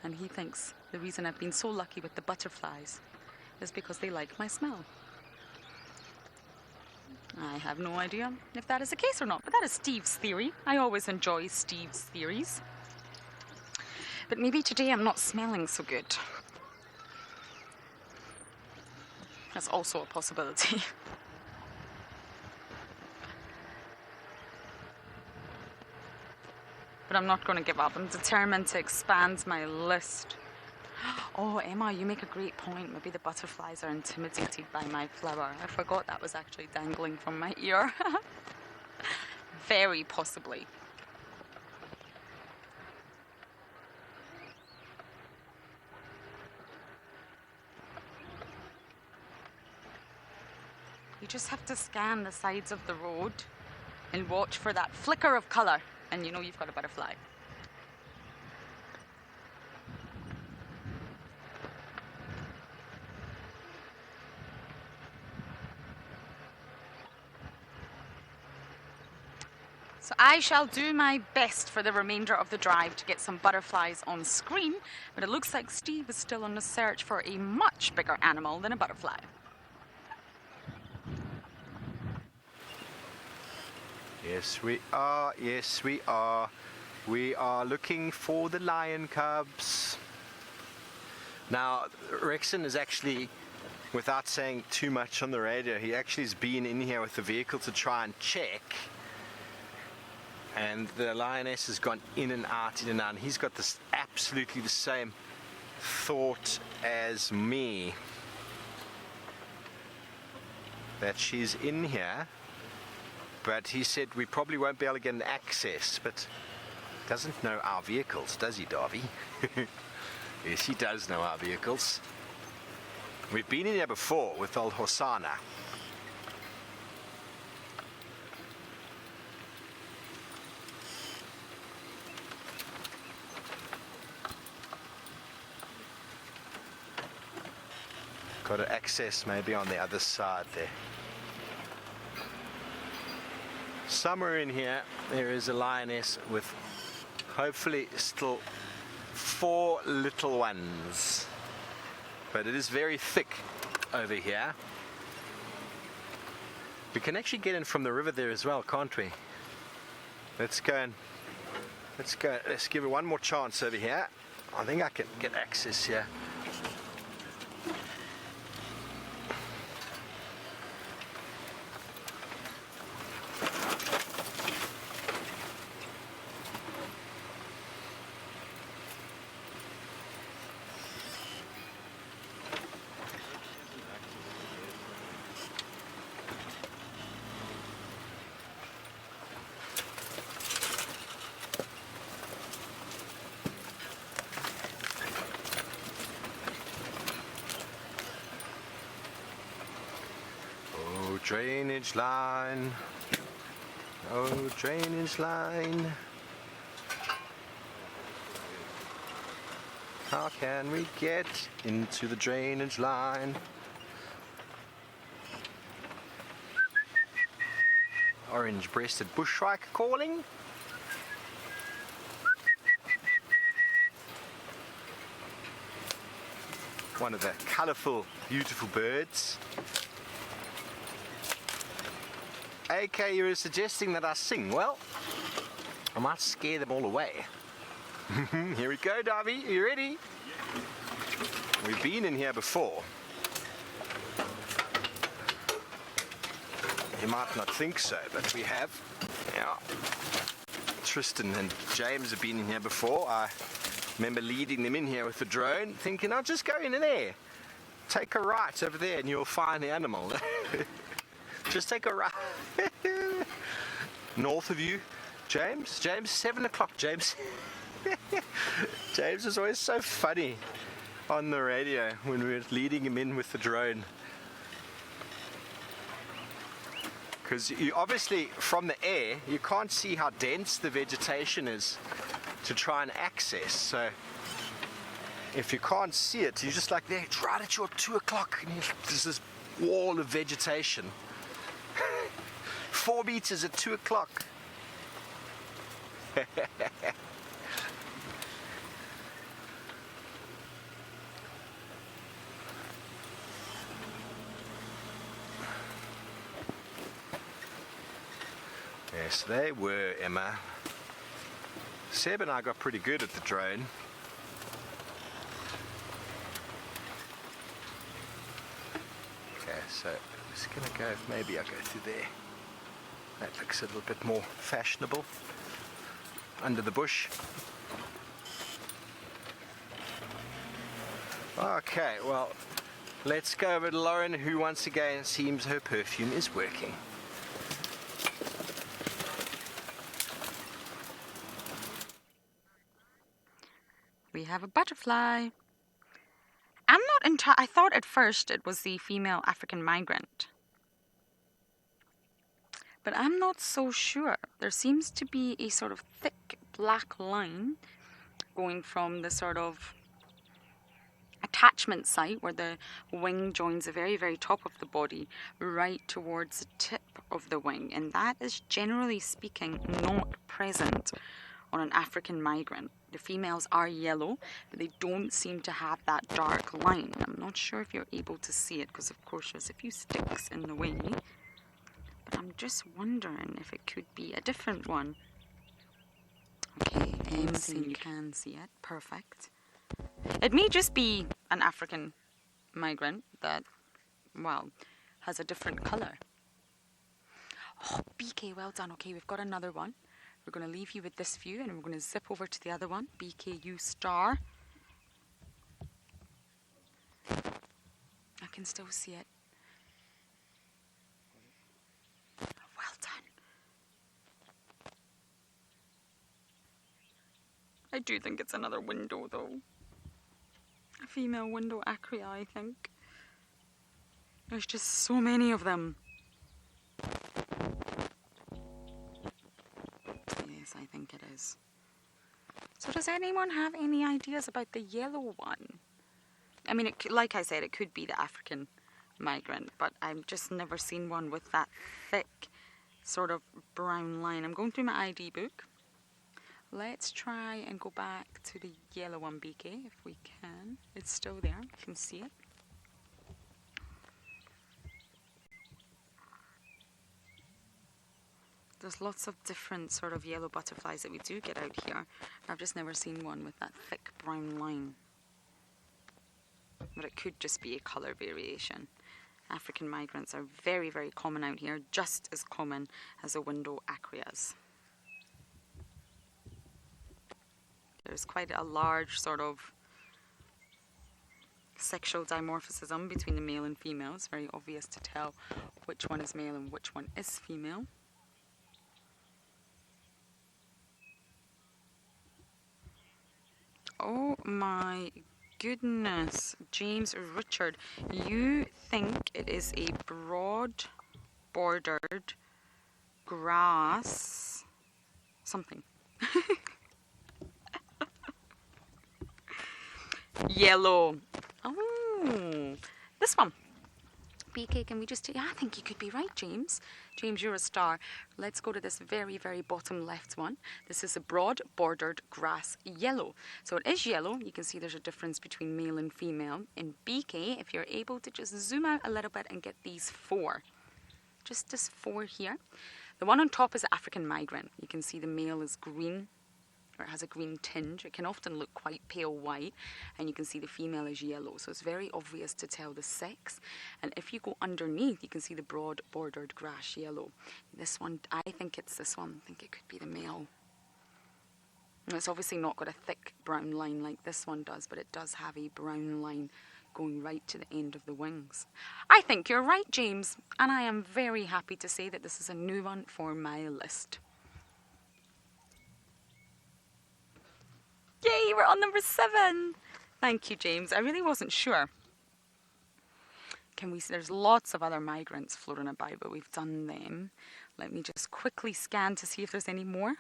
And he thinks the reason I've been so lucky with the butterflies is because they like my smell. I have no idea if that is the case or not, but that is Steve's theory. I always enjoy Steve's theories. But maybe today I'm not smelling so good. That's also a possibility. But I'm not going to give up. I'm determined to expand my list. Oh, Emma, you make a great point. Maybe the butterflies are intimidated by my flower. I forgot that was actually dangling from my ear. Very possibly. You just have to scan the sides of the road and watch for that flicker of colour, and you know you've got a butterfly. So I shall do my best for the remainder of the drive to get some butterflies on screen, but it looks like Steve is still on the search for a much bigger animal than a butterfly. Yes, we are. Yes, we are. We are looking for the lion cubs. Now, Rexon is actually, without saying too much on the radio, he actually has been in here with the vehicle to try and check. And the lioness has gone in and out, in and out. And he's got this absolutely the same thought as me, that she's in here. But he said we probably won't be able to get an access, but doesn't know our vehicles, does he, Darby? Yes, he does know our vehicles. We've been in here before with old Hosanna. Got an access maybe on the other side there. Somewhere in here there is a lioness with hopefully still 4 little ones, but it is very thick over here. We can actually get in from the river there as well, can't we? Let's give it one more chance over here. I think I can get access here. Drainage line, oh drainage line, how can we get into the drainage line? Orange-breasted bushshrike calling. One of the colourful, beautiful birds. AK, you were suggesting that I sing. Well, I might scare them all away. Here we go, Darby. Are you ready? We've been in here before. You might not think so, but we have. Yeah. Tristan and James have been in here before. I remember leading them in here with the drone, thinking, I'll just go in there. take a right over there and you'll find the animal. Just take a right. North of you, James, 7 o'clock, James. James is always so funny on the radio when we're leading him in with the drone. Because you obviously, from the air, you can't see how dense the vegetation is to try and access. So if you can't see it, you're just like there, it's right at your 2 o'clock, and there's this wall of vegetation. 4 meters at 2 o'clock. Yes, they were, Emma. Seb and I got pretty good at the drone. Okay, so I'm just gonna go, maybe I'll go through there. That looks a little bit more fashionable. Under the bush. Okay, well, let's go over to Lauren, who once again seems her perfume is working. We have a butterfly. I'm not entirely. I thought at first it was the female African migrant, but I'm not so sure. There seems to be a sort of thick black line going from the sort of attachment site where the wing joins the very, very top of the body right towards the tip of the wing, and that is generally speaking not present on an African migrant. The females are yellow, but they don't seem to have that dark line. I'm not sure if you're able to see it because of course there's a few sticks in the way, but I'm just wondering if it could be a different one. Okay, you can see it. Perfect. It may just be an African migrant that, well, has a different colour. Oh, BK, well done. Okay, we've got another one. We're going to leave you with this view and we're going to zip over to the other one, BKU star. I can still see it. Well done. I do think it's another window though. A female window acria, I think. There's just so many of them. Yes, I think it is. So does anyone have any ideas about the yellow one? I mean, like I said, it could be the African migrant, but I've just never seen one with that thick sort of brown line. I'm going through my ID book. Let's try and go back to the yellow one, BK, if we can. It's still there. You can see it. There's lots of different sort of yellow butterflies that we do get out here. I've just never seen one with that thick brown line. But it could just be a colour variation. African migrants are very, very common out here, just as common as the window acrias. There's quite a large sort of sexual dimorphism between the male and female. It's very obvious to tell which one is male and which one is female. Oh my goodness, James Richard, you think it is a broad bordered grass something. Yellow. Oh, this one. BK, can we just take... I think you could be right, James. James, you're a star. Let's go to this very, very bottom left one. This is a broad bordered grass yellow. So it is yellow. You can see there's a difference between male and female. In BK, if you're able to just zoom out a little bit and get these four. Just this four here. The one on top is African migrant. You can see the male is green, or it has a green tinge. It can often look quite pale white, and you can see the female is yellow, so it's very obvious to tell the sex. And if you go underneath, you can see the broad bordered grass yellow. This one, I think it's this one. I think it could be the male. And it's obviously not got a thick brown line like this one does, but it does have a brown line going right to the end of the wings. I think you're right, James, and I am very happy to say that this is a new one for my list. Yay, we're on number 7. Thank you, James. I really wasn't sure. Can we see? There's lots of other migrants floating about, but we've done them. Let me just quickly scan to see if there's any more.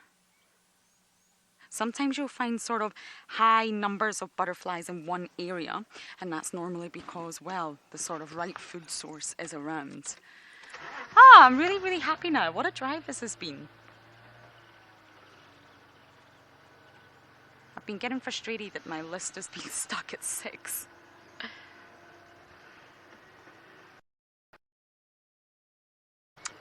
Sometimes you'll find sort of high numbers of butterflies in one area, and that's normally because, well, the sort of right food source is around. Ah, I'm really, really happy now. What a drive this has been. I've been getting frustrated that my list has been stuck at 6.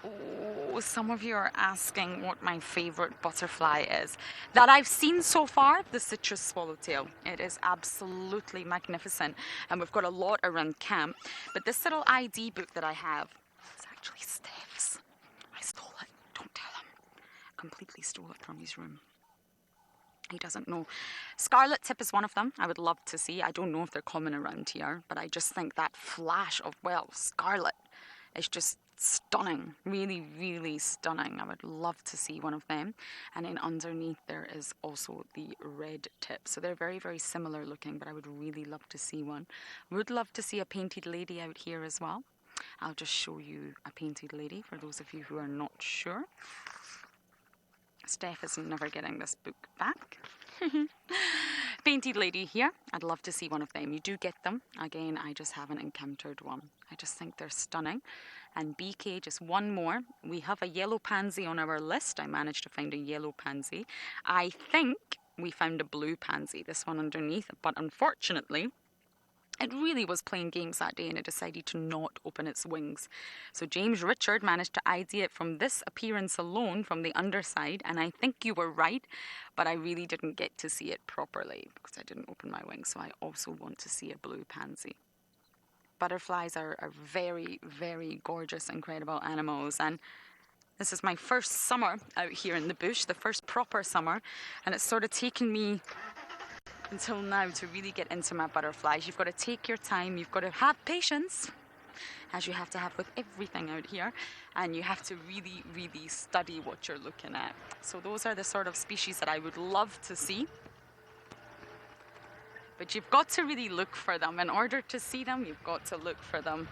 Oh, some of you are asking what my favorite butterfly is. That I've seen so far, the citrus swallowtail. It is absolutely magnificent, and we've got a lot around camp. But this little ID book that I have, it's actually Steph's. I stole it. Don't tell him. Completely stole it from his room. He doesn't know. Scarlet tip is one of them I would love to see. I don't know if they're common around here, but I just think that flash of, well, scarlet is just stunning. Really, really stunning. I would love to see one of them. And then underneath there is also the red tip. So they're very, very similar looking, but I would really love to see one. Would love to see a painted lady out here as well. I'll just show you a painted lady for those of you who are not sure. Steph is never getting this book back. Painted lady here. I'd love to see one of them. You do get them. Again, I just haven't encountered one. I just think they're stunning. And BK, just one more. We have a yellow pansy on our list. I managed to find a yellow pansy. I think we found a blue pansy, this one underneath. But unfortunately, it really was playing games that day and it decided to not open its wings. So James Richard managed to ID it from this appearance alone, from the underside, and I think you were right, but I really didn't get to see it properly because I didn't open my wings, so I also want to see a blue pansy. Butterflies are very, very gorgeous, incredible animals, and this is my first summer out here in the bush, the first proper summer, and it's sort of taken me until now to really get into my butterflies. You've got to take your time, you've got to have patience, as you have to have with everything out here, and you have to really, really study what you're looking at. So those are the sort of species that I would love to see. But you've got to really look for them. In order to see them, you've got to look for them.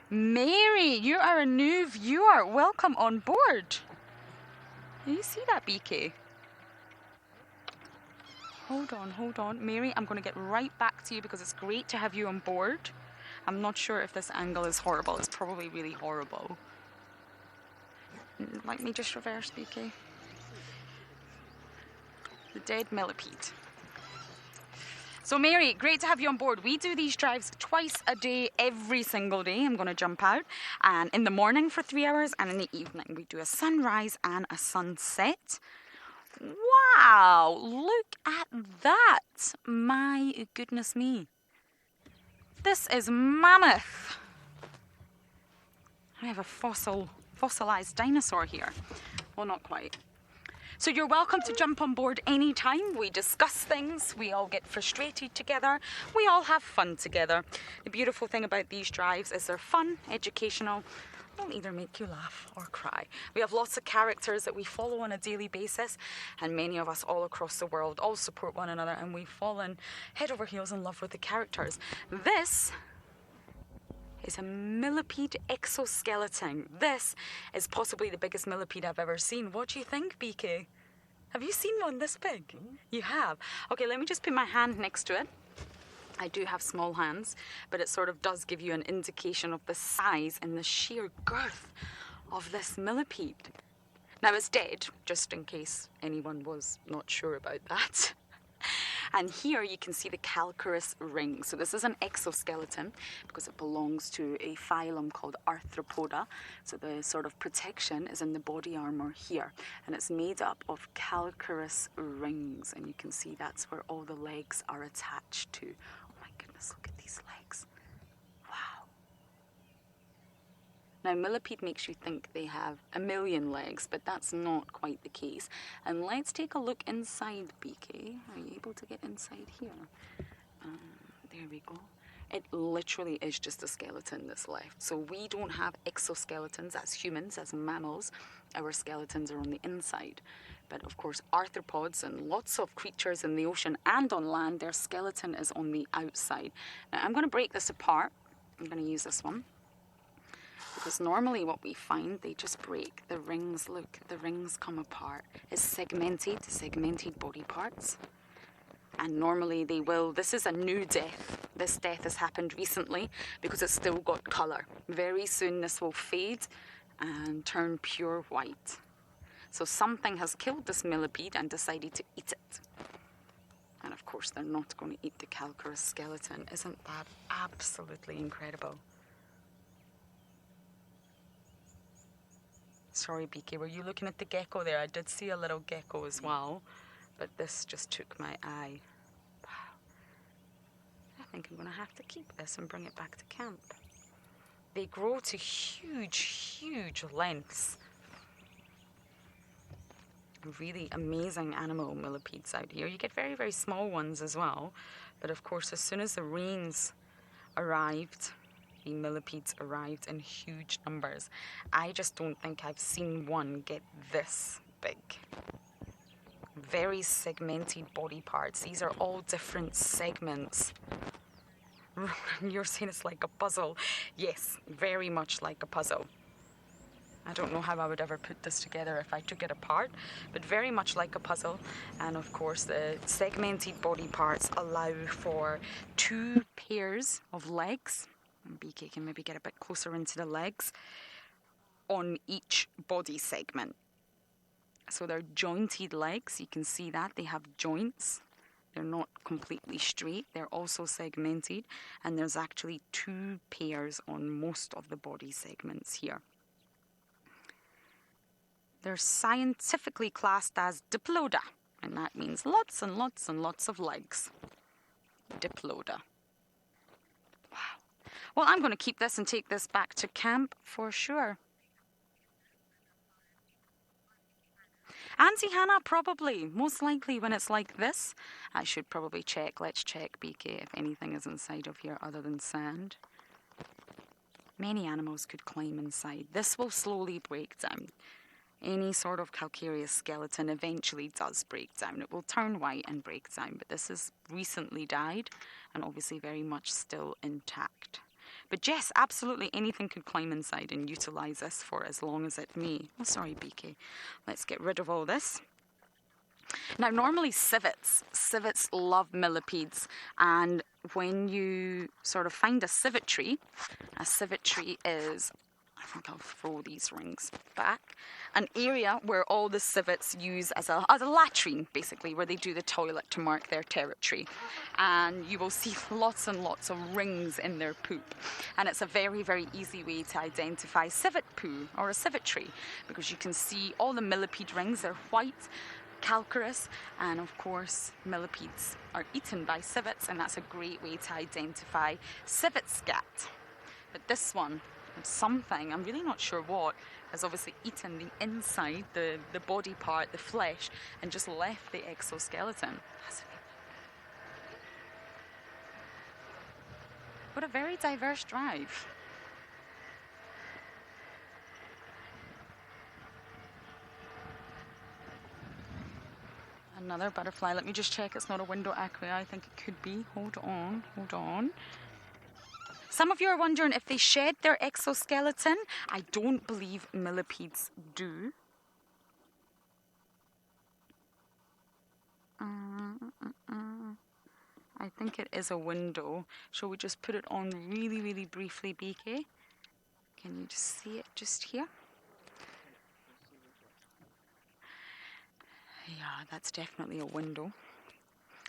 Mary, you are a new viewer. Welcome on board. Can you see that, BK? Hold on. Mary, I'm going to get right back to you because it's great to have you on board. I'm not sure if this angle is horrible. It's probably really horrible. Let me just reverse, BK. The dead millipede. So Mary, great to have you on board. We do these drives twice a day, every single day. I'm going to jump out, and in the morning for 3 hours, and in the evening we do a sunrise and a sunset. Wow, look at that. My goodness me. This is mammoth. I have a fossilized dinosaur here. Well, not quite. So you're welcome to jump on board anytime. We discuss things, we all get frustrated together, we all have fun together. The beautiful thing about these drives is they're fun, educational, they'll either make you laugh or cry. We have lots of characters that we follow on a daily basis, and many of us all across the world all support one another, and we've fallen head over heels in love with the characters. This is a millipede exoskeleton. This is possibly the biggest millipede I've ever seen. What do you think, BK? Have you seen one this big? You have? Okay, let me just put my hand next to it. I do have small hands, but it sort of does give you an indication of the size and the sheer girth of this millipede. Now it's dead, just in case anyone was not sure about that. And here you can see the calcareous ring. So this is an exoskeleton because it belongs to a phylum called Arthropoda. So the sort of protection is in the body armor here. And it's made up of calcareous rings. And you can see that's where all the legs are attached to. Oh my goodness, look at these legs. Wow. Now, millipede makes you think they have a million legs, but that's not quite the case. And let's take a look inside, BK. Are you able to get inside here? There we go. It literally is just a skeleton that's left. So we don't have exoskeletons as humans, as mammals. Our skeletons are on the inside. But of course, arthropods and lots of creatures in the ocean and on land, their skeleton is on the outside. Now, I'm going to break this apart. I'm going to use this one. Because normally what we find, they just break. The rings, look, the rings come apart. It's segmented body parts. And normally they will, this is a new death. This death has happened recently because it's still got colour. Very soon this will fade and turn pure white. So something has killed this millipede and decided to eat it. And of course they're not going to eat the calcareous skeleton. Isn't that absolutely incredible? Sorry, BK, were you looking at the gecko there? I did see a little gecko as well. But this just took my eye. Wow. I think I'm going to have to keep this and bring it back to camp. They grow to huge, huge lengths. Really amazing animal millipedes out here. You get very, very small ones as well. But of course, as soon as the rains arrived, the millipedes arrived in huge numbers. I just don't think I've seen one get this big. Very segmented body parts. These are all different segments. You're saying it's like a puzzle. Yes, very much like a puzzle. I don't know how I would ever put this together if I took it apart, but very much like a puzzle. And of course, the segmented body parts allow for 2 pairs of legs. And BK can maybe get a bit closer into the legs on each body segment. So they're jointed legs, you can see that. They have joints. They're not completely straight. They're also segmented. And there's actually 2 pairs on most of the body segments here. They're scientifically classed as diploda. And that means lots and lots and lots of legs. Diploda. Wow. Well, I'm going to keep this and take this back to camp for sure. Auntie Hannah, probably. Most likely when it's like this. I should probably check. Let's check, BK, if anything is inside of here other than sand. Many animals could climb inside. This will slowly break down. Any sort of calcareous skeleton eventually does break down. It will turn white and break down. But this has recently died and obviously very much still intact. But yes, absolutely anything could climb inside and utilise this for as long as it may. Oh, sorry, BK. Let's get rid of all this. Now, normally civets love millipedes. And when you sort of find a civet tree is, I think I'll throw these rings back, an area where all the civets use as a latrine, basically, where they do the toilet to mark their territory. And you will see lots and lots of rings in their poop. And it's a very, very easy way to identify civet poo or a civet tree, because you can see all the millipede rings. They're white, calcareous, and of course millipedes are eaten by civets, and that's a great way to identify civet scat. But this one, something, I'm really not sure what, has obviously eaten the inside, the body part, the flesh, and just left the exoskeleton. What a very diverse drive. Another butterfly. Let me just check it's not a window aqua. I think it could be. Hold on, hold on. Some of you are wondering if they shed their exoskeleton. I don't believe millipedes do. I think it is a window. Shall we just put it on really, really briefly, BK? Can you just see it just here? Yeah, that's definitely a window.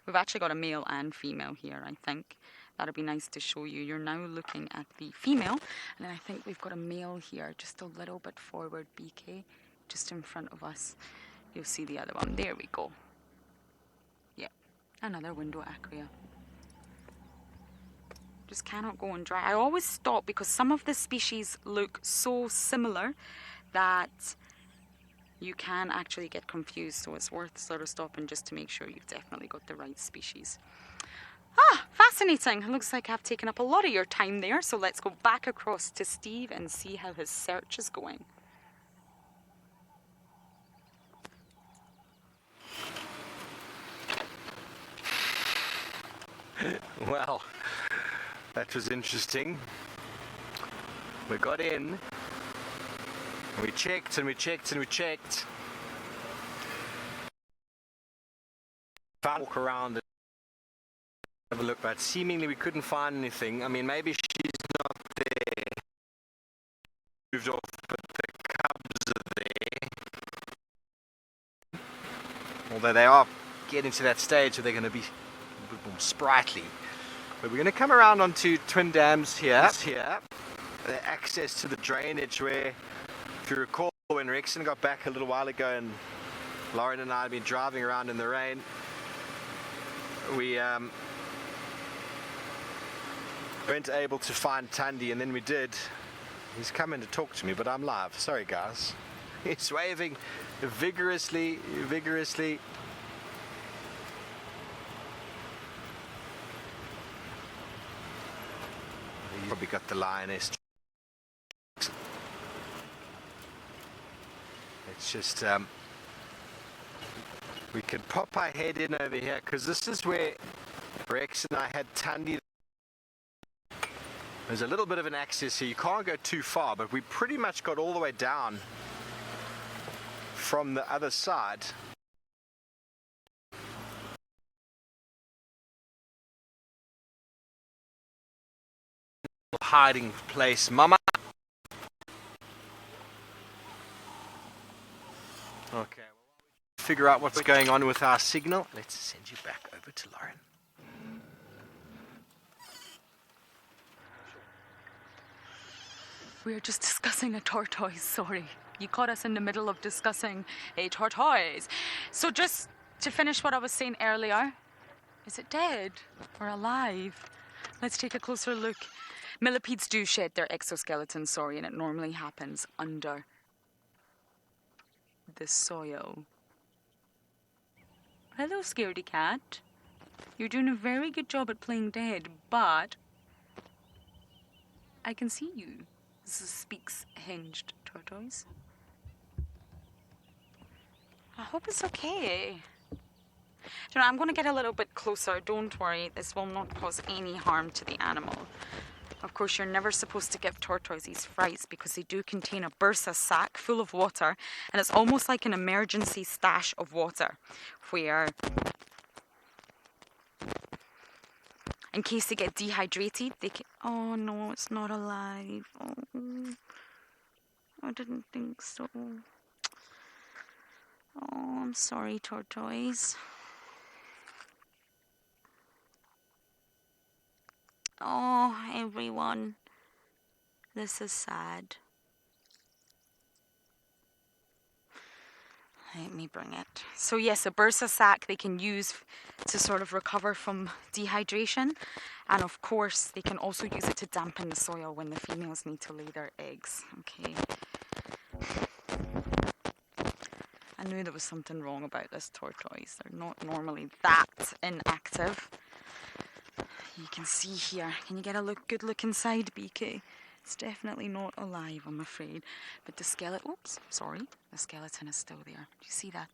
We've actually got a male and female here, I think. That'd be nice to show you. You're now looking at the female, and then I think we've got a male here, just a little bit forward, BK, just in front of us. You'll see the other one. There we go. Yeah, another window aquia. Just cannot go on dry. I always stop because some of the species look so similar that you can actually get confused. So it's worth sort of stopping just to make sure you've definitely got the right species. Ah, fascinating. It looks like I've taken up a lot of your time there. So let's go back across to Steve and see how his search is going. Well, that was interesting. We got in, we checked and we checked and we checked. Found walk around and have a look, but seemingly we couldn't find anything. I mean, maybe she's not there. Moved off, but the cubs are there. Although they are getting to that stage where they're going to be a bit more sprightly. But we're going to come around onto Twin Dams here. The access to the drainage where, if you recall, when Rexon got back a little while ago and Lauren and I had been driving around in the rain, we weren't able to find Tandy, and then we did. He's coming to talk to me, but I'm live. Sorry, guys. He's waving vigorously. You probably got the lioness. It's just we could pop our head in over here because this is where Rex and I had Tandy. There's a little bit of an access here. You can't go too far, but we pretty much got all the way down from the other side. Hiding place, Mama. Okay, well, figure out what's going on with our signal. Let's send you back over to Lauren. We're just discussing a tortoise, sorry. You caught us in the middle of discussing a tortoise. So just to finish what I was saying earlier, is it dead or alive? Let's take a closer look. Millipedes do shed their exoskeleton, sorry, and it normally happens under the soil. Hello, scaredy cat. You're doing a very good job at playing dead, but I can see you. This is Speaks hinged tortoise. I hope it's okay. You know, I'm going to get a little bit closer. Don't worry, this will not cause any harm to the animal. Of course, you're never supposed to give tortoises frights because they do contain a bursa sac full of water, and it's almost like an emergency stash of water where, in case they get dehydrated, they can... Oh no, it's not alive. Oh, I didn't think so. Oh, I'm sorry, tortoise. Oh, everyone. This is sad. Let me bring it. So yes, a bursa sac they can use to sort of recover from dehydration. And of course, they can also use it to dampen the soil when the females need to lay their eggs. Okay. I knew there was something wrong about this tortoise. They're not normally that inactive. You can see here. Can you get a good look inside, BK? It's definitely not alive, I'm afraid. But the skeleton... Oops, sorry. The skeleton is still there. Do you see that?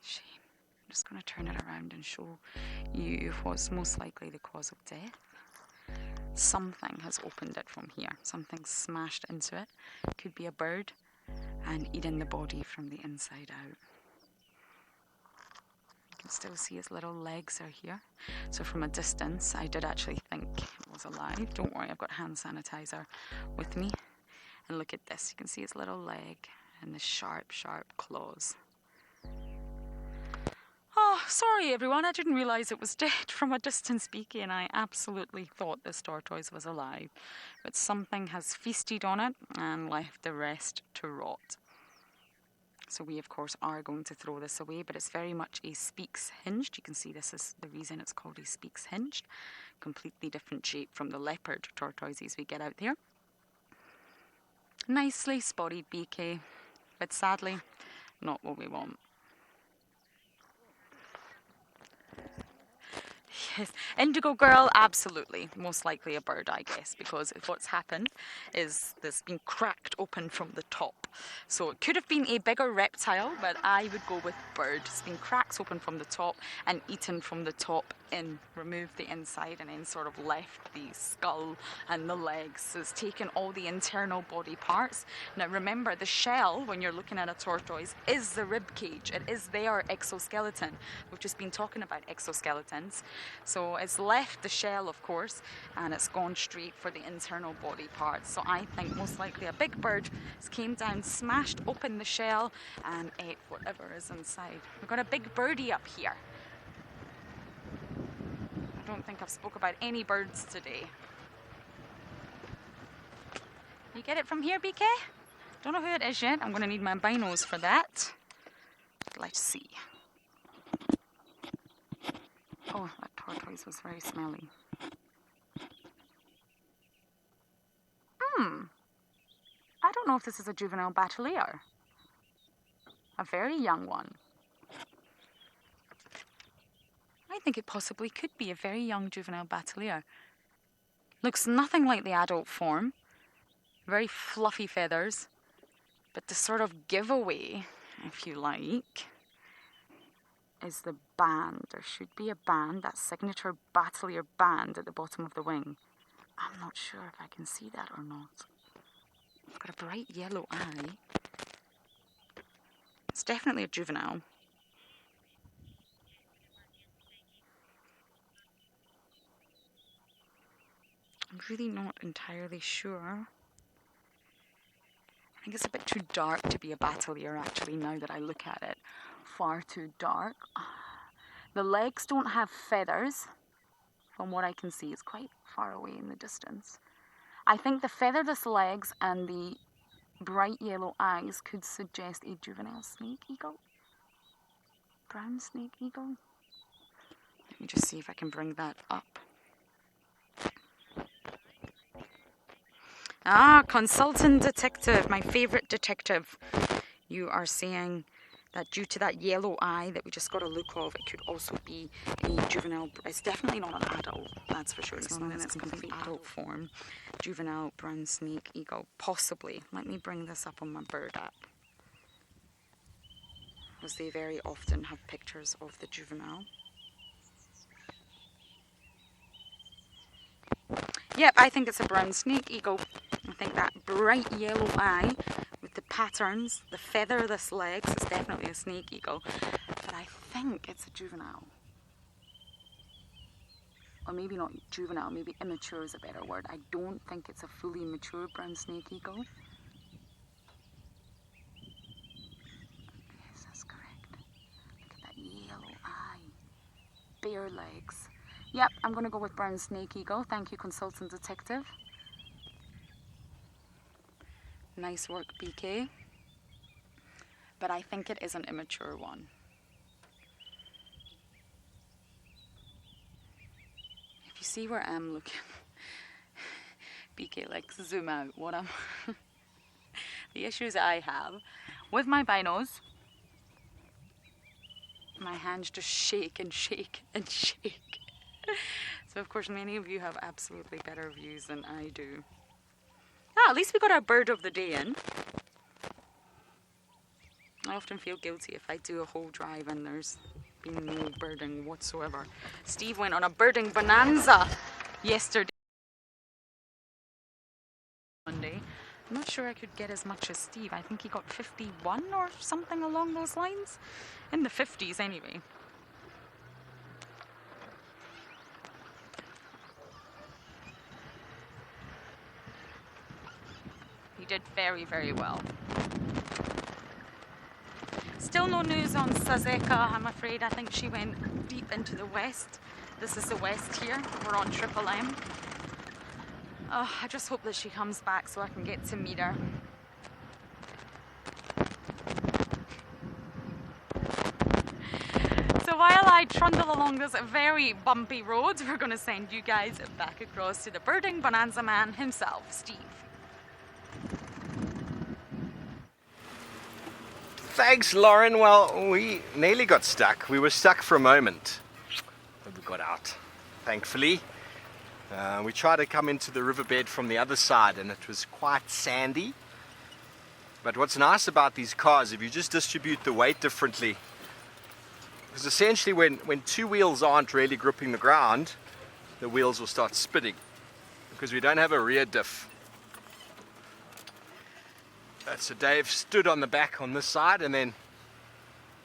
Shame. I'm just going to turn it around and show you what's most likely the cause of death. Something has opened it from here. Something smashed into it. Could be a bird and eaten the body from the inside out. You can still see its little legs are here. So from a distance, I did actually think it was alive. Don't worry, I've got hand sanitizer with me. And look at this. You can see its little leg and the sharp, sharp claws. Oh, sorry everyone, I didn't realise it was dead from a distance, Beaky, and I absolutely thought this tortoise was alive. But something has feasted on it and left the rest to rot. So we, of course, are going to throw this away, but it's very much a Speaks hinged. You can see this is the reason it's called a Speaks hinged. Completely different shape from the leopard tortoises we get out there. Nicely spotted BK, but sadly, not what we want. Yes, indigo girl, absolutely. Most likely a bird, I guess, because what's happened is this been cracked open from the top. So it could have been a bigger reptile, but I would go with bird. It's been cracked open from the top and eaten from the top in, removed the inside and then sort of left the skull and the legs. So it's taken all the internal body parts. Now remember, the shell, when you're looking at a tortoise, is the rib cage. It is their exoskeleton. We've just been talking about exoskeletons. So it's left the shell, of course, and it's gone straight for the internal body parts. So I think most likely a big bird came down, smashed open the shell and ate whatever is inside. We've got a big birdie up here. I don't think I've spoke about any birds today. You get it from here, BK? Don't know who it is yet. I'm going to need my binos for that. Let's see. Oh, that tortoise was very smelly. I don't know if this is a juvenile bateleur. A very young one. I think it possibly could be a very young juvenile bateleur. Looks nothing like the adult form. Very fluffy feathers. But the sort of giveaway, if you like, is the band. There should be a band, that signature bateleur band at the bottom of the wing. I'm not sure if I can see that or not. It's got a bright yellow eye. It's definitely a juvenile. I'm really not entirely sure. I think it's a bit too dark to be a bateleur actually, now that I look at it. Far too dark. The legs don't have feathers. From what I can see, it's quite far away in the distance. I think the featherless legs and the bright yellow eyes could suggest a juvenile snake eagle. Brown snake eagle. Let me just see if I can bring that up. Ah, consultant detective, my favorite detective. You are saying that due to that yellow eye that we just got a look of, it could also be a juvenile. It's definitely not an adult, that's for sure. It's not in its complete adult form. Juvenile brown snake eagle, possibly. Let me bring this up on my bird app, because they very often have pictures of the juvenile. Yep, I think it's a brown snake eagle. I think that bright yellow eye with the patterns, the featherless legs, is definitely a snake eagle. But I think it's a juvenile. Or maybe not juvenile, maybe immature is a better word. I don't think it's a fully mature brown snake eagle. Yes, that's correct. Look at that yellow eye. Bare legs. Yep, I'm going to go with brown snake eagle. Thank you, consultant detective. Nice work, BK. But I think it is an immature one. If you see where I'm looking, BK likes to zoom out. What I'm the issues I have with my binos, my hands just shake and shake and shake. So of course many of you have absolutely better views than I do. Ah, at least we got our bird of the day in. I often feel guilty if I do a whole drive and there's been no birding whatsoever. Steve went on a birding bonanza yesterday. Monday. I'm not sure I could get as much as Steve. I think he got 51 or something along those lines. In the 50s anyway. He did very, very well. Still no news on Sazeka, I'm afraid. I think she went deep into the west. This is the west here. We're on Triple M. Oh, I just hope that she comes back so I can get to meet her. I trundle along this very bumpy road, we're going to send you guys back across to the birding bonanza man himself, Steve. Thanks, Lauren. Well, we nearly got stuck. We were stuck for a moment, but we got out, thankfully. We tried to come into the riverbed from the other side, and it was quite sandy. But what's nice about these cars, if you just distribute the weight differently, because essentially when two wheels aren't really gripping the ground, the wheels will start spinning, because we don't have a rear diff. So Dave stood on the back on this side, and then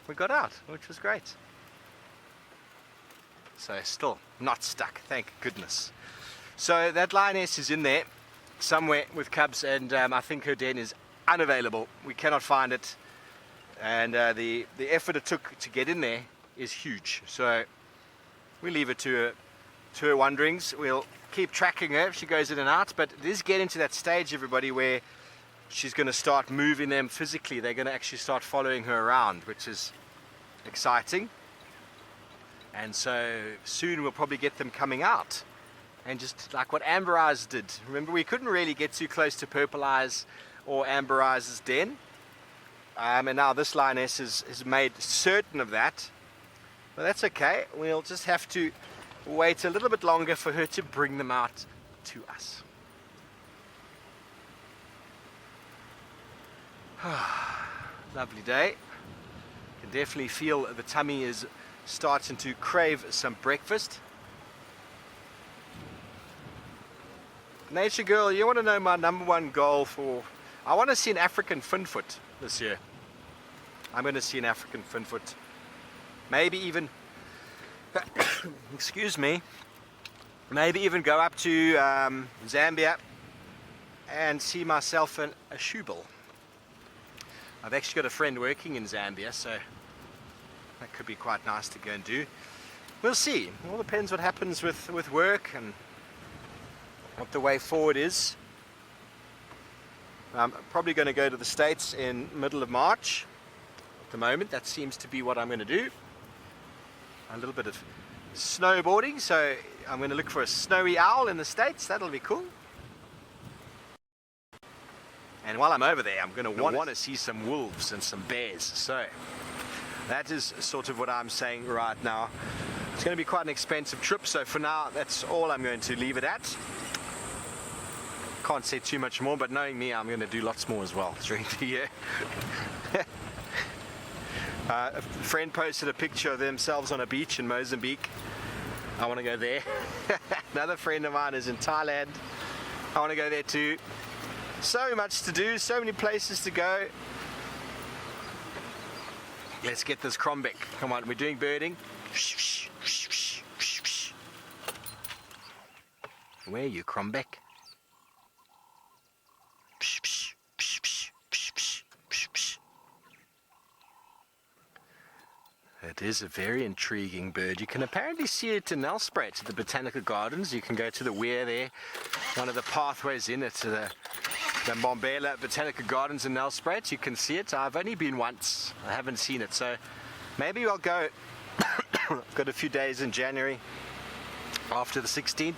we got out, which was great. So still not stuck, thank goodness. So that lioness is in there somewhere with cubs, and I think her den is unavailable. We cannot find it, and the effort it took to get in there is huge. So we leave it to her wanderings. We'll keep tracking her if she goes in and out, but it is getting to that stage, everybody, where she's going to start moving them physically. They're going to actually start following her around, which is exciting. And so soon we'll probably get them coming out. And just like what Amber Eyes did. Remember, we couldn't really get too close to Purple Eyes or Amber Eyes' den. And now this lioness is made certain of that. But that's okay. We'll just have to wait a little bit longer for her to bring them out to us. Lovely day. Can definitely feel the tummy is starting to crave some breakfast. Nature girl, you want to know my number one goal for... I want to see an African finfoot this year. I'm going to see an African finfoot. Maybe even... excuse me. Maybe even go up to Zambia and see myself a shoebill. I've actually got a friend working in Zambia, so that could be quite nice to go and do. We'll see. It all depends what happens with work and what the way forward is. I'm probably going to go to the States in middle of March. At the moment, that seems to be what I'm going to do. A little bit of snowboarding, so I'm going to look for a snowy owl in the States. That'll be cool. And while I'm over there, I'm going to want to see some wolves and some bears. So that is sort of what I'm saying right now. It's going to be quite an expensive trip, so for now, that's all I'm going to leave it at. Can't say too much more, but knowing me, I'm going to do lots more as well during the year. A friend posted a picture of themselves on a beach in Mozambique. I want to go there. Another friend of mine is in Thailand. I want to go there too. So much to do, so many places to go. Let's get this crombeck. Come on, we're doing birding. Where are you, crombeck? It is a very intriguing bird. You can apparently see it in Nelspruit at the Botanical Gardens. You can go to the weir there, one of the pathways in it, to the Mbombela Botanical Gardens in Nelspruit. You can see it. I've only been once. I haven't seen it, so maybe I'll go. I've got a few days in January after the 16th.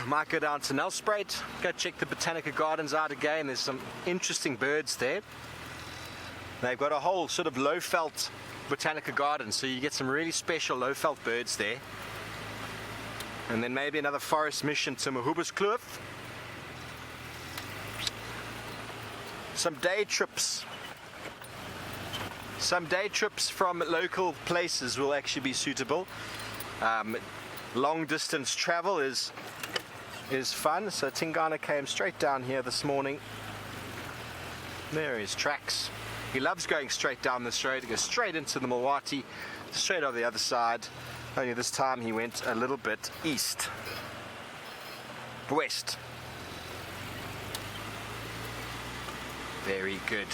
Might go down to Nelspruit, go check the Botanical Gardens out again. There's some interesting birds there. They've got a whole sort of low-felt botanical garden, so you get some really special low-felt birds there. And then maybe another forest mission to Mahubuskloof. Some day trips. Some day trips from local places will actually be suitable. Long distance travel is fun. So Tingana came straight down here this morning. There are his tracks. He loves going straight down this road. He goes straight into the Mulwati, straight over the other side. Only this time he went a little bit west. Very good.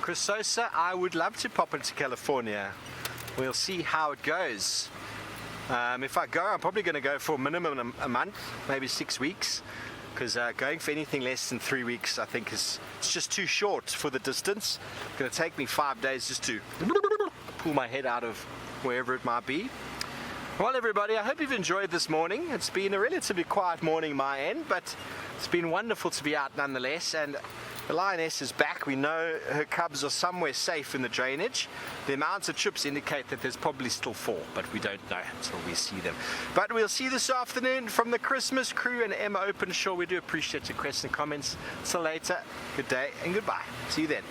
Chris Sosa, I would love to pop into California. We'll see how it goes. If I go, I'm probably going to go for a minimum a month, maybe 6 weeks. because going for anything less than 3 weeks I think it's just too short for the distance. It's going to take me 5 days just to pull my head out of wherever it might be. Well everybody, I hope you've enjoyed this morning. It's been a relatively quiet morning my end, but it's been wonderful to be out nonetheless, and the lioness is back. We know her cubs are somewhere safe in the drainage. The amounts of chips indicate that there's probably still 4, but we don't know until we see them. But we'll see you this afternoon from the Christmas crew and Emma Open Shore. We do appreciate your questions and comments. Till later, good day and goodbye. See you then.